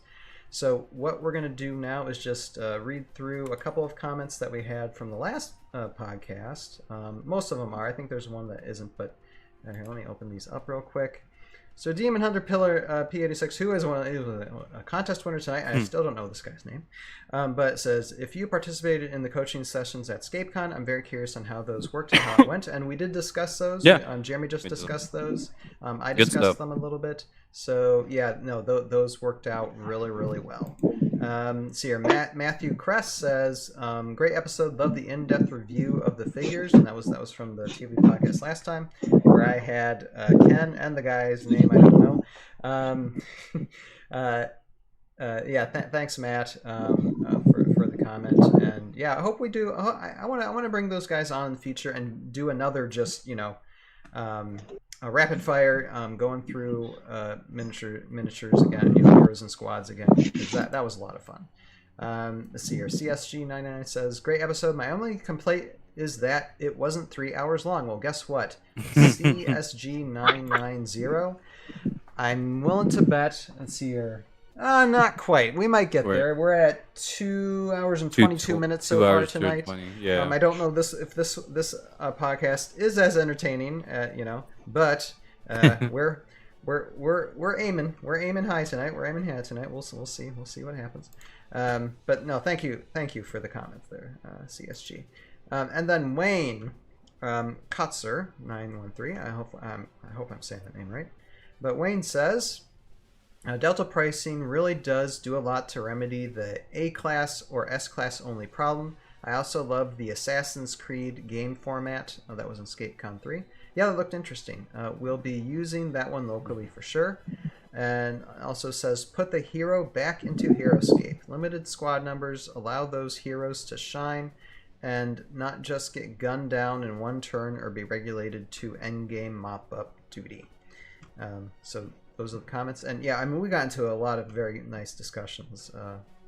So what we're going to do now is just read through a couple of comments that we had from the last podcast. Most of them are. I think there's one that isn't, but here, let me open these up real quick. So Demon Hunter Pillar P86, who is a contest winner tonight. I still don't know this guy's name. But it says, if you participated in the coaching sessions at ScapeCon, I'm very curious on how those worked and how it went. And we did discuss those. Yeah. Jeremy just discussed those. I discussed them a little bit. So yeah, no, those worked out really, really well. See here, Matthew Kress says, great episode, love the in-depth review of the figures, and that was from the ToV podcast last time, where I had Ken and the guy's name I don't know. Yeah, thanks Matt for the comment, and yeah, I hope we do. I want to bring those guys on in the future and do another just a rapid fire going through miniatures again, heroes and squads again, because that was a lot of fun. Let's see here. CSG99 says, great episode. My only complaint is that it wasn't 3 hours long. Well, guess what? CSG990. I'm willing to bet. Let's see here. Not quite. We might get there. We're at 2 hours and 22 minutes so far tonight. Yeah. I don't know if this podcast is as entertaining, but we're aiming high tonight. We're aiming high tonight. We'll see what happens. But no, thank you for the comments there, CSG. And then Wayne Kutzer 913. I hope I'm saying that name right. But Wayne says, Delta pricing really does do a lot to remedy the A-class or S-class only problem. I also love the Assassin's Creed game format. Oh, that was in ScapeCon 3. Yeah, that looked interesting. We'll be using that one locally for sure. And also says, put the hero back into Heroscape. Limited squad numbers allow those heroes to shine and not just get gunned down in one turn or be regulated to endgame mop-up duty. So those are the comments. And yeah, I mean, we got into a lot of very nice discussions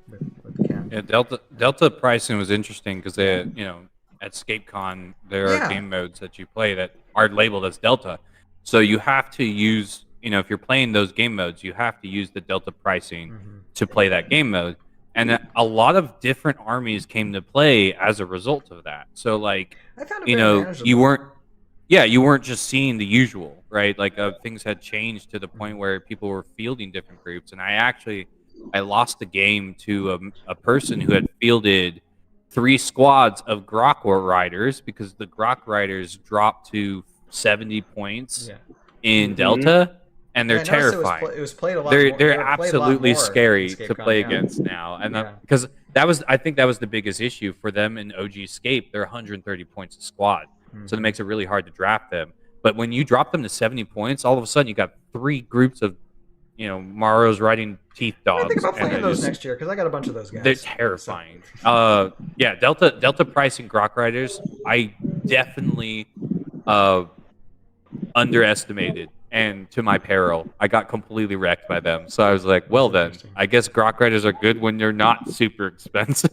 with Ken. Yeah, Delta pricing was interesting because they, at ScapeCon, there are game modes that you play that are labeled as Delta. So you have to use, if you're playing those game modes, you have to use the Delta pricing to play that game mode. And a lot of different armies came to play as a result of that. So like, I found it you weren't just seeing the usual, right? Like things had changed to the point where people were fielding different groups. And I lost the game to a person who had fielded 3 squads of Grok Riders because the Grok Riders dropped to 70 points in Delta, and they're terrifying. It was played a lot. They're absolutely scary to play against now, and because I think that was the biggest issue for them in OG Scape. They're 130 points a squad, so it makes it really hard to draft them. But when you drop them to 70 points, all of a sudden you got 3 groups of Maro's riding teeth dogs. I think about playing those next year because I got a bunch of those guys. They're terrifying. Yeah, Delta pricing Grok Riders, I definitely underestimated, and to my peril, I got completely wrecked by them. So I was like, well then, I guess Grok Riders are good when they're not super expensive.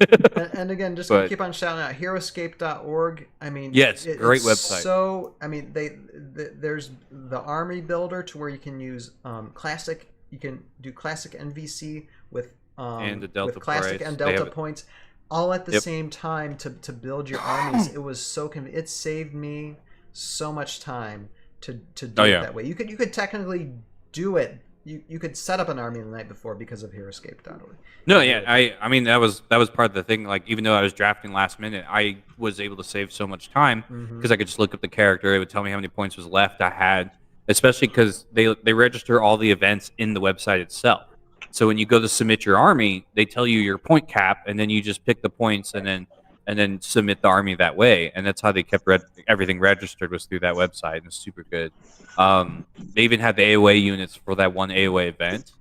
and again, just to keep on shouting out Heroscape.org. I mean, yes, great website. So I mean, there's the army builder to where you can use classic. You can do classic NVC with classic and Delta points, all at the same time to build your armies. It was so convenient. It saved me so much time to do it that way. You could technically do it. You could set up an army the night before because of Heroscape.org. No, yeah, I mean that was part of the thing. Like even though I was drafting last minute, I was able to save so much time because I could just look up the character. It would tell me how many points was left I had. Especially because they register all the events in the website itself. So when you go to submit your army, they tell you your point cap, and then you just pick the points and then submit the army that way. And that's how they kept everything registered, was through that website, and it's super good. They even had the AOA units for that one AOA event.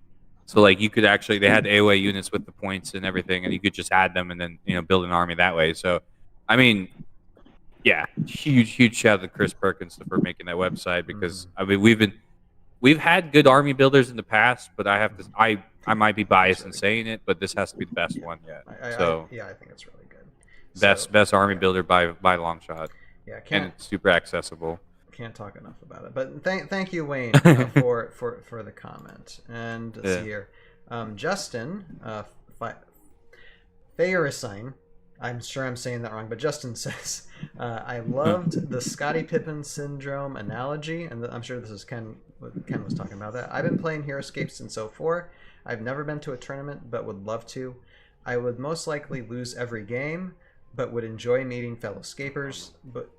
So like you could actually, they had AOA units with the points and everything, and you could just add them and then build an army that way. So I mean, yeah, huge shout out to Chris Perkins for making that website, because I mean we've been we've had good army builders in the past, but I have to. I might be biased in saying it, but this has to be the best one yet. I think it's really good. Best army builder by a long shot. Yeah, and it's super accessible. Can't talk enough about it. But thank you, Wayne, for the comment. And let's see here, Justin Feyersign. I'm sure I'm saying that wrong, but Justin says, I loved the Scottie Pippen syndrome analogy, and I'm sure this is Ken was talking about that. I've been playing Heroscape since 2004. I've never been to a tournament, but would love to. I would most likely lose every game, but would enjoy meeting fellow scapers. But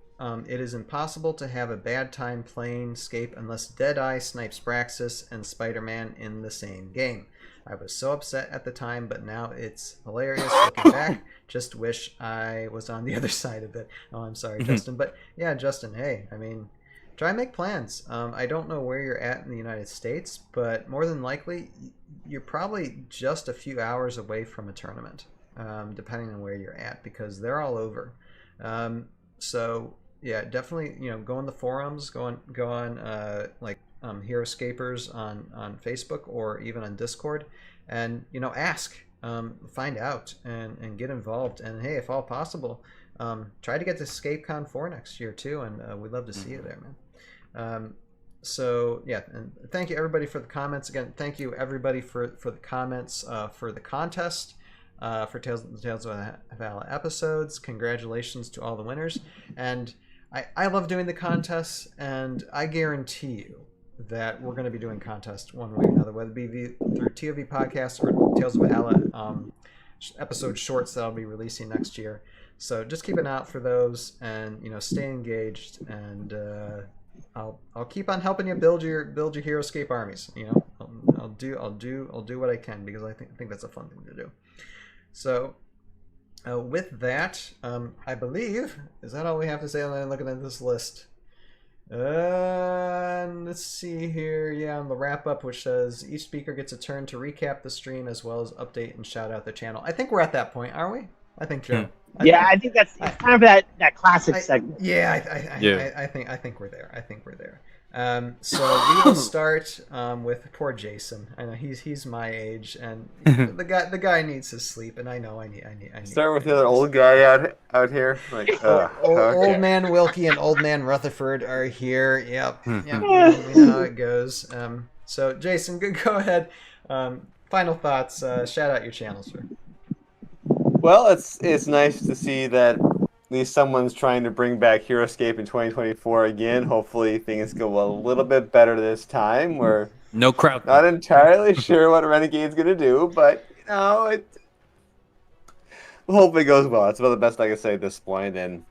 it is impossible to have a bad time playing Scape unless Deadeye snipes Braxis and Spider-Man in the same game. I was so upset at the time, but now it's hilarious looking back. Just wish I was on the other side of it. Oh, I'm sorry, Justin. But yeah, Justin, hey, I mean, try and make plans. I don't know where you're at in the United States, but more than likely, you're probably just a few hours away from a tournament, depending on where you're at, because they're all over. So yeah, definitely, go on the forums, go on like Heroscapers on Facebook or even on Discord, and ask, find out, and get involved. And hey, if all possible, try to get to ScapeCon 4 next year too, and we'd love to see you there, man. So yeah, and thank you everybody for the comments. Again, thank you everybody for the comments for the contest for Tales of Valor episodes. Congratulations to all the winners, and I love doing the contests, and I guarantee you that we're going to be doing contests one way or another, whether it be through ToV Podcast or Tales of Valor episode shorts that I'll be releasing next year. So just keep an eye out for those, and stay engaged, and I'll keep on helping you build your Heroscape armies. I'll do what I can, because I think that's a fun thing to do. So with that, I believe, is that all we have to say? I'm looking at this list. Let's see here. Yeah, on the wrap up, which says each speaker gets a turn to recap the stream as well as update and shout out the channel. I think we're at that point, aren't we? I think, Joe. I think it's kind of that classic segment. Yeah, I think we're there. I think we're there. So we will start with poor Jason. I know he's my age, and the guy needs his sleep, and I know I need. Start with the other old guy out here, like old man Wilkie and old man Rutherford are here. Yep. We know how it goes. So Jason, go ahead. Final thoughts. Shout out your channel, sir. Well, it's nice to see that at least someone's trying to bring back Heroscape in 2024 again. Hopefully things go a little bit better this time. We're no crowd. Not entirely sure what Renegade's going to do, but hopefully it goes well. That's about the best I can say at this point, and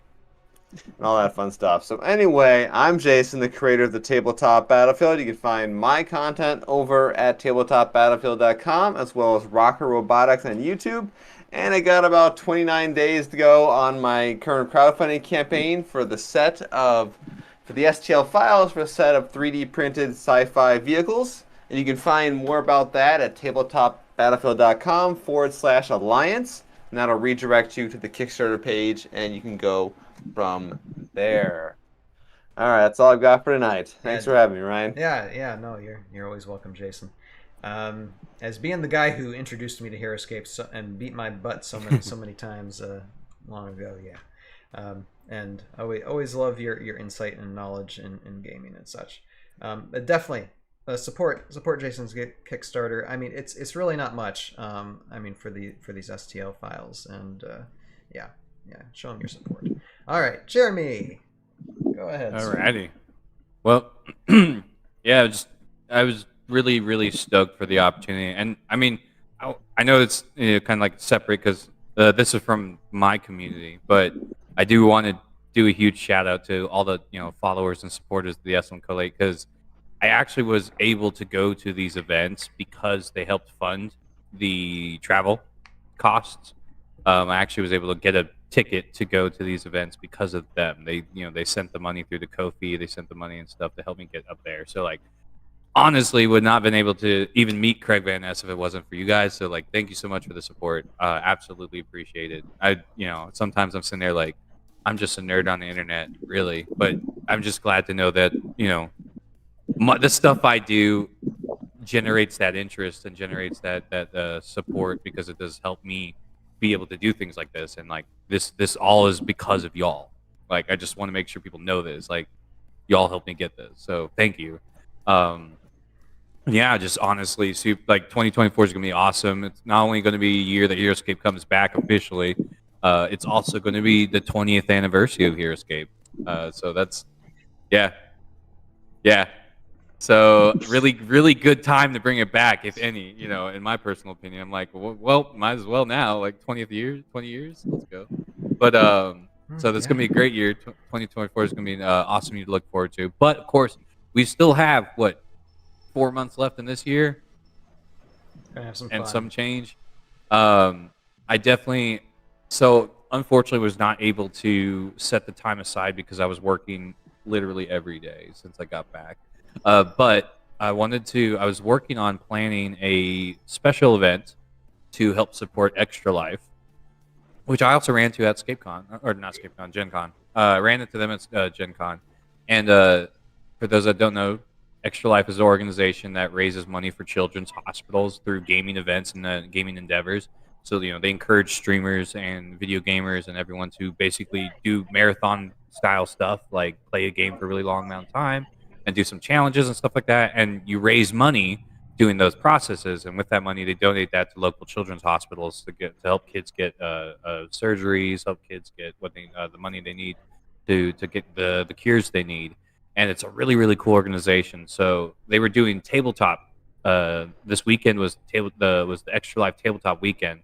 all that fun stuff. So anyway, I'm Jason, the creator of the Tabletop Battlefield. You can find my content over at tabletopbattlefield.com, as well as Rocker Robotics on YouTube. And I got about 29 days to go on my current crowdfunding campaign for the STL files for a set of 3D printed sci-fi vehicles. And you can find more about that at tabletopbattlefield.com/alliance. And that'll redirect you to the Kickstarter page, and you can go from there. All right, that's all I've got for tonight. Thanks for having me, Ryan. Yeah, no, you're always welcome, Jason. As being the guy who introduced me to Heroscape and beat my butt so many times long ago, yeah. And I always love your insight and knowledge in gaming and such. But definitely support Jason's Kickstarter. I mean, it's really not much. I mean, for these STL files, and yeah, show him your support. All right, Jeremy, go ahead. Alrighty. Well, yeah, I was really stoked for the opportunity, and I mean, I know it's kind of like separate because this is from my community, but I do want to do a huge shout out to all the followers and supporters of the S1 Collate, because I actually was able to go to these events because they helped fund the travel costs. I actually was able to get a ticket to go to these events because of them. They sent the money through the Ko-fi, they sent the money and stuff to help me get up there. So like, honestly, would not have been able to even meet Craig Van Ness if it wasn't for you guys. So like, thank you so much for the support. Absolutely appreciate it. Sometimes I'm sitting there like, I'm just a nerd on the internet, really, but I'm just glad to know that the stuff I do generates that interest and generates that support, because it does help me be able to do things like this. And like this all is because of y'all. Like, I just want to make sure people know this. Like, y'all helped me get this, so thank you. Yeah, just honestly, see, like 2024 is gonna be awesome. It's not only gonna be a year that Heroscape comes back officially, it's also gonna be the 20th anniversary of Heroscape. So that's, yeah. So really good time to bring it back, if any. You know, in my personal opinion, I'm like, well, might as well now. Like 20 years, let's go. But so that's gonna be a great year. 2024 is gonna be an awesome year to look forward to. But of course, we still have 4 months left in this year, Gonna have some and fun. some change. I definitely, so unfortunately, was not able to set the time aside because I was working literally every day since I got back. But I was working on planning a special event to help support Extra Life, which I also ran to at ScapeCon, or not ScapeCon, GenCon. Ran into them at GenCon. And for those that don't know, Extra Life is an organization that raises money for children's hospitals through gaming events and gaming endeavors. So, you know, they encourage streamers and video gamers and everyone to basically do marathon style stuff, like play a game for a really long amount of time and do some challenges and stuff like that. And you raise money doing those processes, and with that money, they donate that to local children's hospitals to help kids get surgeries, help kids get the money they need to get the cures they need. And it's a really cool organization. So they were doing tabletop. This weekend was the Extra Life tabletop weekend.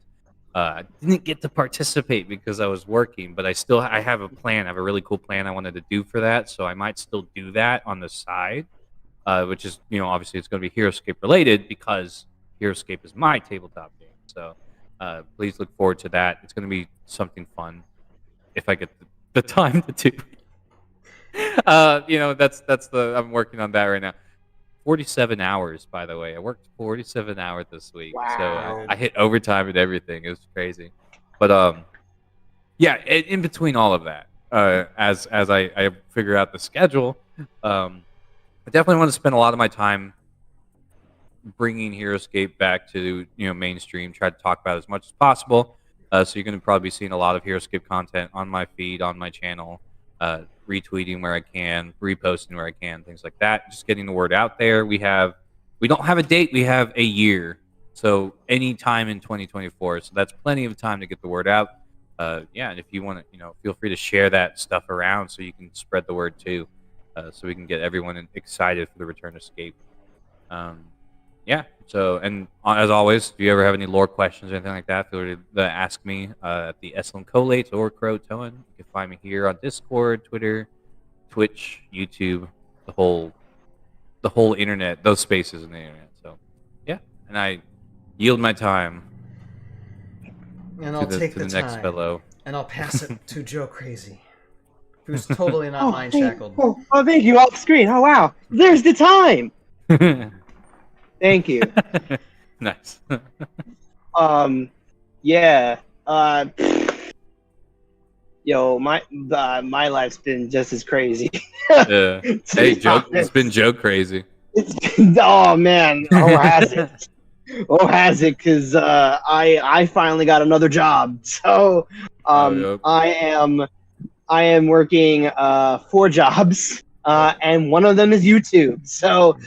I didn't get to participate because I was working, but I have a plan. I have a really cool plan I wanted to do for that. So I might still do that on the side, which is, you know, obviously it's going to be Heroscape related because Heroscape is my tabletop game. So please look forward to that. It's going to be something fun if I get the time to do. You know, I'm working on that right now. 47 hours, by the way. I worked 47 hours this week. Wow. So I hit overtime and everything. It was crazy. But yeah, in between all of that, as I figure out the schedule, I definitely want to spend a lot of my time bringing Heroscape back to, you know, mainstream. Try to talk about it as much as possible. So you're going to probably be seeing a lot of Heroscape content on my feed, on my channel. Retweeting where I can, reposting where I can, things like that. Just getting the word out there. We don't have a date. We have a year. So any time in 2024. So that's plenty of time to get the word out. Yeah, and if you want to, you know, feel free to share that stuff around so you can spread the word too, so we can get everyone excited for the return of Scape. Yeah. So, and as always, if you ever have any lore questions or anything like that, feel free to ask me at the Eslan Collates or Croatoan. You can find me here on Discord, Twitter, Twitch, YouTube, the whole internet, those spaces in the internet. So, yeah. And I yield my time. And I'll take the next time, fellow. and I'll pass it to Joe Crazy, who's totally not mind shackled. Oh, thank you. Off screen. Oh, wow. There's the time. Thank you. Nice. Yeah. Yo, my life's been just as crazy. Yeah. Hey, Joe, it's been Joe crazy. It's been, oh man, oh has it? Oh has it? Because I finally got another job. So Yep. I am working 4 jobs, and one of them is YouTube. So.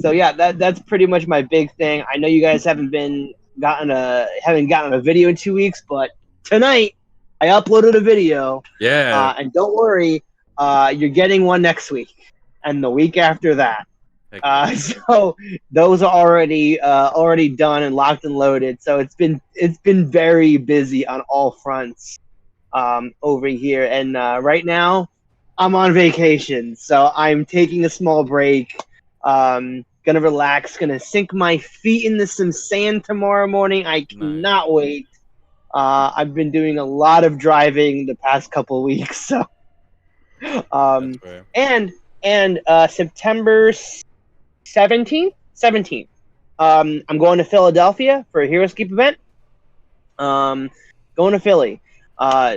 So yeah, that's pretty much my big thing. I know you guys haven't gotten a video in 2 weeks, but tonight I uploaded a video. Yeah. And don't worry, you're getting one next week and the week after that. So those are already done and locked and loaded. So it's been very busy on all fronts over here. And right now I'm on vacation, so I'm taking a small break. Gonna relax, gonna sink my feet into some sand tomorrow morning. I cannot wait. I've been doing a lot of driving the past couple weeks, so and September 17th, I'm going to Philadelphia for a Heroscape event. Going to Philly.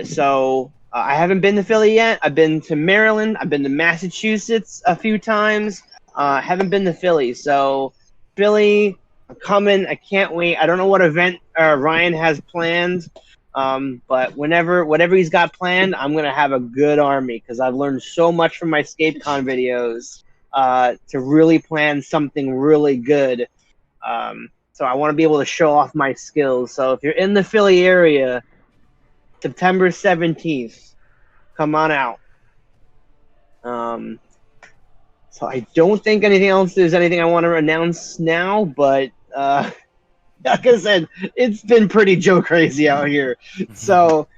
So I haven't been to Philly yet. I've been to Maryland. I've been to Massachusetts a few times. Haven't been to Philly. So Philly, I'm coming. I can't wait. I don't know what event Ryan has planned. But whatever he's got planned, I'm going to have a good army because I've learned so much from my ScapeCon videos to really plan something really good. So I want to be able to show off my skills. So if you're in the Philly area, September 17th, come on out. So I don't think there's anything I want to announce now, but like I said, it's been pretty Joe crazy out here. So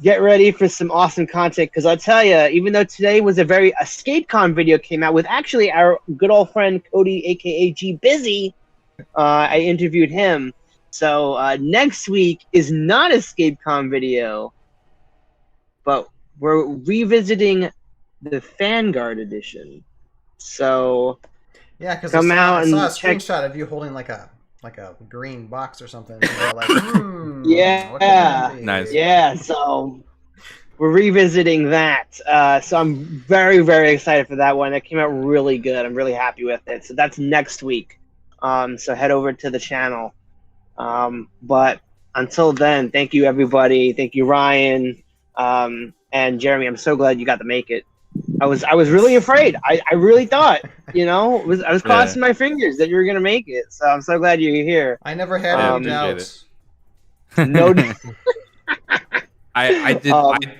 get ready for some awesome content, because I'll tell you, even though today was a ScapeCon video came out with actually our good old friend Cody, aka G Busy. I interviewed him. So next week is not a ScapeCon video, but we're revisiting the Vanguard edition. So yeah, because come out I saw a and check. screenshot of you holding like a green box or something. Like, yeah, what could that be? Nice. Yeah. So we're revisiting that. So I'm very, very excited for that one. That came out really good. I'm really happy with it. So that's next week. So head over to the channel. But until then, thank you everybody. Thank you, Ryan, and Jeremy. I'm so glad you got to make it. I was really afraid. I really thought, I was crossing my fingers that you were gonna make it. So I'm so glad you're here. I never had any doubts. No. I did.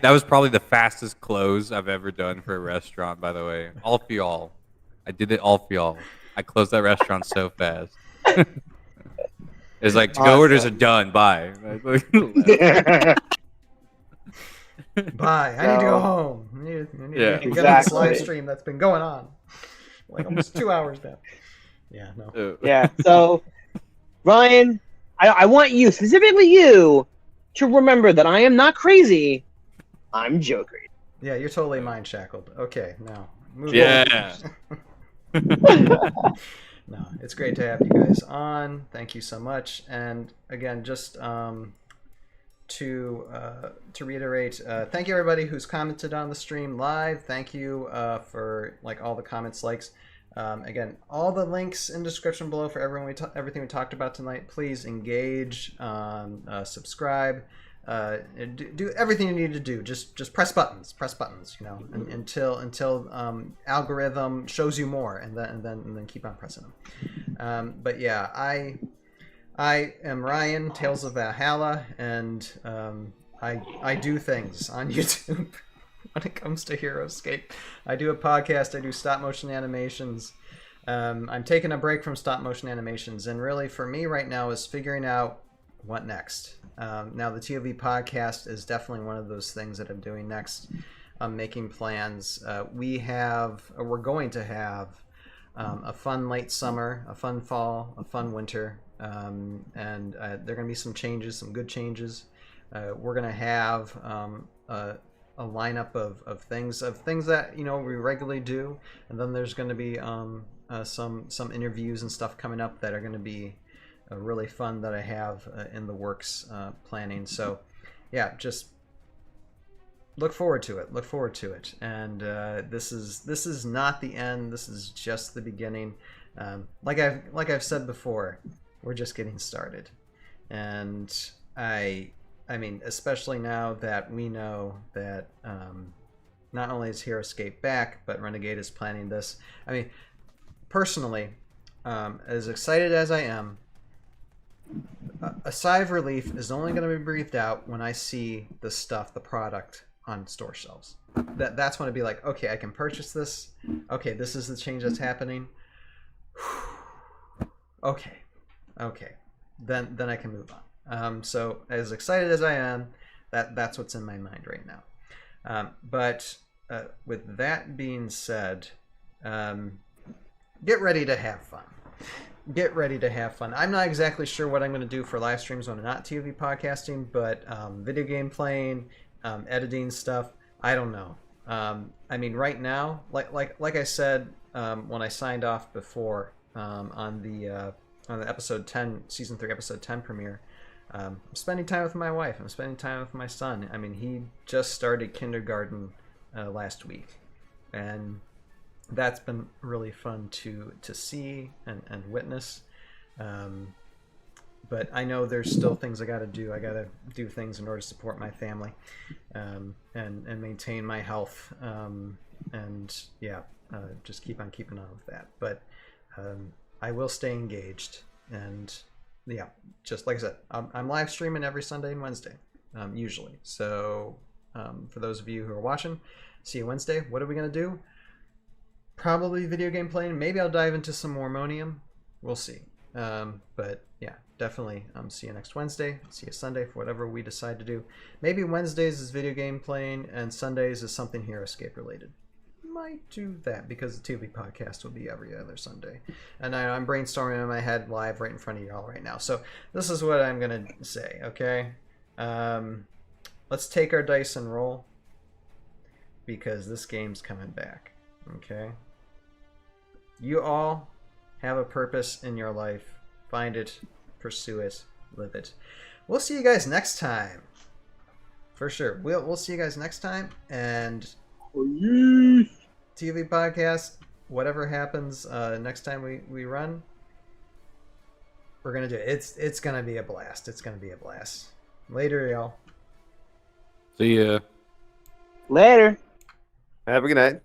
That was probably the fastest close I've ever done for a restaurant. By the way, all for y'all. I did it all for y'all. I closed that restaurant so fast. It's like to-go orders are done. Bye. Bye. I need to go home. I need to get on this live stream that's been going on like almost 2 hours now. Yeah. No. Yeah. So, Ryan, I want you, specifically you, to remember that I am not crazy. I'm Joe crazy. Yeah, you're totally mind shackled. Okay, now move Yeah. No, it's great to have you guys on. Thank you so much. And again, just to reiterate, thank you everybody who's commented on the stream live. Thank you for all the comments, likes. Again, all the links in the description below for everything we talked about tonight. Please engage, subscribe. Do everything you need to do. Just press buttons, until algorithm shows you more, and then keep on pressing them. But yeah, I am Ryan, Tales of Valhalla, and I do things on YouTube when it comes to Heroscape. I do a podcast. I do stop motion animations. I'm taking a break from stop motion animations, and really for me right now is figuring out what next. Now the ToV podcast is definitely one of those things that I'm doing next. I'm making plans. We're going to have a fun late summer, a fun fall, a fun winter, and there are going to be some changes, some good changes. We're going to have a lineup of things that we regularly do, and then there's going to be some interviews and stuff coming up that are going to be really fun that I have in the works planning. So yeah, just look forward to it. And this is not the end. This is just the beginning. Like I've said before, we're just getting started. And I mean, especially now that we know that not only is Heroscape back, but Renegade is planning this. I mean, personally, as excited as I am, a sigh of relief is only going to be breathed out when I see the product on store shelves. That's when I'd be like, okay, I can purchase this. Okay, this is the change that's happening. Okay, then I can move on. So as excited as I am, that's what's in my mind right now. But with that being said, get ready to have fun. Get ready to have fun. I'm not exactly sure what I'm going to do for live streams when I'm not ToV podcasting, but video game playing, editing stuff, I don't know. I mean, right now, like I said when I signed off before on the episode 10, season 3, episode 10 premiere, I'm spending time with my wife. I'm spending time with my son. I mean, he just started kindergarten last week, and that's been really fun to see and witness. But I know there's still things I got to do. I got to do things in order to support my family and maintain my health. And yeah, just keep on keeping on with that. But I will stay engaged. And yeah, just like I said, I'm live streaming every Sunday and Wednesday, usually. So for those of you who are watching, see you Wednesday. What are we going to do? Probably video game playing. Maybe I'll dive into some Mormonium. We'll see. But yeah, definitely see you next Wednesday. See you Sunday for whatever we decide to do. Maybe Wednesdays is video game playing and Sundays is something Heroscape related. Might do that because the ToV Podcast will be every other Sunday. And I'm brainstorming in my head live right in front of y'all right now. So this is what I'm going to say, okay? Let's take our dice and roll because this game's coming back, okay? You all have a purpose in your life. Find it, pursue it, live it. We'll see you guys next time. For sure. We'll see you guys next time. And ToV Podcast, whatever happens next time we run, we're going to do it. It's going to be a blast. It's going to be a blast. Later, y'all. See ya. Later. Have a good night.